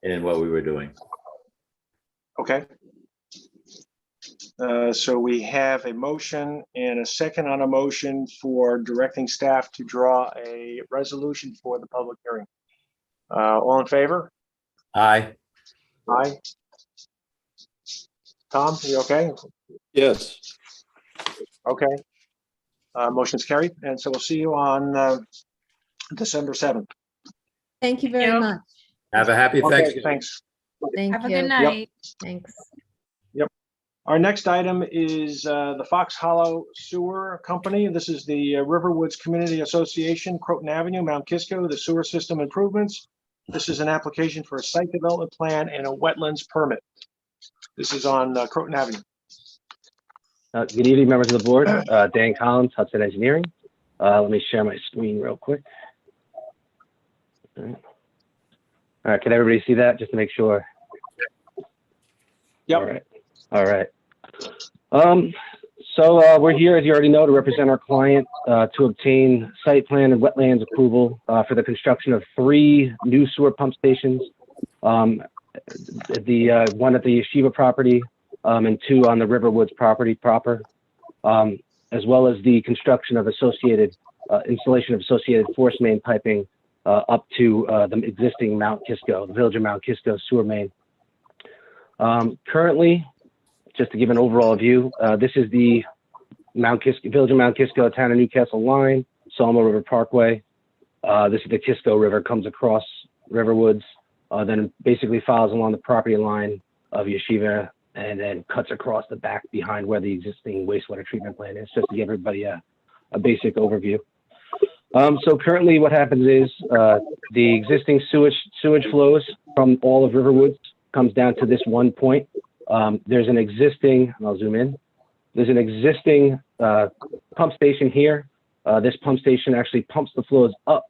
what we were doing. Okay. So we have a motion and a second on a motion for directing staff to draw a resolution for the public hearing. All in favor? Aye. Aye. Tom, you okay? Yes. Okay. Motion's carried, and so we'll see you on December 7th. Thank you very much. Have a happy Okay, Thanksgiving. thanks. Thank Have a you. good night. Thanks. Yep. Our next item is the Fox Hollow Sewer Company. This is the Riverwoods Community Association, Croton Avenue, Mount Kisco, the sewer system improvements. This is an application for a site development plan and a wetlands permit. This is on Croton Avenue. Good evening, members of the board. Dan Collins, Hudson Engineering. Let me share my screen real quick. All right, can everybody see that? Just to make sure. Yep. All right. So we're here, as you already know, to represent our client to obtain site plan and wetlands approval for the construction of 3 new sewer pump stations. The one at the Yeshiva property and 2 on the Riverwoods property proper, as well as the construction of installation of associated force main piping up to the existing Mount Kisco, the Village of Mount Kisco sewer main. Currently, just to give an overall view, this is the Village of Mount Kisco, Town of Newcastle line, Sawmill River Parkway. This is the Kisco River, comes across Riverwoods, then basically follows along the property line of Yeshiva, and then cuts across the back behind where the existing wastewater treatment plant is, just to give everybody a basic overview. So currently what happens is the existing sewage flows from all of Riverwoods comes down to this one point. There's an existing, I'll zoom in, there's an existing pump station here. This pump station actually pumps the flows up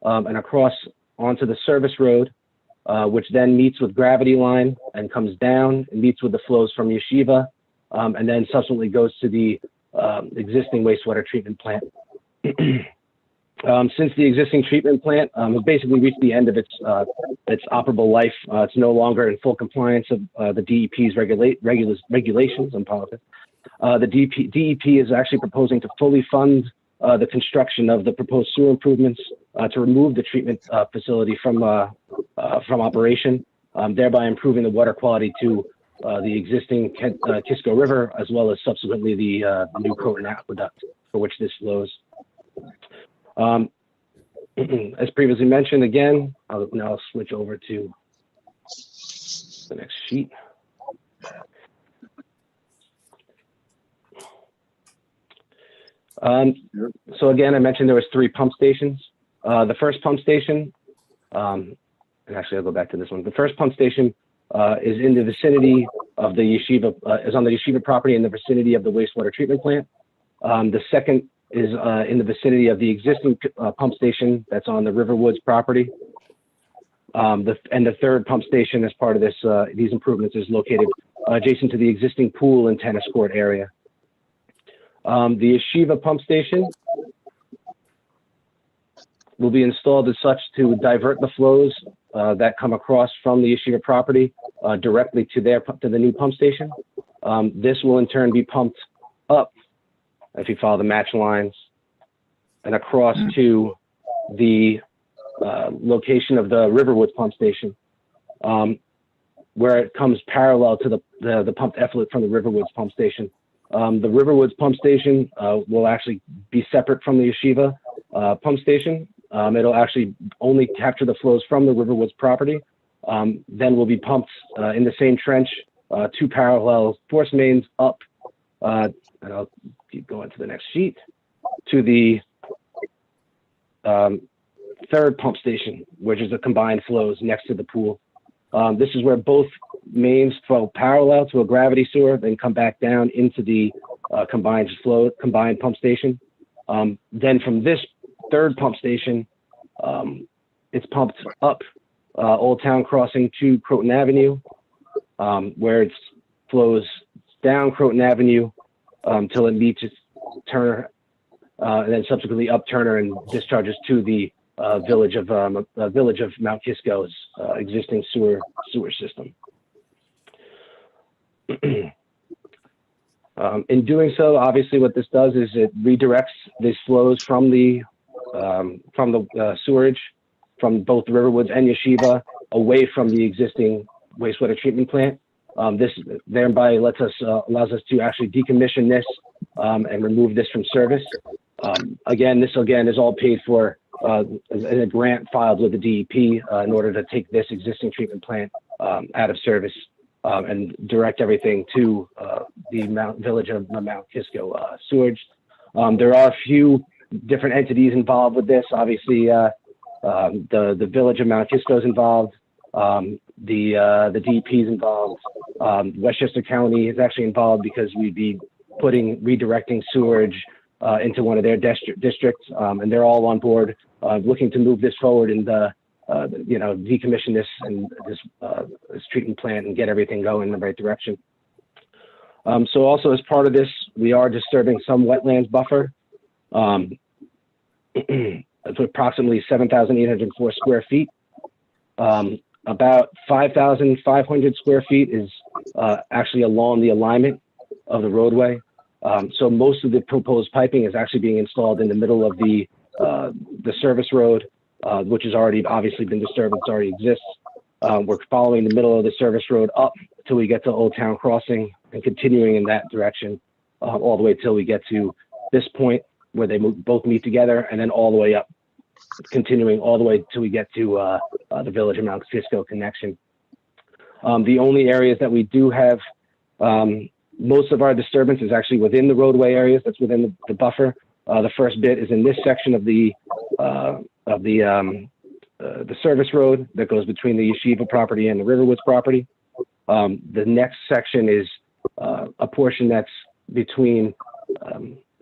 and across onto the service road, which then meets with Gravity Line and comes down and meets with the flows from Yeshiva, and then subsequently goes to the existing wastewater treatment plant. Since the existing treatment plant has basically reached the end of its operable life, it's no longer in full compliance of the DEP's regulations on politics. The DEP is actually proposing to fully fund the construction of the proposed sewer improvements to remove the treatment facility from operation, thereby improving the water quality to the existing Kisco River, as well as subsequently the new Croton aqueduct for which this flows. As previously mentioned, again, I'll switch over to the next sheet. So again, I mentioned there was 3 pump stations. The first pump station, and actually I'll go back to this one. The first pump station is in the vicinity of the Yeshiva, is on the Yeshiva property in the vicinity of the wastewater treatment plant. The second is in the vicinity of the existing pump station that's on the RIVERWOODS property. And the third pump station as part of this, these improvements is located adjacent to the existing pool and tennis court area. The Yeshiva pump station will be installed as such to divert the flows that come across from the Yeshiva property directly to the new pump station. This will in turn be pumped up, if you follow the match lines, and across to the location of the RIVERWOODS pump station, where it comes parallel to the pumped effluent from the RIVERWOODS pump station. The RIVERWOODS pump station will actually be separate from the Yeshiva pump station. It'll actually only capture the flows from the RIVERWOODS property. Then will be pumped in the same trench, 2 parallel force mains up, and I'll keep going to the next sheet, to the third pump station, which is the combined flows next to the pool. This is where both mains flow parallel to a gravity sewer, then come back down into the combined pump station. Then from this third pump station, it's pumped up Old Town Crossing to Croton Avenue, where it flows down Croton Avenue till it meets its Turner, and then subsequently up Turner and discharges to the village of Mount Kisco's existing sewer system. In doing so, obviously, what this does is it redirects these flows from the sewerage from both RIVERWOODS and Yeshiva away from the existing wastewater treatment plant. This thereby allows us to actually decommission this and remove this from service. Again, this is all paid for as a grant filed with the DEP in order to take this existing treatment plant out of service and direct everything to the village of Mount Kisco sewage. There are a few different entities involved with this. Obviously, the village of Mount Kisco is involved. The DEP is involved. Westchester County is actually involved because we'd be redirecting sewage into one of their districts, and they're all on board, looking to move this forward and decommission this and this treatment plant and get everything going in the right direction. So also as part of this, we are disturbing some wetlands buffer. It's approximately 7,804 square feet. About 5,500 square feet is actually along the alignment of the roadway. So most of the proposed piping is actually being installed in the middle of the service road, which has already obviously been disturbed. It already exists. We're following the middle of the service road up till we get to Old Town Crossing and continuing in that direction all the way till we get to this point where they both meet together, and then all the way up, continuing all the way till we get to the village of Mount Kisco connection. The only areas that we do have most of our disturbance is actually within the roadway areas. That's within the buffer. The first bit is in this section of the service road that goes between the Yeshiva property and the RIVERWOODS property. The next section is a portion that's between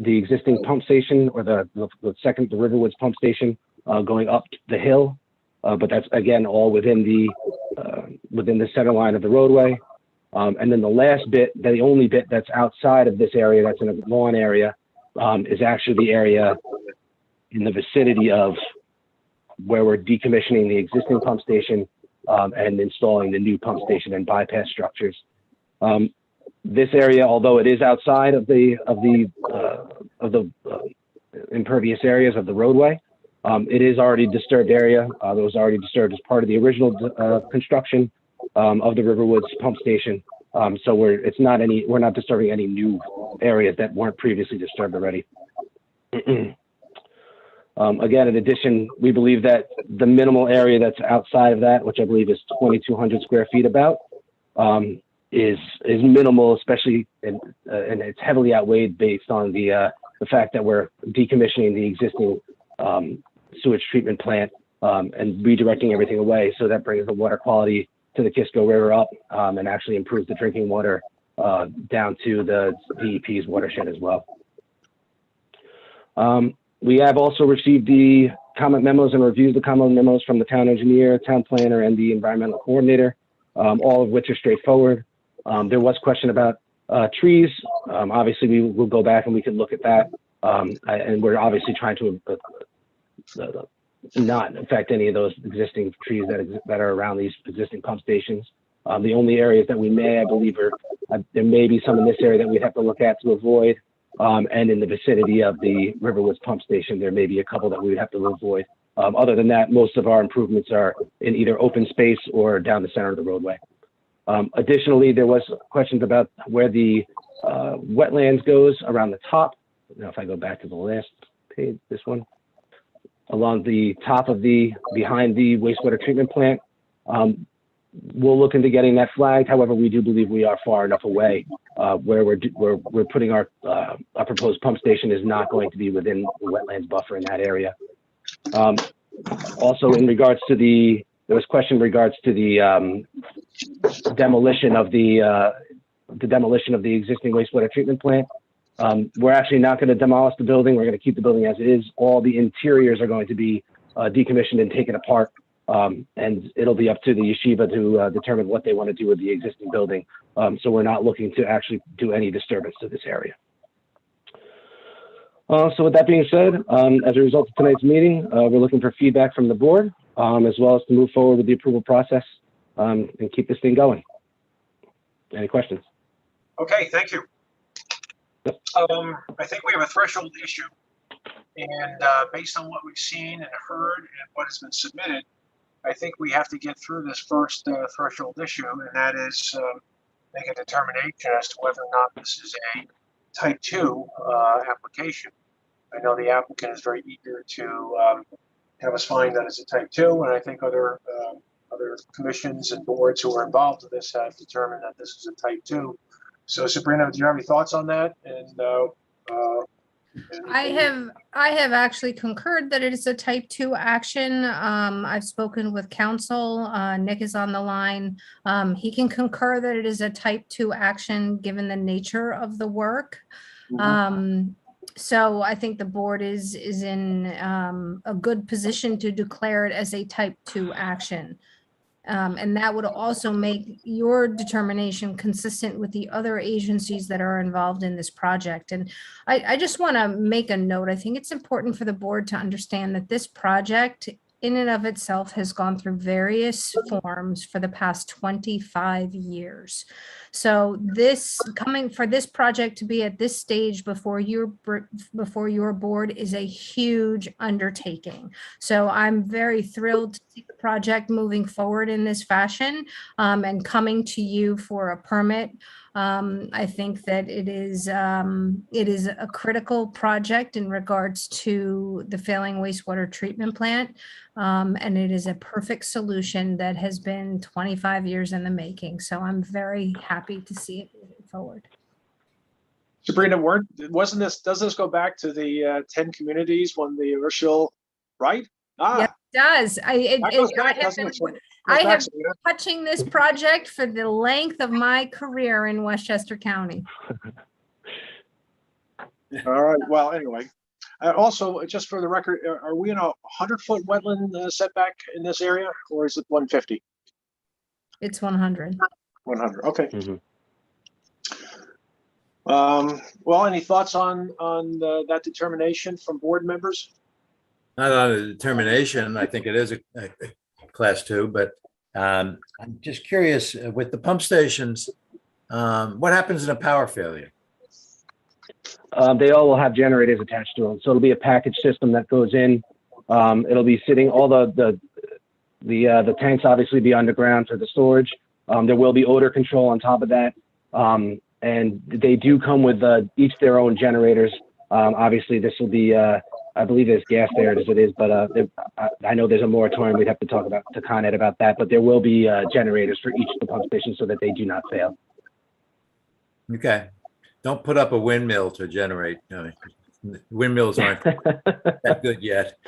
the existing pump station, or the RIVERWOODS pump station, going up the hill but that's again all within the center line of the roadway. And then the last bit, the only bit that's outside of this area, that's in a lawn area, is actually the area in the vicinity of where we're decommissioning the existing pump station and installing the new pump station and bypass structures. This area, although it is outside of the impervious areas of the roadway, it is already disturbed area. It was already disturbed as part of the original construction of the Riverwoods pump station. So we're not disturbing any new areas that weren't previously disturbed already. Again, in addition, we believe that the minimal area that's outside of that, which I believe is 2,200 square feet about, is minimal, especially and it's heavily outweighed based on the fact that we're decommissioning the existing sewage treatment plant and redirecting everything away. So that brings the water quality to the Kisco River up and actually improves the drinking water down to the DEP's watershed as well. We have also received the comment memos and reviewed the comment memos from the town engineer, town planner, and the environmental coordinator, all of which are straightforward. There was a question about trees. Obviously, we will go back and we can look at that. And we're obviously trying to not affect any of those existing trees that are around these existing pump stations. The only areas that we may, I believe, there may be some in this area that we'd have to look at to avoid. And in the vicinity of the Riverwoods pump station, there may be a couple that we would have to avoid. Other than that, most of our improvements are in either open space or down the center of the roadway. Additionally, there was questions about where the wetlands goes around the top. Now, if I go back to the last page, this one, along the top of behind the wastewater treatment plant. We'll look into getting that flagged. However, we do believe we are far enough away where we're putting our proposed pump station is not going to be within the wetlands buffer in that area. Also, in regards to there was question in regards to the demolition of the existing wastewater treatment plant. We're actually not going to demolish the building. We're going to keep the building as it is. All the interiors are going to be decommissioned and taken apart. And it'll be up to the yeshiva to determine what they want to do with the existing building. So we're not looking to actually do any disturbance to this area. So with that being said, as a result of tonight's meeting, we're looking for feedback from the board, as well as to move forward with the approval process and keep this thing going. Any questions? Okay, thank you. I think we have a threshold issue. And based on what we've seen and heard and what has been submitted, I think we have to get through this first threshold issue, and that is make a determination as to whether or not this is a type 2 application. I know the applicant is very eager to have us find that it's a type 2, and I think other commissions and boards who are involved in this have determined that this is a type 2. So Sabrina, do you have any thoughts on that? And I have actually concurred that it is a type 2 action. I've spoken with counsel. Nick is on the line. He can concur that it is a type 2 action given the nature of the work. So I think the board is in a good position to declare it as a type 2 action. And that would also make your determination consistent with the other agencies that are involved in this project. And I just want to make a note. I think it's important for the board to understand that this project in and of itself has gone through various forms for the past 25 years. So for this project to be at this stage before your board is a huge undertaking. So I'm very thrilled to see the project moving forward in this fashion and coming to you for a permit. I think that it is a critical project in regards to the failing wastewater treatment plant. And it is a perfect solution that has been 25 years in the making. So I'm very happy to see it moving forward. Sabrina, doesn't this go back to the 10 communities when the original, right? Yeah, it does. I have been touching this project for the length of my career in Westchester County. All right. Well, anyway, Also, just for the record, are we in a 100-foot wetland setback in this area, or is it 150? It's 100. 100, okay. Well, any thoughts on that determination from board members? Not on the determination. I think it is a class 2, but I'm just curious with the pump stations, what happens in a power failure? They all will have generators attached to them. So it'll be a package system that goes in. It'll be sitting, all the tanks obviously be underground for the storage. There will be odor control on top of that. And they do come with each their own generators. Obviously this will be, I believe there's gas there as it is, but I know there's a moratorium. We'd have to talk to Con Ed about that, but there will be generators for each of the pump stations so that they do not fail. Okay. Don't put up a windmill to generate. No, windmills aren't that good yet.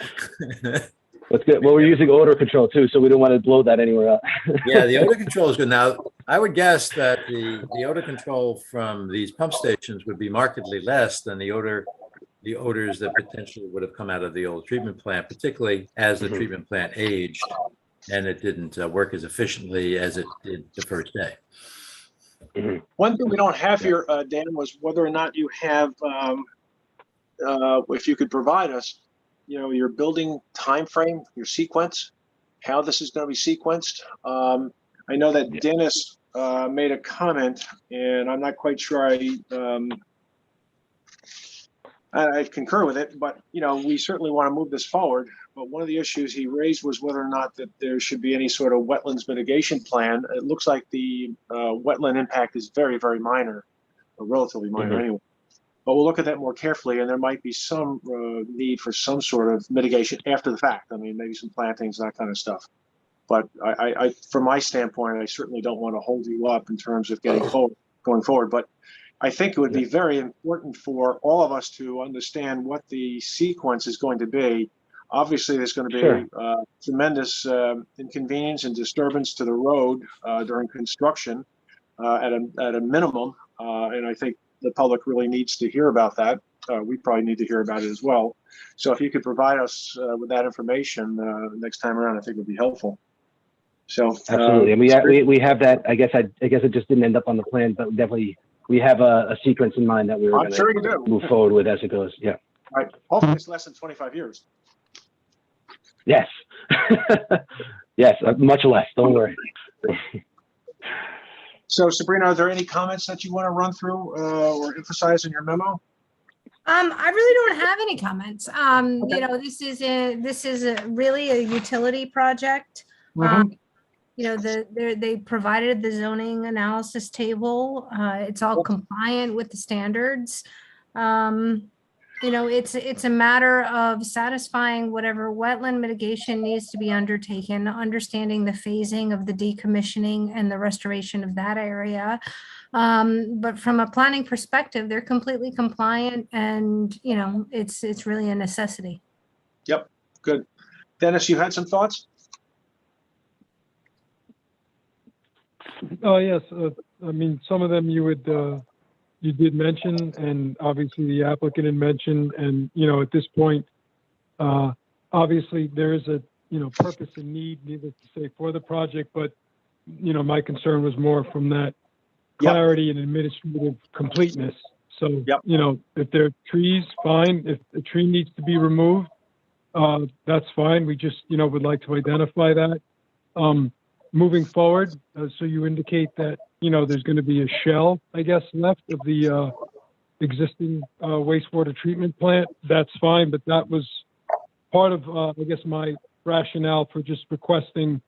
That's good. Well, we're using odor control too, so we don't want to blow that anywhere else. Yeah, the odor control is good. Now, I would guess that the odor control from these pump stations would be markedly less than the odors that potentially would have come out of the old treatment plant, particularly as the treatment plant aged and it didn't work as efficiently as it did the first day. One thing we don't have here, Dan, was whether or not you have, if you could provide us, your building time frame, your sequence, how this is going to be sequenced. I know that Dennis made a comment, and I'm not quite sure I concur with it, but we certainly want to move this forward. But one of the issues he raised was whether or not that there should be any sort of wetlands mitigation plan. It looks like the wetland impact is very, very minor, or relatively minor anyway. But we'll look at that more carefully, and there might be some need for some sort of mitigation after the fact. I mean, maybe some plantings, that kind of stuff. But I from my standpoint, I certainly don't want to hold you up in terms of going forward. But I think it would be very important for all of us to understand what the sequence is going to be. Obviously, there's going to be tremendous inconvenience and disturbance to the road during construction at a minimum. And I think the public really needs to hear about that. We probably need to hear about it as well. So if you could provide us with that information next time around, I think it would be helpful. So absolutely, and we have that. I guess it just didn't end up on the plan, but definitely we have a sequence in mind that we were going to move forward with as it goes. Yeah. Right. Hopefully, it's less than 25 years. Yes. Yes, much less. Don't worry. So, Sabrina, are there any comments that you want to run through or emphasize in your memo? I really don't have any comments. This is really a utility project. They provided the zoning analysis table. It's all compliant with the standards. It's a matter of satisfying whatever wetland mitigation needs to be undertaken, understanding the phasing of the decommissioning and the restoration of that area. But from a planning perspective, they're completely compliant, and it's really a necessity. Yep, good. Dennis, you had some thoughts? Oh, yes. I mean, some of them you did mention, and obviously the applicant had mentioned, and, at this point, obviously there is a, purpose and need, needless to say, for the project, but, my concern was more from that clarity and administrative completeness. So, if there are trees, fine. If a tree needs to be removed, that's fine. We just, would like to identify that. Moving forward, so you indicate that, there's going to be a shell, I guess, left of the existing wastewater treatment plant. That's fine, but that was part of, I guess, my rationale for just requesting,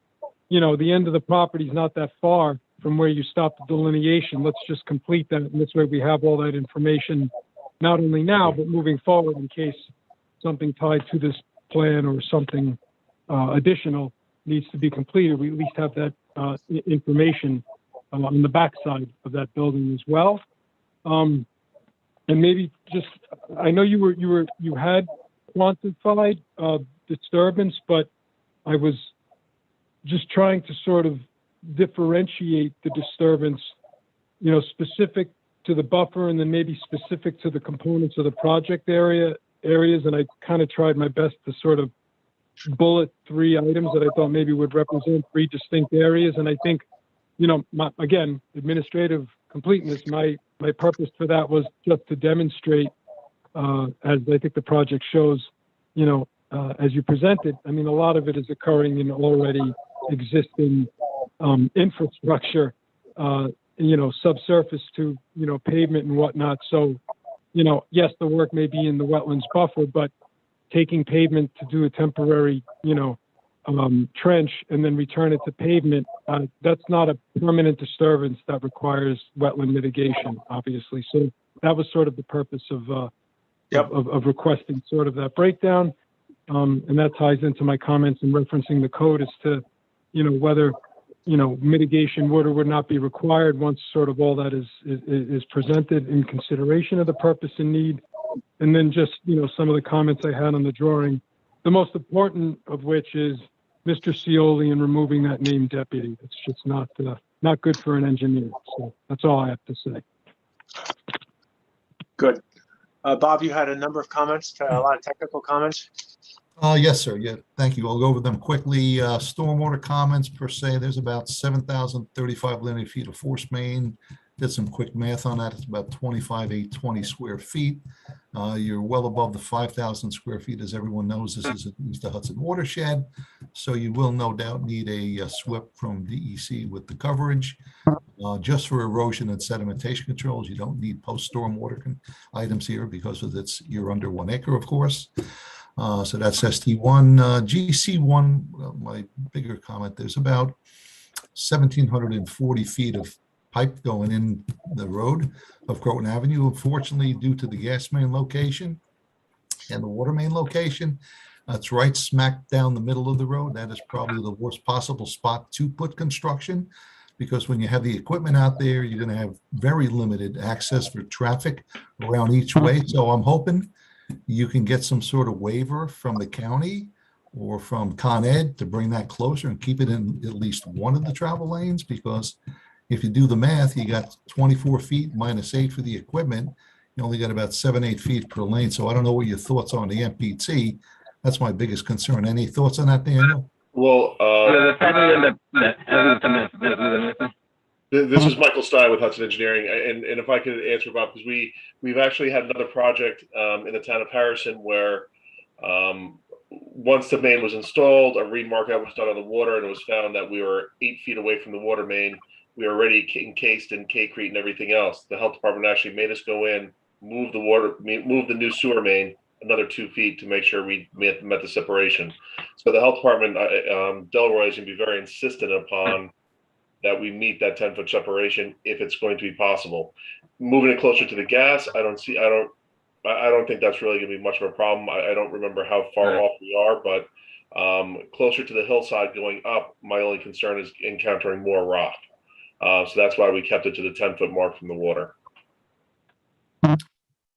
the end of the property is not that far from where you stop the delineation. Let's just complete that. And this way we have all that information, not only now, but moving forward in case something tied to this plan or something additional needs to be completed. We at least have that information on the backside of that building as well. And maybe just, I know you had quantified disturbance, but I was just trying to sort of differentiate the disturbance, specific to the buffer and then maybe specific to the components of the project area. areas, and I kind of tried my best to sort of bullet 3 items that I thought maybe would represent 3 distinct areas. And I think, you know, again, administrative completeness, my purpose for that was just to demonstrate, as I think the project shows, you know, as you presented, I mean, a lot of it is occurring in already existing infrastructure, you know, subsurface to, you know, pavement and whatnot. So, you know, yes, the work may be in the wetlands buffer, but taking pavement to do a temporary, you know, trench and then return it to pavement, that's not a permanent disturbance that requires wetland mitigation, obviously. So that was sort of the purpose of requesting sort of that breakdown. And that ties into my comments in referencing the code as to, you know, whether, you know, mitigation would or would not be required once sort of all that is presented in consideration of the purpose and need. And then just, you know, some of the comments I had on the drawing, the most important of which is Mr. Scioli and removing that named deputy. It's just not good for an engineer. So that's all I have to say. Good. Bob, you had a number of comments, a lot of technical comments. Yes, sir. Yeah, thank you. I'll go over them quickly. Stormwater comments per se, there's about 7,035 linear feet of force main. Did some quick math on that. It's about 25,820 square feet. You're well above the 5,000 square feet. As everyone knows, this is the Hudson watershed. So you will no doubt need a SWIP from DEC with the coverage. Just for erosion and sedimentation controls, you don't need post-stormwater items here because of you're under 1 acre, of course. So that's ST1. GC1, my bigger comment, there's about 1,740 feet of pipe going in the road of Croton Avenue. Unfortunately, due to the gas main location and the water main location, it's right smack down the middle of the road. That is probably the worst possible spot to put construction, because when you have the equipment out there, you're going to have very limited access for traffic around each way. So I'm hoping you can get some sort of waiver from the county or from Con Ed to bring that closer and keep it in at least one of the travel lanes, because if you do the math, you got 24 feet minus 8 for the equipment. You only got about 7-8 feet per lane. So I don't know what your thoughts are on the MPT. That's my biggest concern. Any thoughts on that, Daniel? Well, this is Michael Stein with Hudson Engineering, and if I could answer, Bob, because we've actually had another project in the town of Harrison where once the main was installed, a remarkout was done on the water, and it was found that we were 8 feet away from the water main. We were already encased in K-Crete and everything else. The health department actually made us go in, move the new sewer main another 2 feet to make sure we met the separation. So the health department, Delroy, is going to be very insistent upon that we meet that 10-foot separation if it's going to be possible. Moving it closer to the gas, I don't think that's really going to be much of a problem. I don't remember how far off we are, but closer to the hillside going up, my only concern is encountering more rock. So that's why we kept it to the 10-foot mark from the water.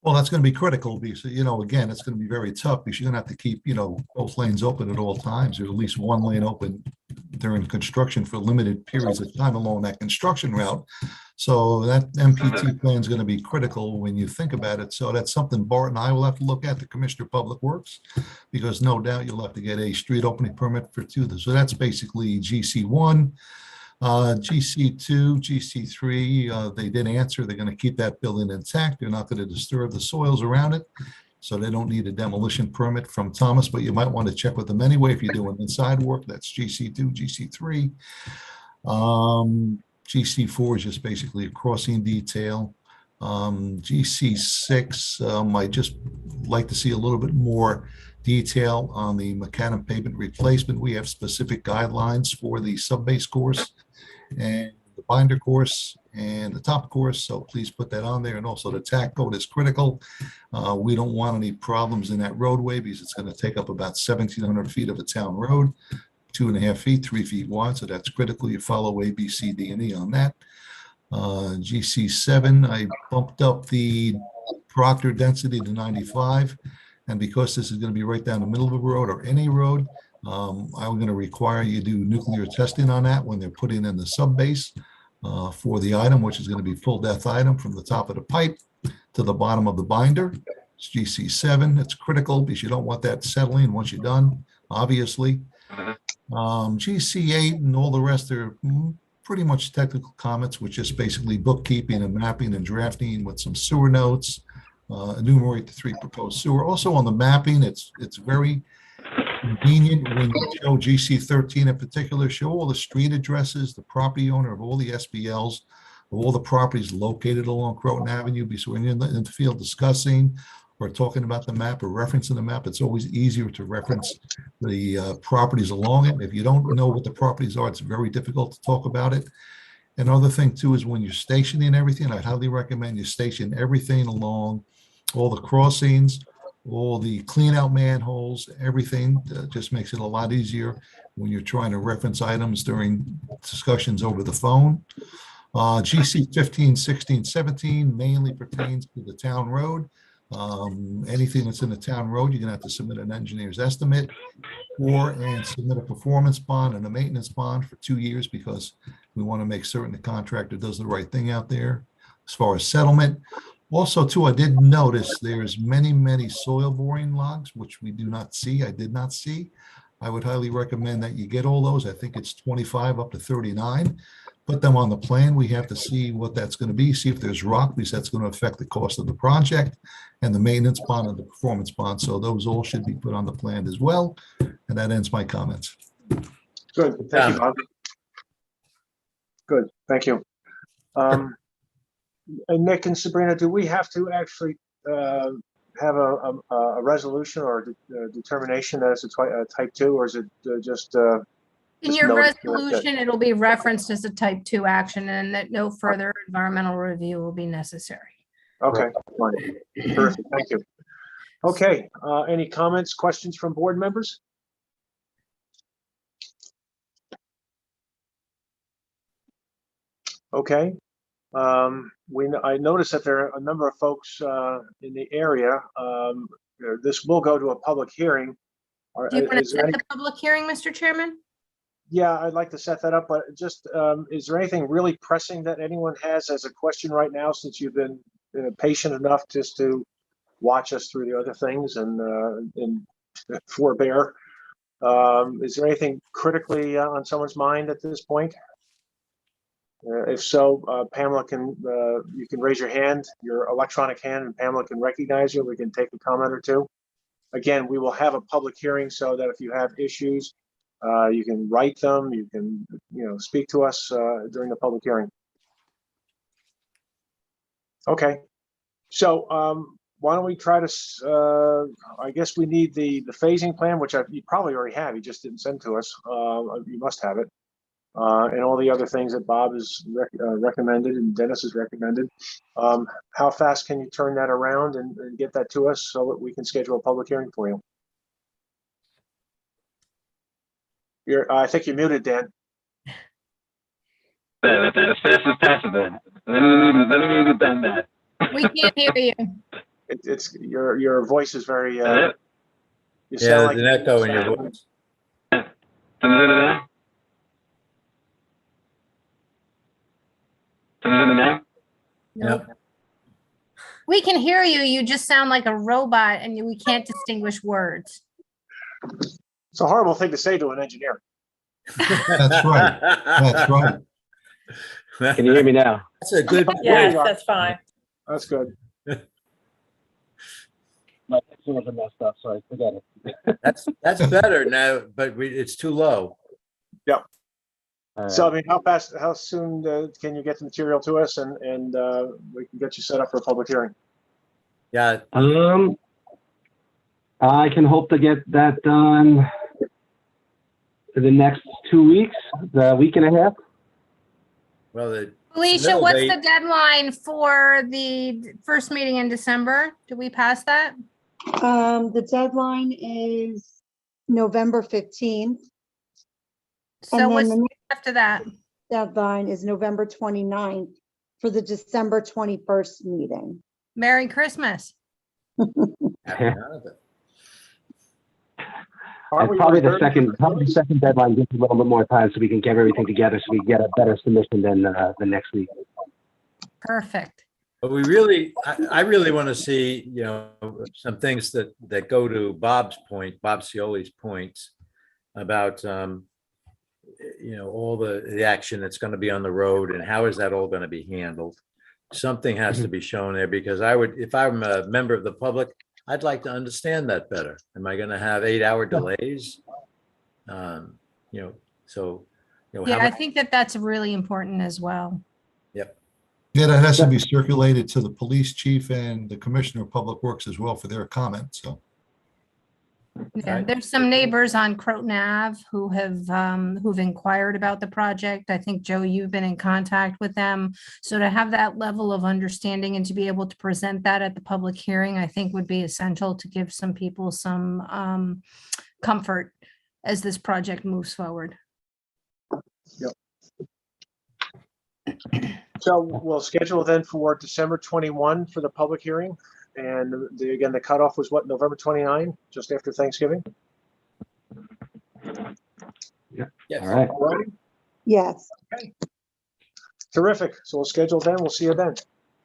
Well, that's going to be critical because, you know, again, it's going to be very tough because you're going to have to keep, you know, both lanes open at all times, or at least one lane open during construction for limited periods of time along that construction route. So that MPT plan is going to be critical when you think about it. So that's something Bart and I will have to look at, the Commissioner of Public Works, because no doubt you'll have to get a street opening permit for 2. So that's basically GC1. GC2, GC3, they did answer. They're going to keep that building intact. They're not going to disturb the soils around it. So they don't need a demolition permit from Thomas, but you might want to check with them anyway if you're doing inside work. That's GC2, GC3. GC4 is just basically a crossing detail. GC6, I just like to see a little bit more detail on the macadam pavement replacement. We have specific guidelines for the sub-base course and the binder course and the top course, so please put that on there. And also the tack code is critical. We don't want any problems in that roadway because it's going to take up about 1,700 feet of a town road, 2.5 feet, 3 feet wide, so that's critical. You follow A, B, C, D, and E on that. GC7, I bumped up the Proctor density to 95. And because this is going to be right down the middle of the road or any road, I'm going to require you do nuclear testing on that when they're putting in the sub-base for the item, which is going to be full depth item from the top of the pipe to the bottom of the binder. It's GC7. It's critical because you don't want that settling once you're done, obviously. GC8 and all the rest are pretty much technical comments, which is basically bookkeeping and mapping and drafting with some sewer notes, enumerate the 3 proposed sewer. Also on the mapping, it's very convenient when you show GC13 in particular, show all the street addresses, the property owner of all the SBLs, of all the properties located along Croton Avenue. So when you're in the field discussing or talking about the map or referencing the map, it's always easier to reference the properties along it. If you don't know what the properties are, it's very difficult to talk about it. Another thing too is when you're stationing everything, I highly recommend you station everything along all the crossings, all the clean out manholes, everything. Just makes it a lot easier when you're trying to reference items during discussions over the phone. GC 15, 16, 17 mainly pertains to the town road. Anything that's in the town road, you're gonna have to submit an engineer's estimate and submit a performance bond and a maintenance bond for 2 years because we want to make certain the contractor does the right thing out there. As far as settlement, also too, I did notice there's many soil boring logs, which we do not see. I did not see. I would highly recommend that you get all those. I think it's 25 up to 39. Put them on the plan. We have to see what that's going to be, see if there's rock, because that's going to affect the cost of the project and the maintenance bond and the performance bond. So those all should be put on the plan as well. And that ends my comments. Good, thank you, Bob. Good, thank you. And Nick and Sabrina, do we have to actually have a resolution or a determination that it's a type 2, or is it just In just your note that- resolution, it'll be referenced as a type 2 action and that no further environmental review will be necessary. Okay, fine. Perfect, thank you. Okay, any comments, questions from board members? Okay. I noticed that there are a number of folks in the area. This will go to a public hearing. Do you want to Is there set any- the public hearing, Mr. Chairman? Yeah, I'd like to set that up, but just, is there anything really pressing that anyone has as a question right now, since you've been patient enough just to watch us through the other things and forbear? Is there anything critically on someone's mind at this point? If so, Pamela you can raise your hand, your electronic hand, and Pamela can recognize you. We can take a comment or two. Again, we will have a public hearing so that if you have issues, you can write them, you can, speak to us during the public hearing. Okay, so why don't we try to, I guess we need the phasing plan, which you probably already have, you just didn't send to us. You must have it. And all the other things that Bob has recommended and Dennis has recommended. How fast can you turn that around and get that to us so that we can schedule a public hearing for you? I think you're muted, Dan. We can't hear you. It's your voice is very. You Yeah, sound like there's an echo in your voice. Nope. We can hear you. You just sound like a robot and we can't distinguish words. It's a horrible thing to say to an engineer. That's right. That's right. Can you hear me now? That's a good. Yes, that's fine. That's good. My pictures are messed up, so I forget it. That's better now, but it's too low. Yeah. So I mean, how soon can you get the material to us, and we can get you set up for a public hearing? Yeah. I can hope to get that done in the next 2 weeks, the week and a half. Well, Alicia, what's the deadline for the first meeting in December? Did we pass that? The deadline is November 15th. So what's after that? Deadline is November 29th for the December 21st meeting. Merry Christmas. Probably the second deadline gives a little bit more time so we can get everything together so we get a better submission than the next week. Perfect. But we really, I really want to see, some things that go to Bob's point, Bob Cioli's points about, all the action that's going to be on the road and how is that all going to be handled? Something has to be shown there because if I'm a member of the public, I'd like to understand that better. Am I going to have 8-hour delays? Yeah, How I much- think that that's really important as well. Yep. Yeah, that has to be circulated to the police chief and the commissioner of public works as well for their comment, so. Yeah, there's some neighbors on Croton Ave who have, who've inquired about the project. I think, Joe, you've been in contact with them. So to have that level of understanding and to be able to present that at the public hearing, I think would be essential to give some people some comfort as this project moves forward. Yep. So we'll schedule then for December 21 for the public hearing. And again, the cutoff was what, November 29, just after Thanksgiving? Yeah. Yes. All right. All right. Yes. Okay. Terrific. So we'll schedule then. We'll see you then.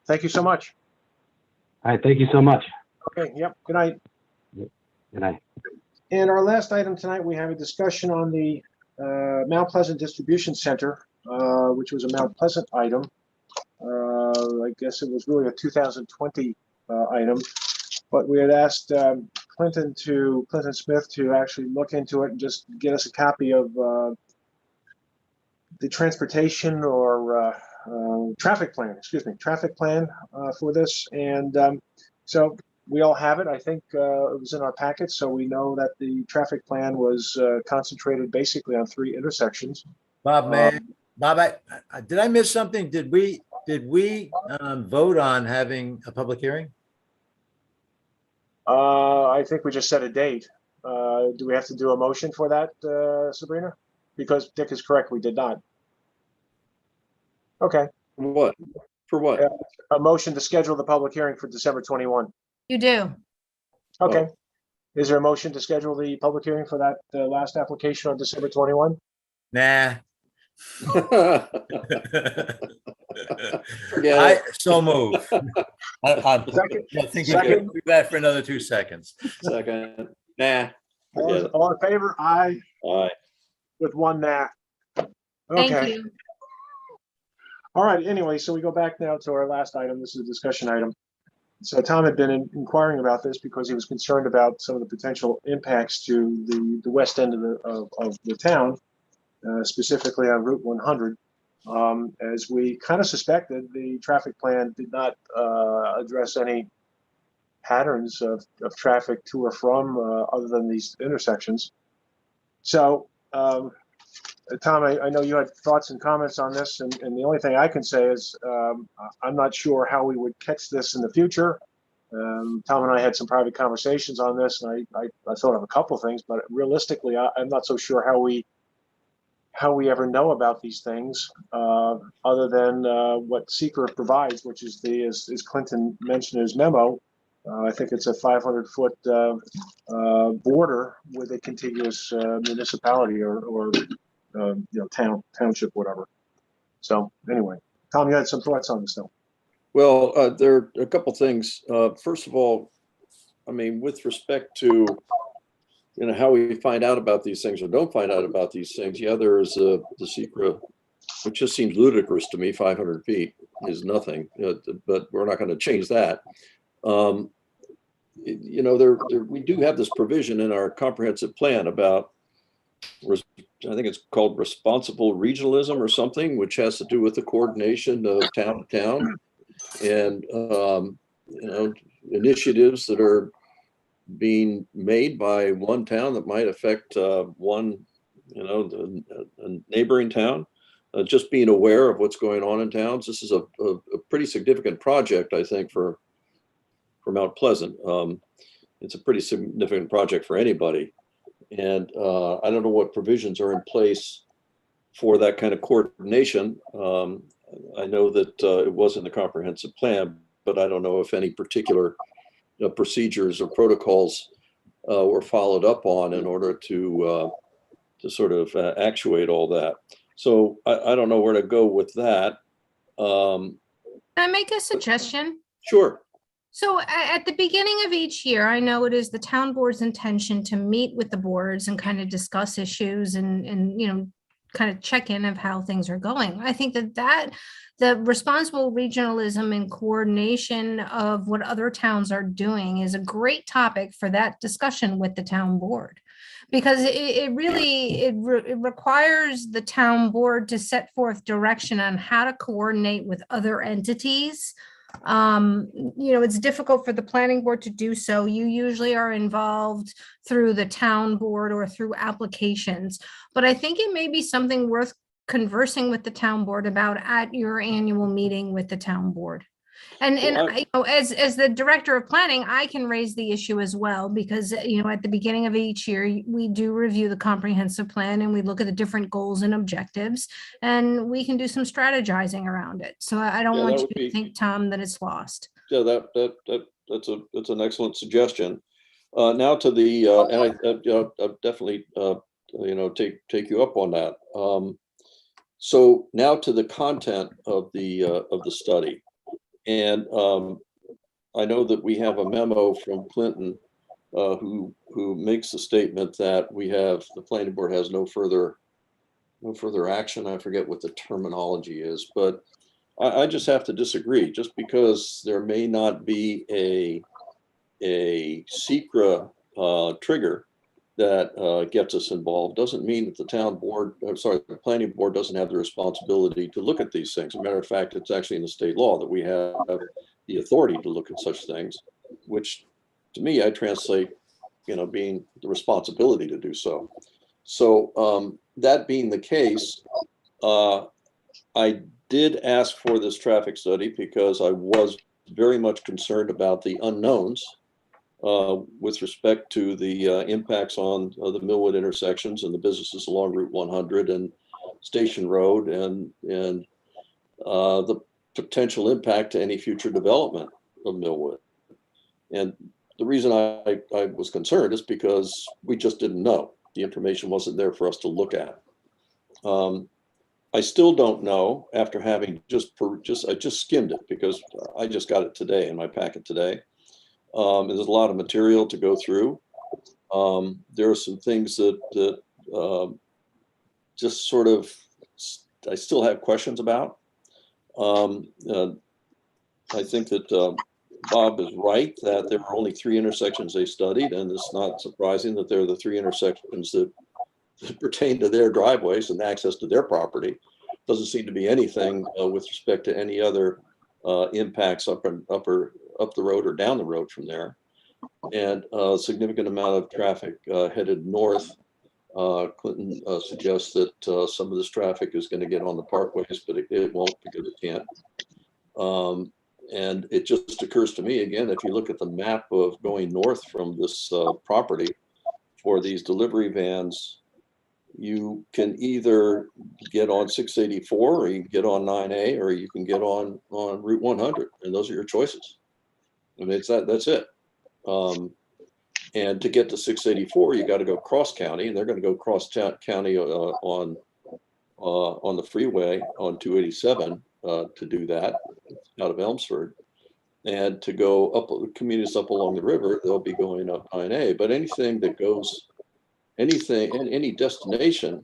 Thank you so much. All right. Thank you so much. Okay. Yep. Good night. Good night. And our last item tonight, we have a discussion on the Mount Pleasant Distribution Center, which was a Mount Pleasant item. I guess it was really a 2020 item, but we had asked Clinton Smith to actually look into it and just get us a copy of the transportation or traffic plan for this. And so we all have it. I think it was in our packet, so we know that the traffic plan was concentrated basically on 3 intersections. Bob, did I miss something? Did we vote on having a public hearing? I think we just set a date. Do we have to do a motion for that, Sabrina? Because Dick is correct, we did not. Okay. What? For what? A motion to schedule the public hearing for December 21. You do. Okay. Is there a motion to schedule the public hearing for that last application on December 21? Nah. Forget it. So move. I think you can do that for another 2 seconds. Second. Nah. All in favor? Aye. Aye. With 1 nah. Thank Okay. you. All right. Anyway, so we go back now to our last item. This is a discussion item. So Tom had been inquiring about this because he was concerned about some of the potential impacts to the west end of the town, specifically on Route 100. As we kind of suspected, the traffic plan did not address any patterns of traffic to or from other than these intersections. So, Tom, I know you had thoughts and comments on this, and the only thing I can say is I'm not sure how we would catch this in the future. Tom and I had some private conversations on this, and I thought of a couple of things, but realistically, I'm not so sure how we ever know about these things other than what SECR provides, which is as Clinton mentioned in his memo. I think it's a 500-foot border with a contiguous municipality or township, whatever. So anyway, Tom, you had some thoughts on this, though. Well, there are a couple things. First of all, I mean, with respect to how we find out about these things or don't find out about these things. Yeah, there is the secret, which just seems ludicrous to me. 500 feet is nothing, but we're not going to change that. We do have this provision in our comprehensive plan about, I think it's called responsible regionalism or something, which has to do with the coordination of town to town and, initiatives that are being made by one town that might affect one, a neighboring town. Just being aware of what's going on in towns. This is a pretty significant project, I think, for Mount Pleasant. It's a pretty significant project for anybody. And I don't know what provisions are in place for that kind of coordination. I know that it was in the comprehensive plan, but I don't know if any particular procedures or protocols were followed up on in order to sort of actuate all that. So I don't know where to go with that. Can I make a suggestion? Sure. So at the beginning of each year, I know it is the town board's intention to meet with the boards and kind of discuss issues and, you know, kind of check in of how things are going. I think that the responsible regionalism and coordination of what other towns are doing is a great topic for that discussion with the town board. Because it requires the town board to set forth direction on how to coordinate with other entities. You know, it's difficult for the planning board to do so. You usually are involved through the town board or through applications, but I think it may be something worth conversing with the town board about at your annual meeting with the town board. And you know, as the director of planning, I can raise the issue as well, because, you know, at the beginning of each year, we do review the comprehensive plan and we look at the different goals and objectives, and we can do some strategizing around it. So I don't want you to think, Tom, that it's lost. Yeah, that's an excellent suggestion. Now to the and I definitely you know, take you up on that. So now to the content of the study. And I know that we have a memo from Clinton who makes the statement that the planning board has no further action. I forget what the terminology is, but I just have to disagree. Just because there may not be a secret trigger that gets us involved doesn't mean that the planning board doesn't have the responsibility to look at these things. As a matter of fact, it's actually in the state law that we have the authority to look at such things, which to me, I translate, you know, being the responsibility to do so. So that being the case, I did ask for this traffic study because I was very much concerned about the unknowns with respect to the impacts on the Millwood intersections and the businesses along Route 100 and Station Road, and the potential impact to any future development of Millwood. And the reason I was concerned is because we just didn't know. The information wasn't there for us to look at. I still don't know, after having I just skimmed it because I just got it today in my packet today. There's a lot of material to go through. There are some things that just sort of I still have questions about. I think that Bob is right that there were only 3 intersections they studied, and it's not surprising that they're the 3 intersections that pertain to their driveways and access to their property. Doesn't seem to be anything with respect to any other impacts up the road or down the road from there. And a significant amount of traffic headed north. Clinton suggests that some of this traffic is going to get on the parkways, but it won't because it can't. And it just occurs to me, again, if you look at the map of going north from this property for these delivery vans, you can either get on 684 or you can get on 9A or you can get on Route 100. And those are your choices. I mean, that's it. And to get to 684, you got to go cross county, and they're going to go cross county on the freeway on 287 to do that out of Elmsford. And to go up communities up along the river, they'll be going up 9A. But anything that goes, any destination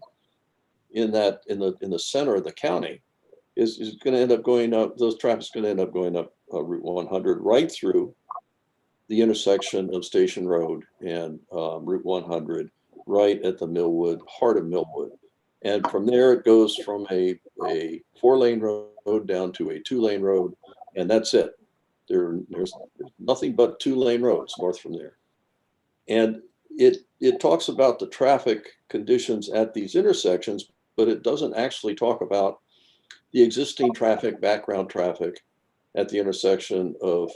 in the center of the county is going to end up going up. Those traffic's going to end up going up Route 100 right through the intersection of Station Road and Route 100, right at the heart of Millwood. And from there, it goes from a 4-lane road down to a 2-lane road, and that's it. There's nothing but 2-lane roads north from there. And it talks about the traffic conditions at these intersections, but it doesn't actually talk about the existing traffic, background traffic at the intersection of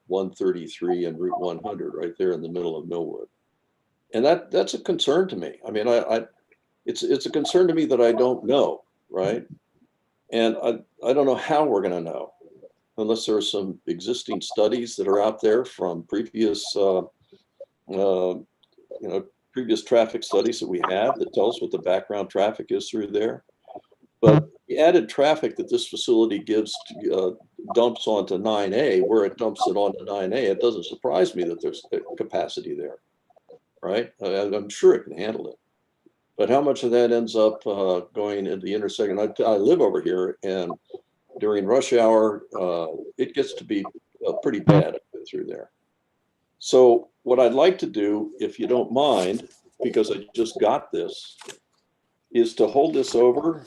133 and Route 100, right there in the middle of Millwood. And that's a concern to me. I mean, it's a concern to me that I don't know, right? And I don't know how we're going to know unless there are some existing studies that are out there from previous previous traffic studies that we have that tell us what the background traffic is through there. But the added traffic that this facility gives dumps onto 9A, where it dumps it onto 9A, it doesn't surprise me that there's capacity there, right? I'm sure it can handle it. But how much of that ends up going into the intersection? I live over here, and during rush hour, it gets to be pretty bad through there. So what I'd like to do, if you don't mind, because I just got this, is to hold this over,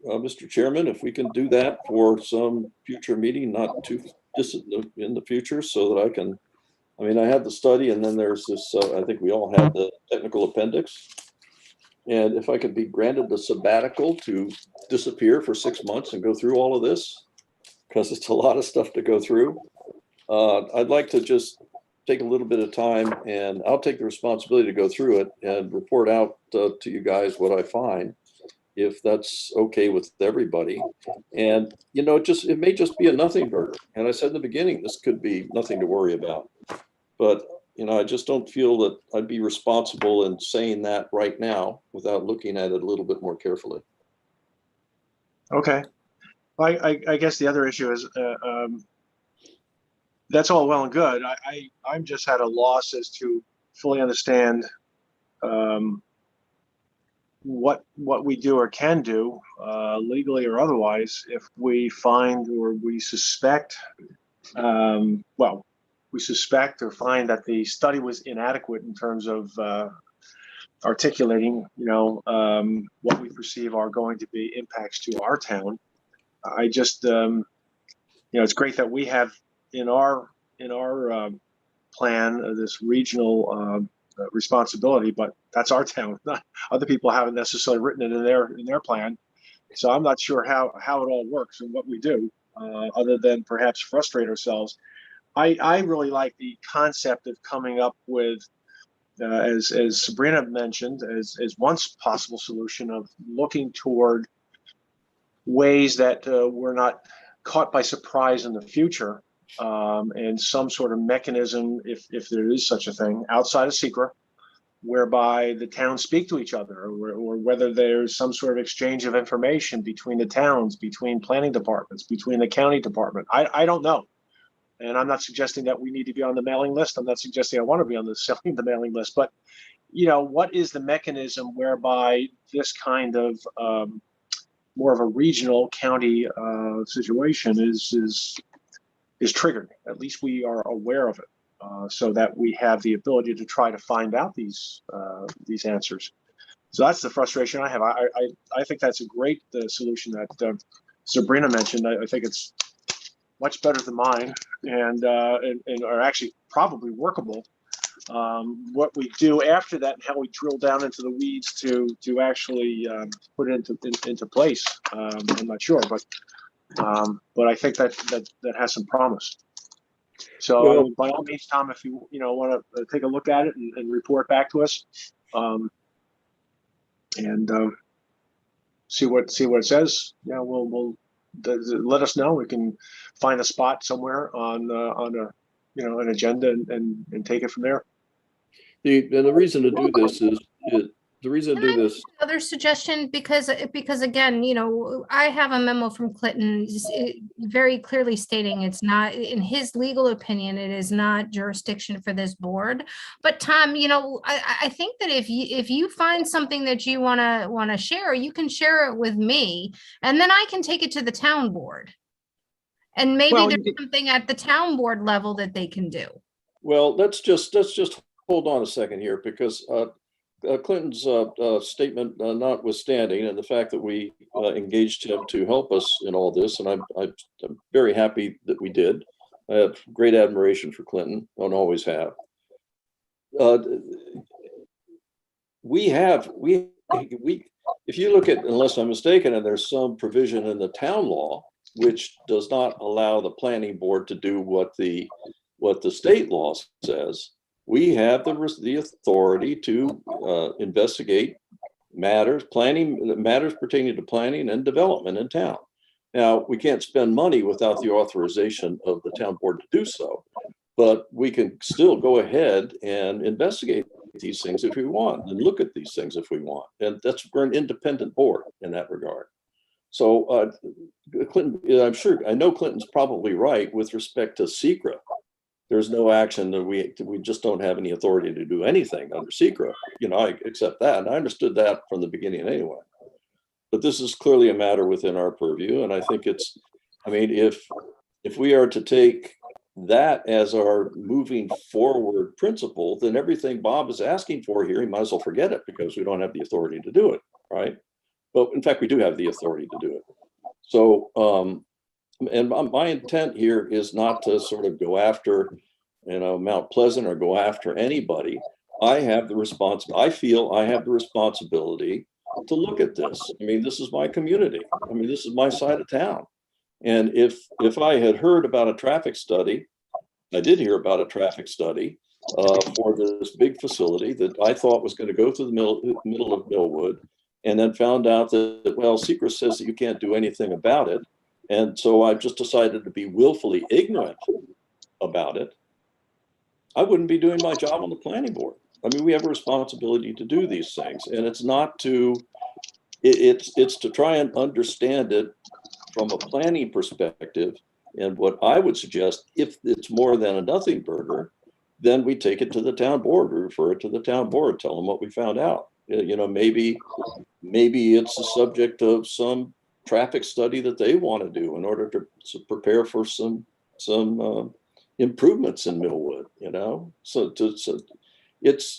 Mr. Chairman, if we can do that for some future meeting, not too distant in the future, so that I can, I mean, I have the study, and then there's this, I think we all have the technical appendix. And if I could be granted the sabbatical to disappear for 6 months and go through all of this, because it's a lot of stuff to go through, I'd like to just take a little bit of time, and I'll take the responsibility to go through it and report out to you guys what I find, if that's okay with everybody. And, you know, it may just be a nothing burger. And I said in the beginning, this could be nothing to worry about. But, you know, I just don't feel that I'd be responsible in saying that right now without looking at it a little bit more carefully. Okay. I guess the other issue is, that's all well and good. I'm just at a loss as to fully understand what we do or can do legally or otherwise if we find or we suspect, well, we suspect or find that the study was inadequate in terms of articulating, you know, what we perceive are going to be impacts to our town. I just, you know, it's great that we have in our plan this regional responsibility, but that's our town. Not other people haven't necessarily written it in their plan, so I'm not sure how it all works and what we do, other than perhaps frustrate ourselves. I really like the concept of coming up with, as Sabrina mentioned, as one possible solution of looking toward ways that we're not caught by surprise in the future, and some sort of mechanism, if there is such a thing, outside of secret, whereby the towns speak to each other, or whether there's some sort of exchange of information between the towns, between planning departments, between the county department. I don't know. And I'm not suggesting that we need to be on the mailing list. I'm not suggesting I want to be on the mailing list, but, you know, what is the mechanism whereby this kind of more of a regional county situation is triggered? At least we are aware of it, so that we have the ability to try to find out these answers. So that's the frustration I have. I think that's a great solution that Sabrina mentioned. I think it's much better than mine, and are actually probably workable. What we do after that and how we drill down into the weeds to actually put it into place, I'm not sure, but I think that has some promise. So Well, by all means, Tom, if you want to take a look at it and report back to us, and see what it says. Yeah, we'll let us know. We can find a spot somewhere on a an agenda and take it from there. The reason to do this is the reason to do this. Another suggestion, because again, you know, I have a memo from Clinton very clearly stating it's not, in his legal opinion, it is not jurisdiction for this board. But Tom, you know, I think that if you find something that you want to share, you can share it with me, and then I can take it to the town board. And maybe there's something at the town board level that they can do. Well, let's just hold on a second here, because Clinton's statement notwithstanding, and the fact that we engaged him to help us in all this, and I'm very happy that we did. I have great admiration for Clinton, and always have. If you look at, unless I'm mistaken, and there's some provision in the town law which does not allow the planning board to do what the state law says. We have the authority to investigate matters pertaining to planning and development in town. Now, we can't spend money without the authorization of the town board to do so, but we can still go ahead and investigate these things if we want, and look at these things if we want. And we're an independent board in that regard. So Clinton, I'm sure, I know Clinton's probably right with respect to SECRA. There's no action that we just don't have any authority to do anything under SECRA. You know, I accept that. And I understood that from the beginning anyway. But this is clearly a matter within our purview. And I think it's, I mean, if we are to take that as our moving forward principle, then everything Bob is asking for here, he might as well forget it because we don't have the authority to do it, right? But in fact, we do have the authority to do it. So, and my intent here is not to sort of go after, you know, Mount Pleasant or go after anybody. I feel I have the responsibility to look at this. I mean, this is my community. I mean, this is my side of town. And if I had heard about a traffic study, I did hear about a traffic study for this big facility that I thought was going to go through the middle of Millwood, and then found out that, well, SECRA says that you can't do anything about it. And so I just decided to be willfully ignorant about it. I wouldn't be doing my job on the planning board. I mean, we have a responsibility to do these things, and it's not to, it's to try and understand it from a planning perspective. And what I would suggest, if it's more than a nothing burger, then we take it to the town board, we refer it to the town board, tell them what we found out. You know, maybe it's the subject of some traffic study that they want to do in order to prepare for some improvements in Millwood, you know? So it's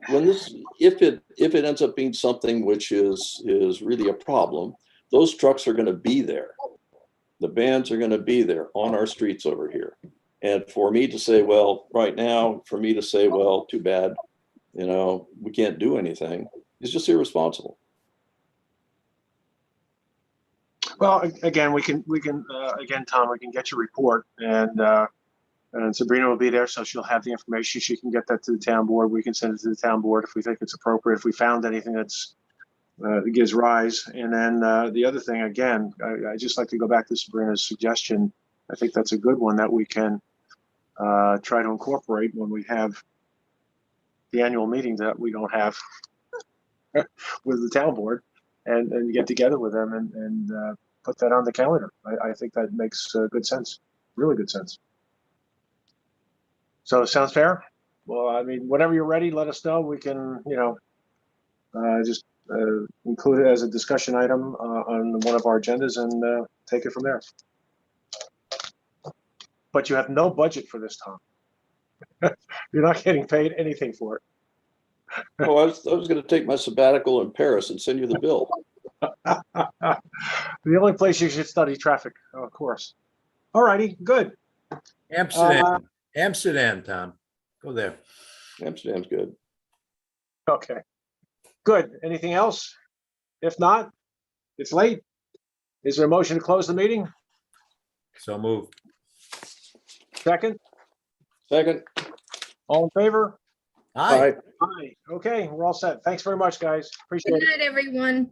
when this, if it ends up being something which is really a problem, those trucks are going to be there. The bands are going to be there on our streets over here. And for me to say, well, right now, for me to say, well, too bad, you know, we can't do anything, is just irresponsible. Well, again, we can again, Tom, we can get your report, and Sabrina will be there, so she'll have the information. She can get that to the town board. We can send it to the town board if we think it's appropriate. If we found anything that's that gives rise, and then the other thing, again, I just like to go back to Sabrina's suggestion. I think that's a good one that we can try to incorporate when we have the annual meeting that we don't have with the town board, and get together with them and put that on the calendar. I think that makes good sense, really good sense. So sounds fair? Well, I mean, whenever you're ready, let us know. We can, you know, just include it as a discussion item on one of our agendas and take it from there. But you have no budget for this, Tom. You're not getting paid anything for it. Oh, I was going to take my sabbatical in Paris and send you the bill. The only place you should study traffic, of course. All righty, good. Amsterdam, Tom. Go there. Amsterdam's good. Okay, good. Anything else? If not, it's late. Is there a motion to close the meeting? So moved. Second? Second. All in favor? Aye. Aye. Okay, we're all set. Thanks very much, guys. Appreciate it. Good night, everyone.